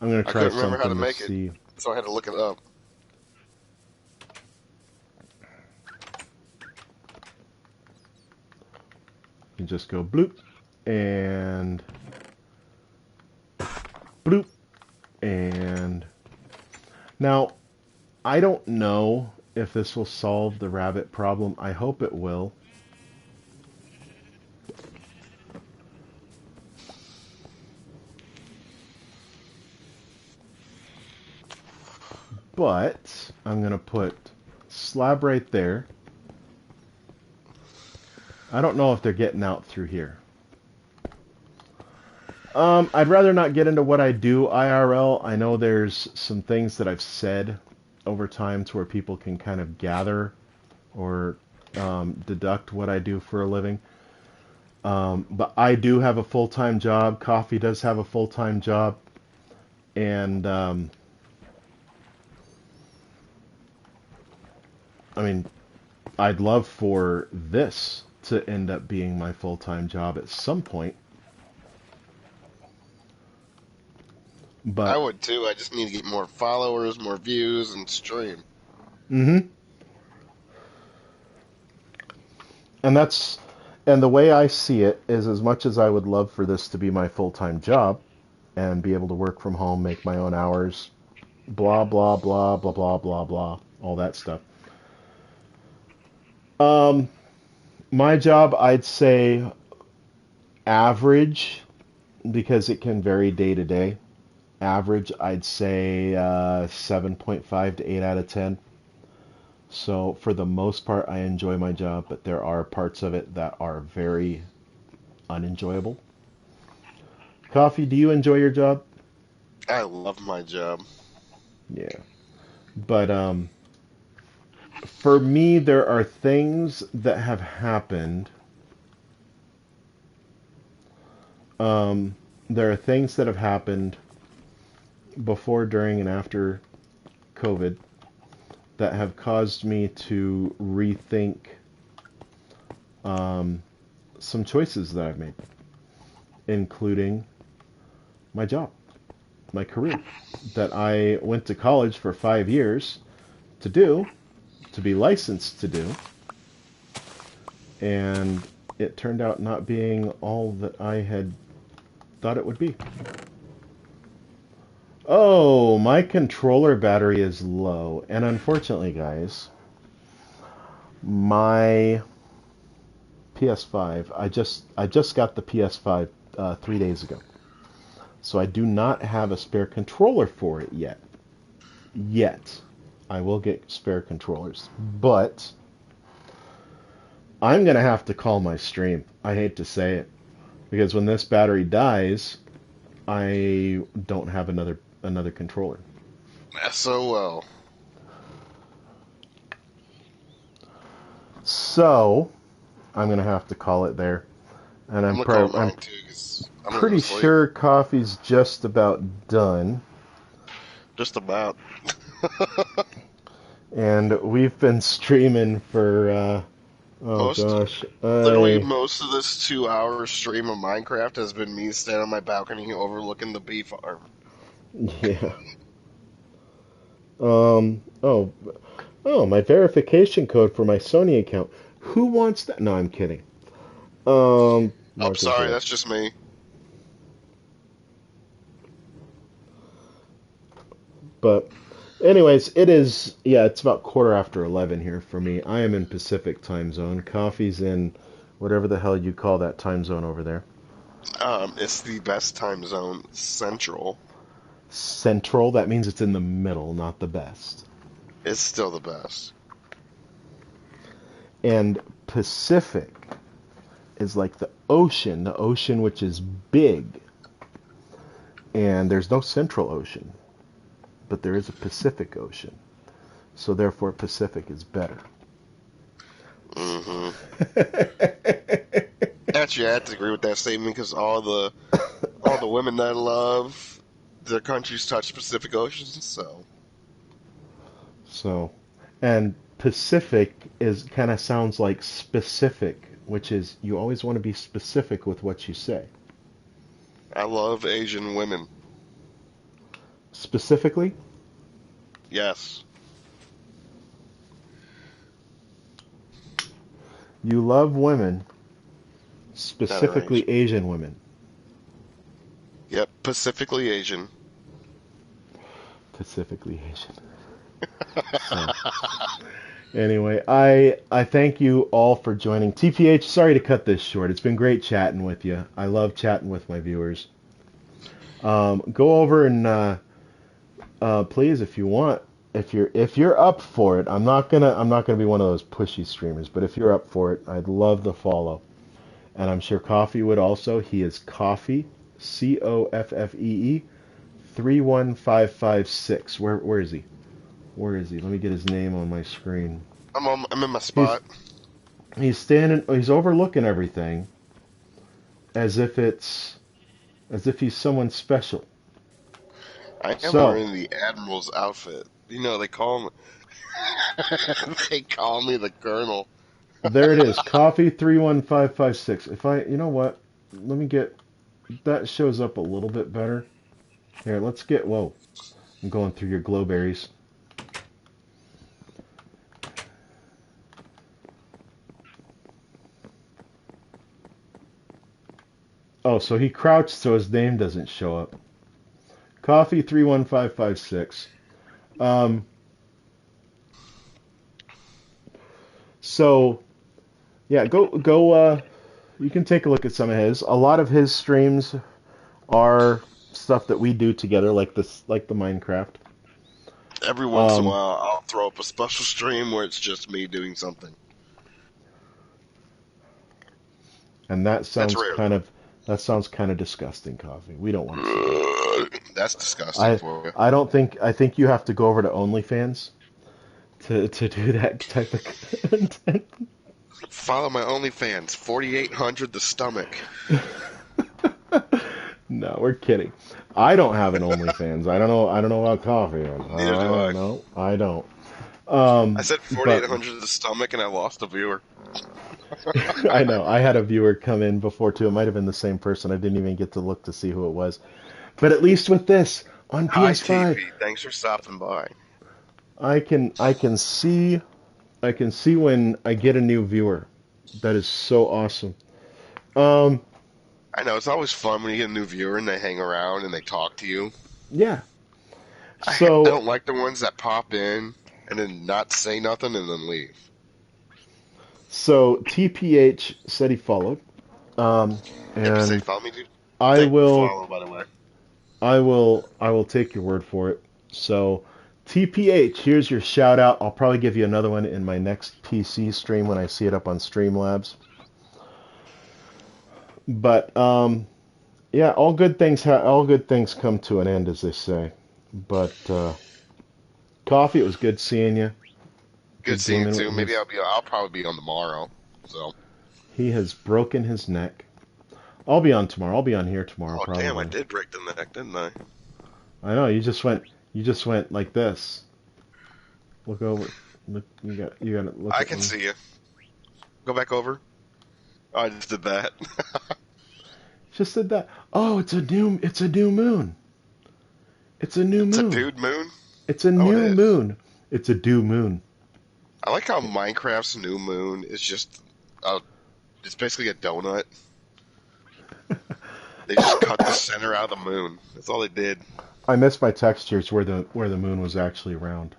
I'm gonna I try couldn't remember how to something to make it, see. so I had to look it up. You just go bloop and bloop and now I don't know if this will solve the rabbit problem. I hope it will. But I'm going to put slab right there. I don't know if they're getting out through here. I'd rather not get into what I do IRL. I know there's some things that I've said over time to where people can kind of gather or deduct what I do for a living. But I do have a full-time job. Coffee does have a full-time job. And, I mean, I'd love for this to end up being my full-time job at some point. I But, would too. I just need to get more followers, more views, and stream. mm-hmm. And the way I see it is as much as I would love for this to be my full-time job, and be able to work from home, make my own hours, blah, blah, blah, blah, blah, blah, blah, all that stuff. Um, my job, I'd say average because it can vary day to day. Average, I'd say 7.5 to 8 out of 10. So for the most part, I enjoy my job, but there are parts of it that are very unenjoyable. Coffee, do you enjoy your job? I love my job. Yeah. But for me, there are things that have happened. Um, there are things that have happened before, during, and after COVID that have caused me to rethink um, some choices that I've made, including my job, my career, that I went to college for 5 years to do, to be licensed to do, and it turned out not being all that I had thought it would be. Oh, my controller battery is low, and unfortunately, guys, my PS5, I just got the PS5 3 days ago, so I do not have a spare controller for it yet. Yet, I will get spare controllers, but I'm gonna have to call my stream. I hate to say it, because when this battery dies, I don't have another controller. SOL. So I'm gonna have to call it there, and I'm I'm gonna call I'm mine too, because I'm gonna go pretty to sleep. sure coffee's just about done, Just about. and we've been streaming for oh Most, gosh, literally I most of this 2 hour stream of Minecraft has been me standing on my balcony overlooking the bee farm. yeah. Oh, my verification code for my Sony account. Who wants that? No, I'm kidding. Oh, Mark is sorry, right. that's just me. But anyways, it is, yeah, it's about quarter after 11 here for me. I am in Pacific time zone. Coffee's in whatever the hell you call that time zone over there. It's the best time zone, Central. Central, that means it's in the middle, not the best. It's still the best. And Pacific is like the ocean which is big. And there's no Central Ocean, but there is a Pacific Ocean. So therefore Pacific is better. Mm-hmm. Actually, I have to agree with that statement because all the women that I love, their countries touch Pacific Oceans, so So, and Pacific is kind of sounds like specific, which is you always want to be specific with what you say. I love Asian women. Specifically, Yes, you love women, that are Asian. specifically Asian women. Yep, Pacifically Asian. Pacifically Asian. So, anyway, I thank you all for joining. TPH, sorry to cut this short. It's been great chatting with you. I love chatting with my viewers. Go over and please, if you want, if you're up for it, I'm not gonna be one of those pushy streamers, but if you're up for it, I'd love the follow, and I'm sure Coffee would also. He is Coffee, Coffee 31556. Where is he? Where is he? Let me get his name on my screen. I'm in my He's spot. he's standing. He's overlooking everything, as if he's someone special. I am So wearing the Admiral's outfit. You know, they call me the Colonel. there it is, Coffee 31556. If you know what? Let me get that shows up a little bit better. Here, let's get. Whoa, I'm going through your glowberries. Oh, so he crouched so his name doesn't show up. Coffee31556. Um, so yeah, go. You can take a look at some of his. A lot of his streams are stuff that we do together, like this, like the Minecraft. Every once in a Um, while, I'll throw up a special stream where it's just me doing something. and That's rare, that sounds kind of disgusting, Coffee. We don't want to see that. though. That's disgusting I for you. I don't think I think you have to go over to OnlyFans to do that type of content. Follow my OnlyFans, 4,800 the stomach. No, we're kidding. I don't have an OnlyFans. I don't know about Coffee. Neither do I. No, I don't. I said But 4,800 the stomach and I lost a viewer. I know I had a viewer come in before too. It might have been the same person. I didn't even get to look to see who it was. But at least with this on Hi, PS5, TP. Thanks for stopping by. I can see when I get a new viewer. That is so awesome. Um, I know, it's always fun when you get a new viewer and they hang around and they talk to you. yeah. I So don't like the ones that pop in and then not say nothing and then leave. so TPH said he followed. Um, If you say and follow me, dude. I Thank you for will follow, by the way. I will take your word for it. So TPH, here's your shout out. I'll probably give you another one in my next PC stream when I see it up on Streamlabs. But yeah, all good things come to an end, as they say. But Coffee, it was good seeing you. Good Good seeing you gaming too. with Maybe his. I'll probably be on tomorrow. So, He has broken his neck. I'll be on tomorrow. I'll be on here tomorrow oh damn, I probably. did break the neck, didn't I? I know you just went like this. Look over. Look, you got to look I at can one. see you. Go back over. Oh, I just did that. Just did that. Oh, it's a new moon. It's a new It's a moon. dude moon. It's a Oh, it new is. moon. It's a due moon. I like how Minecraft's new moon is just it's basically a donut. They just cut the center out of the moon. That's all they did. I miss my textures where the moon was actually round.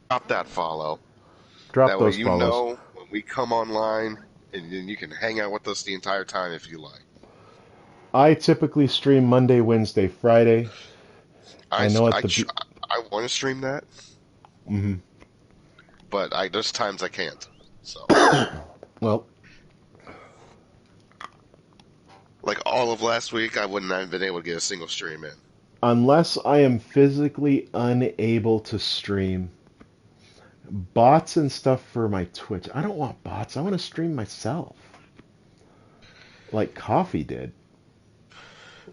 Drop that follow. Drop That way those you follows. know when we come online, and then you can hang out with us the entire time if you like. I typically stream Monday, Wednesday, Friday. I I know at I, the I want to stream that, hmm but there's times I can't. So, well, like all of last week, I wouldn't have been able to get a single stream in. unless I am physically unable to stream bots and stuff for my Twitch. I don't want bots. I want to stream myself. Like Coffee did.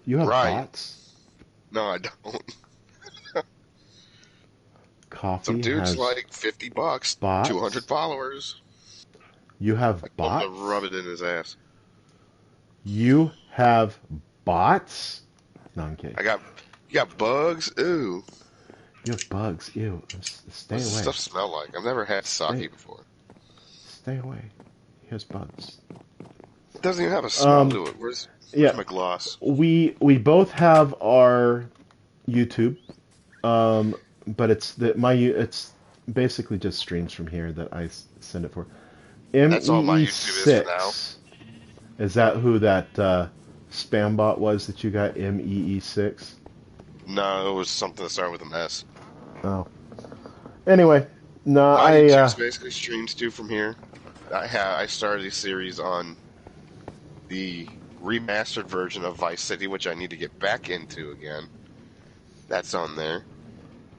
You have Right? bots? No, I don't. Some Coffee dude's has like $50, 200 bots? followers. You have I told him to bots? rub it in his ass. You have bots? No, I'm kidding. You got bugs. Ooh, You have bugs. Ew. Stay what's this away. stuff smell like? I've never had Stay sake before. stay away. He has bugs. It doesn't even have a smell Um to it. Where's yeah, my gloss? we both have our YouTube. But it's basically just streams from here that I send it for. That's all my YouTube is for now. MEE6. Is that who that spam bot was that you got? MEE6? No, it was something that started with an S. Oh. Anyway, no, My YouTube's basically streams too from here. I started a series on the remastered version of Vice City, which I need to get back into again. That's on there.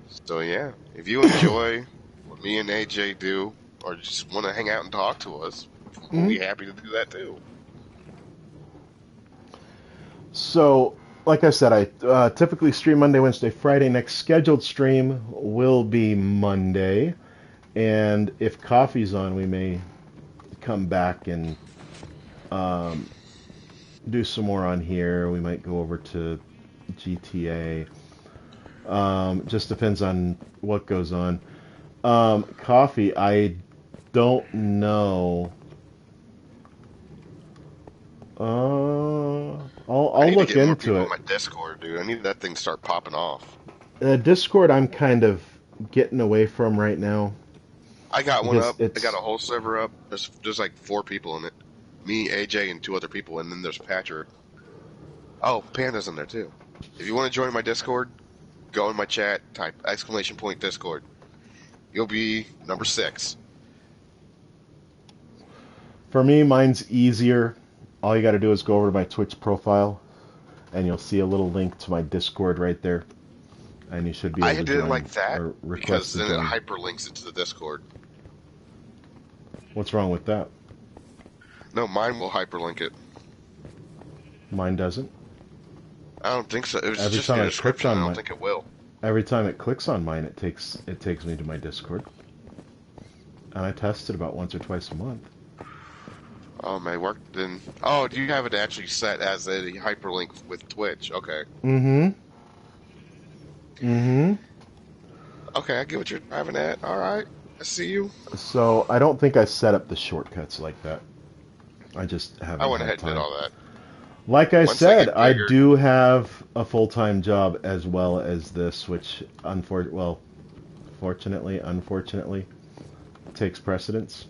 So yeah, if you enjoy what me and AJ do, or just want to hang out and talk to us, we'll be happy to do that too. So, like I said, I typically stream Monday, Wednesday, Friday. Next scheduled stream will be Monday. And if Coffee's on, we may come back and do some more on here. We might go over to GTA. Just depends on what goes on. Coffee, I don't know. I I'll need to look get more into people it. on my Discord, dude. I need that thing to start popping off. Discord, I'm kind of getting away from right now I got one because up. I got a it's whole server up. There's like 4 people in it. Me, AJ, and 2 other people, and then there's Patrick. Oh, Panda's in there too. If you want to join my Discord, go in my chat, type !Discord. You'll be number 6. for me. Mine's easier. All you got to do is go over to my Twitch profile, and you'll see a little link to my Discord right there, and you should be I able to did it join like that or because request to then it join. hyperlinks it to the Discord. What's wrong with that? No, mine will hyperlink it. Mine doesn't. I don't think so. It was Every just in time the I click description. I on don't mine, think it will. every time it clicks on mine, it takes me to my Discord, and I test it about once or twice a month. Oh, may work then. Oh, do you have it actually set as a hyperlink with Twitch? Okay. Mm-hmm. Mm-hmm. Okay, I get what you're driving at. All right, I see you. So I don't think I set up the shortcuts like that. I just haven't I went had ahead and did time. all that. Like I Once I said, get I bigger, do have a full-time job as well as this, which fortunately, unfortunately, takes precedence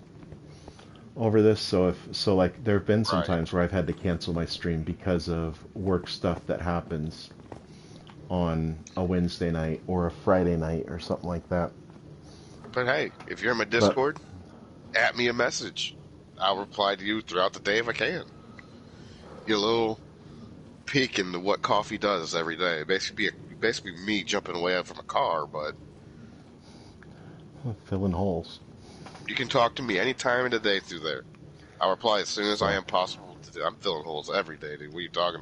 over this. So like there have been some right? times where I've had to cancel my stream because of work stuff that happens on a Wednesday night or a Friday night or something like that. But hey, if you're in my But Discord, at me a message. I'll reply to you throughout the day if I can. Get a little peek into what coffee does every day. Basically me jumping away out from a car, but filling holes. you can talk to me any time of the day through there. I'll reply as soon as I So am possible to do. I'm filling holes every day, dude. What are you talking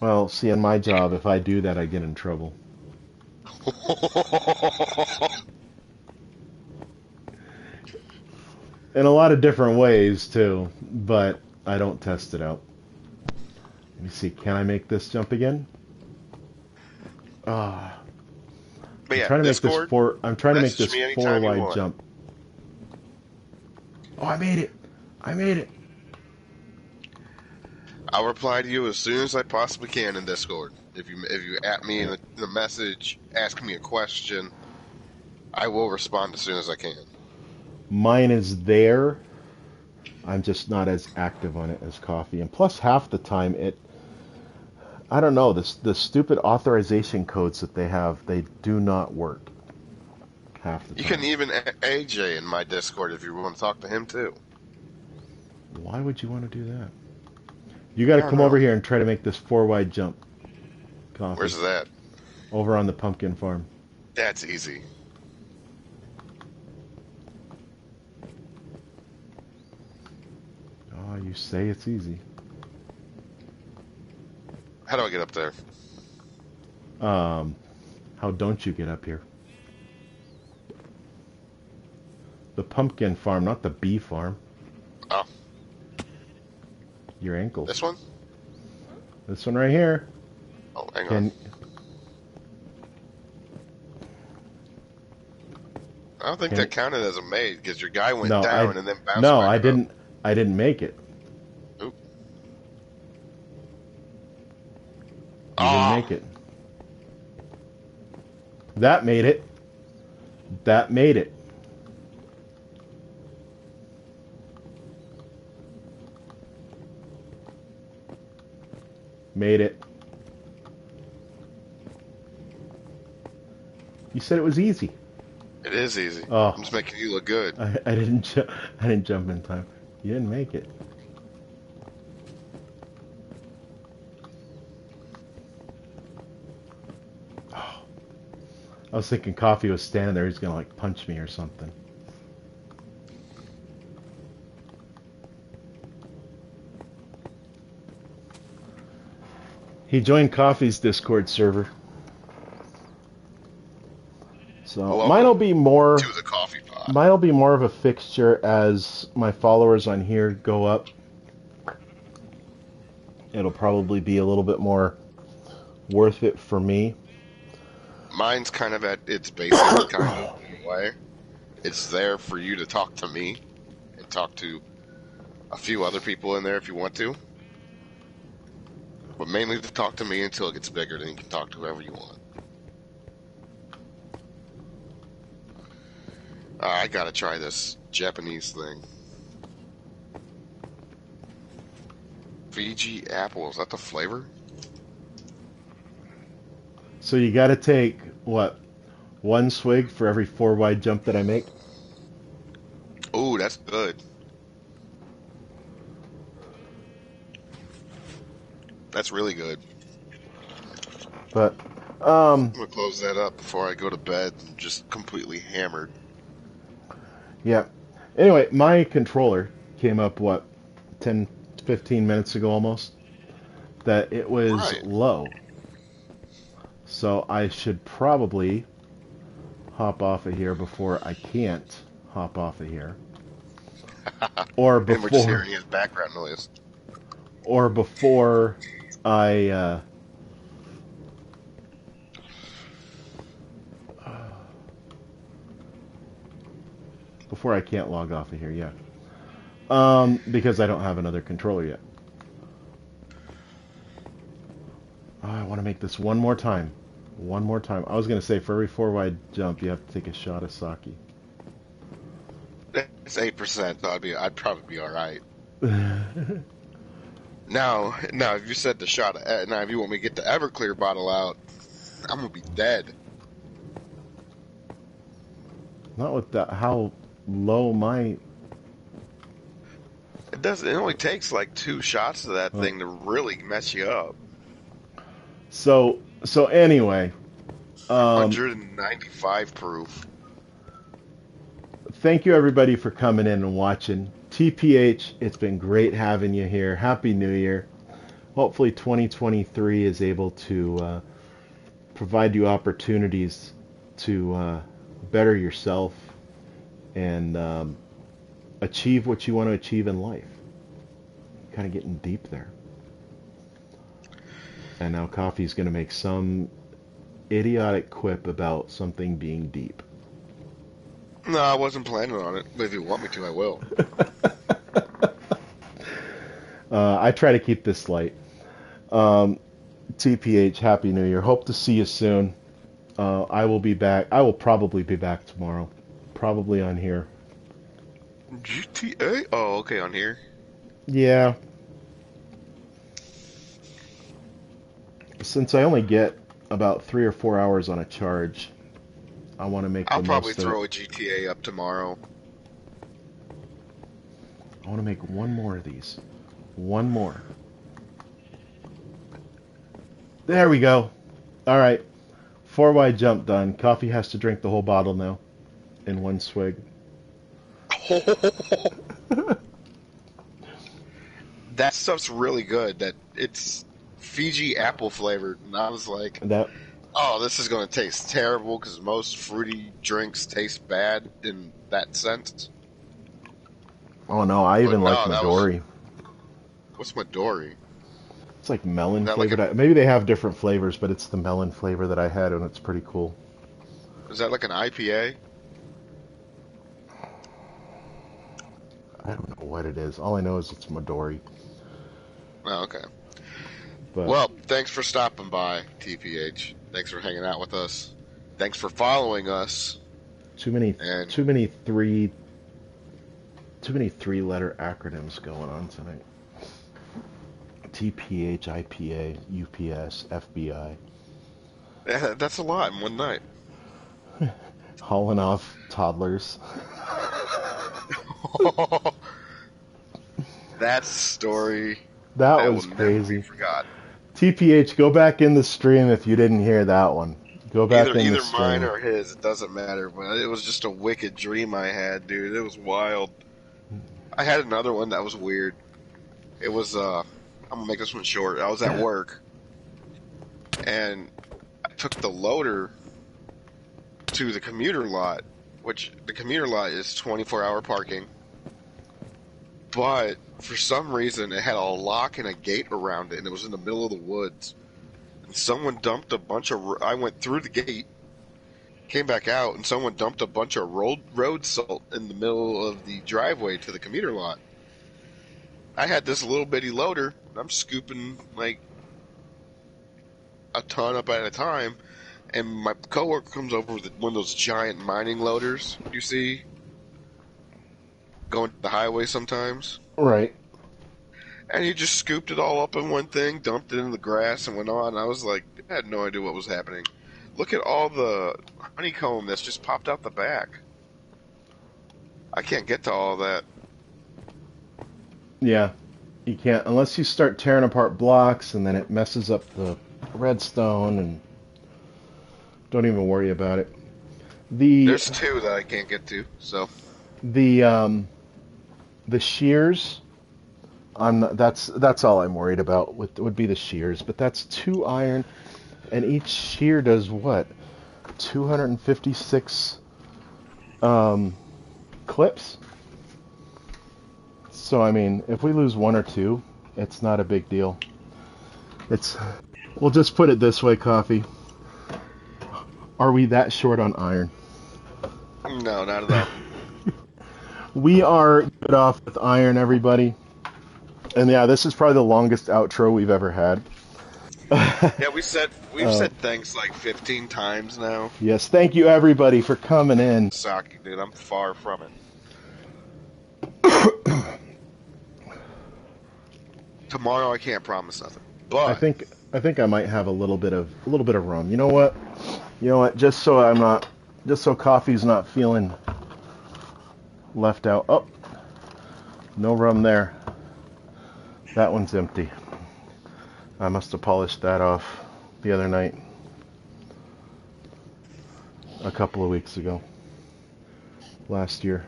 well, see, in my job, if I do that, I get in trouble. about? In a lot of different ways too, but I don't test it out. Let me see. Can I make this jump again? Ah, But I'm yeah, trying to make this Discord, four. I'm trying to make message this me four anytime you wide want. jump. Oh, I made it! I made it! I'll reply to you as soon as I possibly can in Discord. If you at me in the message, ask me a question, I will respond as soon as I can. Mine is there. I'm just not as active on it as Coffee. And plus, half the time I don't know, the stupid authorization codes that they have, they do not work half the You time. can even AJ in my Discord if you want to talk to him too. Why would you want to do that? You got I to don't come know. over here and try to make this four wide jump. Coffee. Where's that? Over on the pumpkin farm. That's easy. Oh, you say it's easy. How do I get up there? How don't you get up here? The pumpkin farm, not the bee farm. Oh, Your ankles. this one? This one right here. Oh, hang Can on. I don't think can- that counted as a maid because your guy went no, down and then bounced no, back I up. didn't. I didn't make it. Oop. You Ah. didn't make it. That made it. That made it. Made it. You said it was easy. It is easy. Oh. I'm just making you look good. I didn't. I didn't jump in time. You didn't make it. Oh. I was thinking Coffee was standing there. He's gonna like punch me or something. He joined Coffee's Discord server. So Welcome mine'll be more. to the coffee pot. Mine'll be more of a fixture as my followers on here go up. It'll probably be a little bit more worth it for me. Mine's kind of at its basic kind of way. It's there for you to talk to me and talk to a few other people in there if you want to. But mainly to talk to me until it gets bigger, then you can talk to whoever you want. I gotta try this Japanese thing. Fiji apple, is that the flavor? So you got to take, what, one swig for every 4 wide jump that I make? Ooh, that's good. That's really good. But, I'm gonna close that up before I go to bed, just completely hammered. yeah. Anyway, my controller came up, what, 10, 15 minutes ago almost, that it was Right. low. So I should probably hop off of here before I can't hop off of here. Or And we're just before, hearing his background noise. or before I, before I can't log off of here, yeah. Because I don't have another controller yet. Oh, I want to make this one more time. One more time. I was going to say, for every 4 wide jump, you have to take a shot of sake. It's 8%, so I'd probably be all right. Now, if you said the shot, now if you want me to get the Everclear bottle out, I'm gonna be dead. Not with that, how low my... It does. It only takes like 2 shots of that thing to really mess you up. So anyway, 195 proof. thank you everybody for coming in and watching. TPH, it's been great having you here. Happy New Year. Hopefully 2023 is able to provide you opportunities to better yourself and achieve what you want to achieve in life. Kind of getting deep there. And now Coffee's going to make some idiotic quip about something being deep. No, I wasn't planning on it. But if you want me to, I will. I try to keep this light. TPH, Happy New Year. Hope to see you soon. I will be back. I will probably be back tomorrow. Probably on here. GTA? Oh, okay, on here. Yeah. Since I only get about 3 or 4 hours on a charge, I want to make the I'll probably most of throw it. a GTA up tomorrow. I want to make one more of these. One more. There we go. All right. 4 wide jump done. Coffee has to drink the whole bottle now in one swig. That stuff's really good. That it's Fiji apple flavored, and I was like, That "Oh, this is going to taste terrible," because most fruity drinks taste bad in that sense. Oh no, I even But like no, that was- Midori. What's Midori? It's like melon Is that like flavored. Maybe they have different flavors, but it's the melon flavor that I had, and it's pretty cool. Is that like an IPA? I don't know what it is. All I know is it's Midori. Oh, okay. But Well, thanks for stopping by, TPH. Thanks for hanging out with us. Thanks for following us. too many And- three letter acronyms going on tonight. TPH, IPA, UPS, FBI. Yeah, that's a lot in one night. Hauling off toddlers. That story That that was will never be crazy. forgotten. TPH, go back in the stream if you didn't hear that one. Go back in the Either stream. mine or his, it doesn't matter. But it was just a wicked dream I had, dude. It was wild. I had another one that was weird. It was I'm gonna make this one short. I was at work, and I took the loader to the commuter lot, which the commuter lot is 24-hour parking. But for some reason, it had a lock and a gate around it, and it was in the middle of the woods. And someone dumped a bunch of. I went through the gate, came back out, and someone dumped a bunch of road salt in the middle of the driveway to the commuter lot. I had this little bitty loader. I'm scooping like a ton up at a time, and my coworker comes over with one of those giant mining loaders you see going to the highway sometimes. Right. And he just scooped it all up in one thing, dumped it in the grass, and went on. I was like, I had no idea what was happening. Look at all the honeycomb that's just popped out the back. I can't get to all that. Yeah. You can't unless you start tearing apart blocks, and then it messes up the redstone, and don't even worry about it. There's two that I can't get to, so The shears, that's all I'm worried about would be the shears, but that's 2 iron, and each shear does what? 256 clips. So I mean, if we lose 1 or 2, it's not a big deal. We'll just put it this way, Coffee. Are we that short on iron? no, not at all. We are good off with iron, everybody. And yeah, this is probably the longest outro we've ever had. Yeah, we've said thanks like 15 times now. Yes, thank you everybody for coming in. Saki, dude, I'm far from it. Tomorrow I can't promise nothing, but I think I might have a little bit of rum. You know what? Just so Coffee's not feeling left out. Oh, no rum there. That one's empty. I must have polished that off the other night, a couple of weeks ago, last year.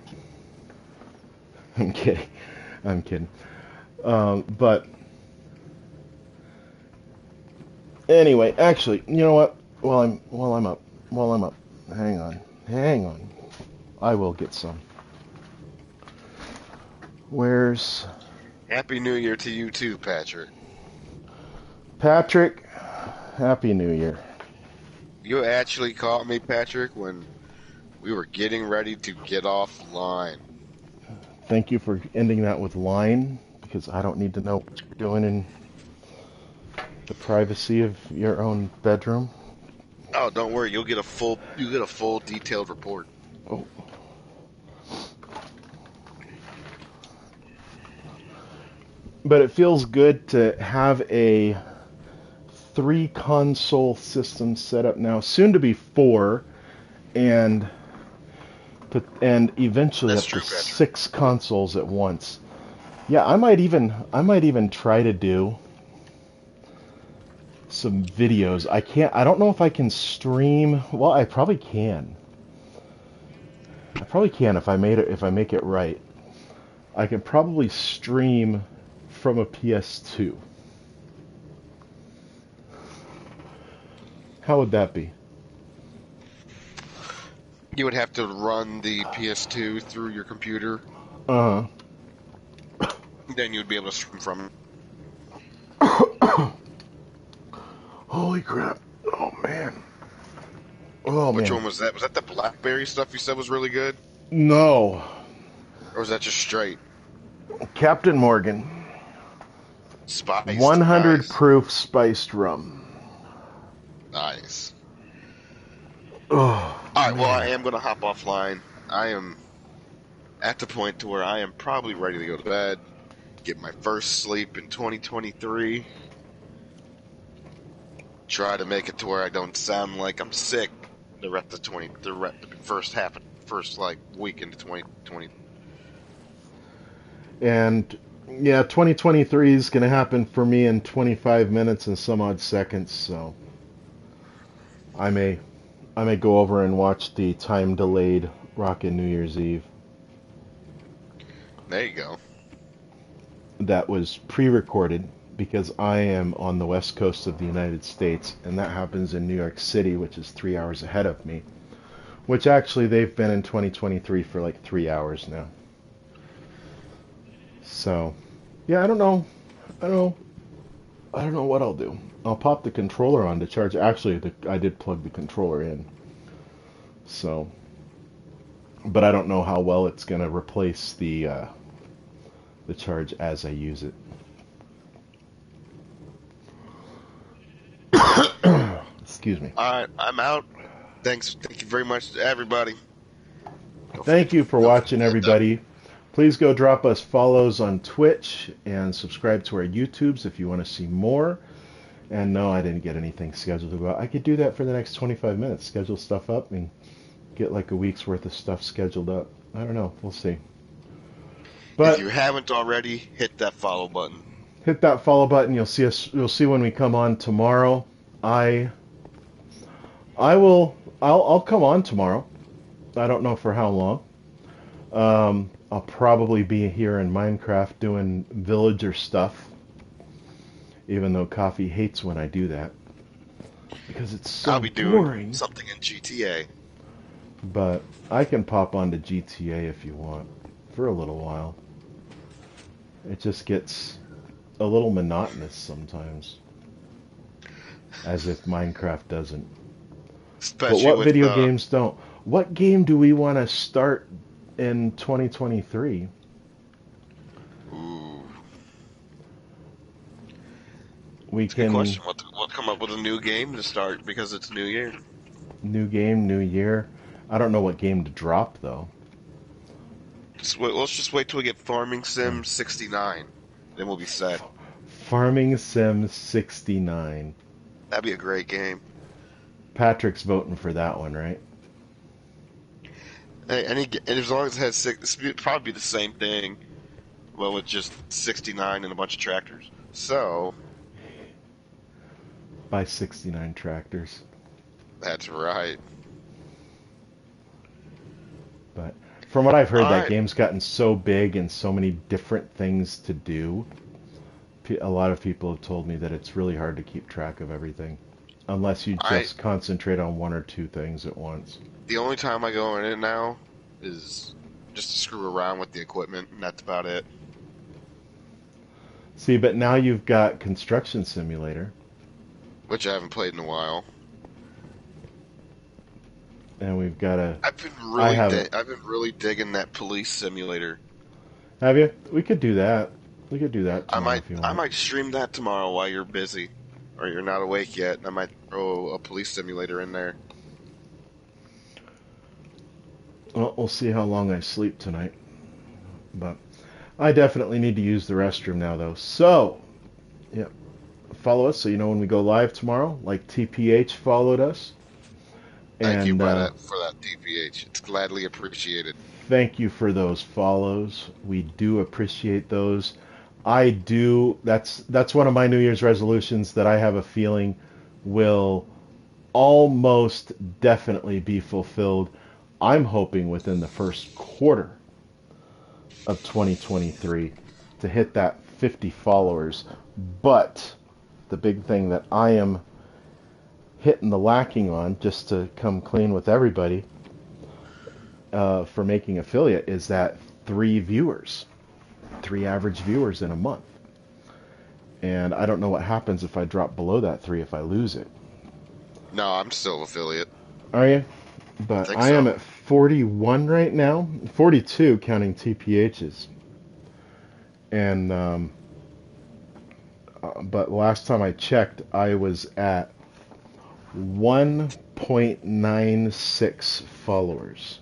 I'm kidding. But anyway, actually, you know what? While I'm up, hang on. I will get some. Where's Happy New Year to you too, Patrick. Patrick? Happy New Year. You actually caught me, Patrick, when we were getting ready to get offline. Thank you for ending that with line, because I don't need to know what you're doing in the privacy of your own bedroom. Oh, don't worry, you'll get a full detailed report. Oh. But it feels good to have a 3 console system set up now, soon to be 4, and eventually That's up true, to Patrick. 6 consoles at once. Yeah, I might even try to do some videos. I don't know if I can stream. Well, I probably can. If I make it right. I can probably stream from a PS2. How would that be? You would have to run the PS2 through your computer. Uh-huh. Then you'd be able to stream from Holy crap. Oh, man. Which one was that? Was that the BlackBerry stuff you said was really good? No. Or was that just straight? Captain Morgan. Spiced. 100 Nice. proof spiced rum. Nice. Oh, Alright, well, I am going to hop offline. I am at the point to where I am probably ready to go to bed, get my first sleep in 2023, try to make it to where I don't sound like I'm sick the first week into 2020. And yeah, 2023 is going to happen for me in 25 minutes and some odd seconds, so I may go over and watch the time-delayed Rockin' New Year's Eve. There you go. That was pre-recorded because I am on the west coast of the United States, and that happens in New York City, which is 3 hours ahead of me. Which actually they've been in 2023 for like 3 hours now. So, yeah, I don't know what I'll do. I'll pop the controller on to charge. Actually, I did plug the controller in. So, but I don't know how well it's going to replace the the charge as I use it. Excuse me. All right, I'm out. Thank you very much to everybody. Thank you for watching, everybody. Please go drop us follows on Twitch and subscribe to our YouTubes if you want to see more. And no, I didn't get anything scheduled about. I could do that for the next 25 minutes. Schedule stuff up and get like a week's worth of stuff scheduled up. I don't know. We'll see. But if you haven't already, hit that follow button. Hit that follow button. You'll see us. You'll see when we come on tomorrow. I'll come on tomorrow. I don't know for how long. I'll probably be here in Minecraft doing villager stuff. Even though Coffee hates when I do that. Because it's so I'll be boring. doing something in GTA. But I can pop onto GTA if you want. For a little while. It just gets a little monotonous sometimes. As if Minecraft doesn't. Especially but what video games don't? What game do we want to start in 2023? Ooh. We That's can. a good question. We'll come up with a new game to start because it's New Year. New game, new year. I don't know what game to drop though. Let's just wait till we get Farming Sim 69. Then we'll be set. Farming Sim 69. That'd be a great game. Patrick's voting for that one, right? And as long as it has it'd probably be the same thing, well, with just 69 and a bunch of tractors. So. Buy 69 tractors. That's right. But from what I've heard, that right. game's gotten so big and so many different things to do. A lot of people have told me that it's really hard to keep track of everything. Unless you just concentrate on one or two things at once. The only time I go in it now is just to screw around with the equipment, and that's about it. See, but now you've got Construction Simulator. Which I haven't played in a while. And we've got a... I've been really digging that police simulator. Have you? We could do that. We could do that tomorrow if you want. I might stream that tomorrow while you're busy. Or you're not awake yet. I might throw a police simulator in there. Well, we'll see how long I sleep tonight. But I definitely need to use the restroom now, though. So, yeah, follow us so you know when we go live tomorrow, like TPH followed us. Thank you, Brett, for that, TPH. It's gladly appreciated. Thank you for those follows. We do appreciate those. I do. That's one of my New Year's resolutions that I have a feeling will almost definitely be fulfilled. I'm hoping within the first quarter of 2023 to hit that 50 followers. But the big thing that I am hitting the lacking on, just to come clean with everybody, for making affiliate, is that 3 average viewers in a month. And I don't know what happens if I drop below that 3 if I lose it. No, I'm still affiliate. Are you? But I am at 41 right now. 42 counting TPHs. And but last time I checked, I was at 1.96 followers.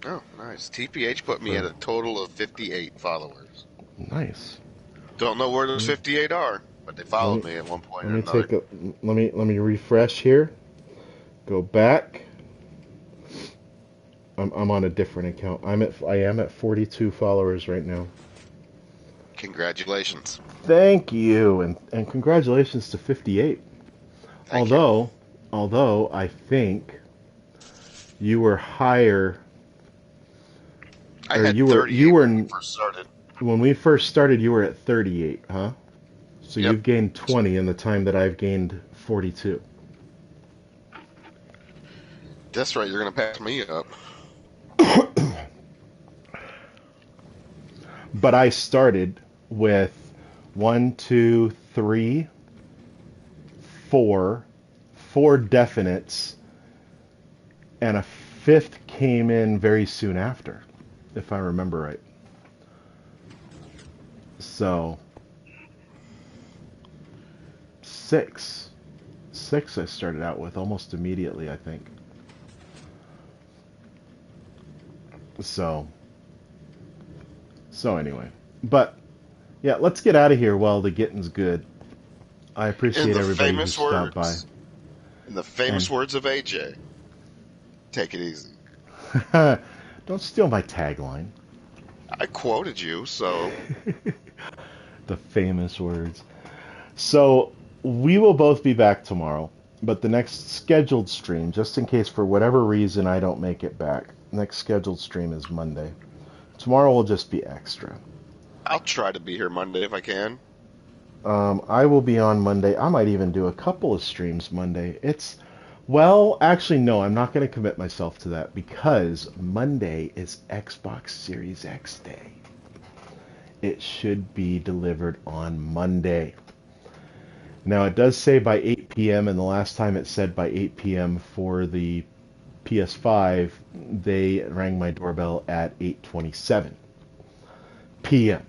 Oh, nice. TPH put me at a total of 58 followers. Nice. Don't know where those 58 are, but they followed me at one point or another. Let me refresh here. Go back. I'm on a different account. I am at 42 followers right now. Congratulations. Thank you, and congratulations to 58. Although I think you were higher. I had 38 when we first started. When we first started, you were at 38, huh? So Yep. You've gained 20 in the time that I've gained 42. That's right, you're going to pass me up. But I started with 1, 2, 3, 4 definites, and a 5th came in very soon after. if I remember right. So, 6. 6 I started out with almost immediately, I think. So anyway. But, yeah, let's get out of here while the getting's good. I appreciate everybody who stopped by. In the famous words of AJ, take it easy. Don't steal my tagline. I quoted you, so... The famous words. So, we will both be back tomorrow, but the next scheduled stream, just in case for whatever reason I don't make it back, next scheduled stream is Monday. Tomorrow will just be extra. I'll try to be here Monday if I can. I will be on Monday. I might even do a couple of streams Monday. Well, actually, no, I'm not going to commit myself to that because Monday is Xbox Series X Day. It should be delivered on Monday. Now, it does say by 8 p.m., and the last time it said by 8 p.m. for the PS5, they rang my doorbell at 8:27 p.m.,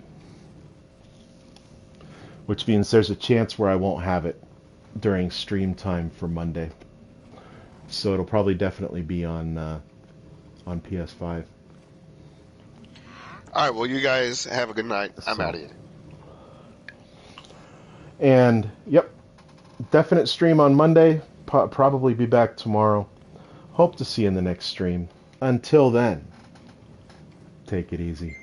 which means there's a chance where I won't have it during stream time for Monday. So it'll probably definitely be on PS5. All right, well, you guys have a good night. I'm out of here. And, yep, definite stream on Monday. Probably be back tomorrow. Hope to see you in the next stream. Until then, take it easy.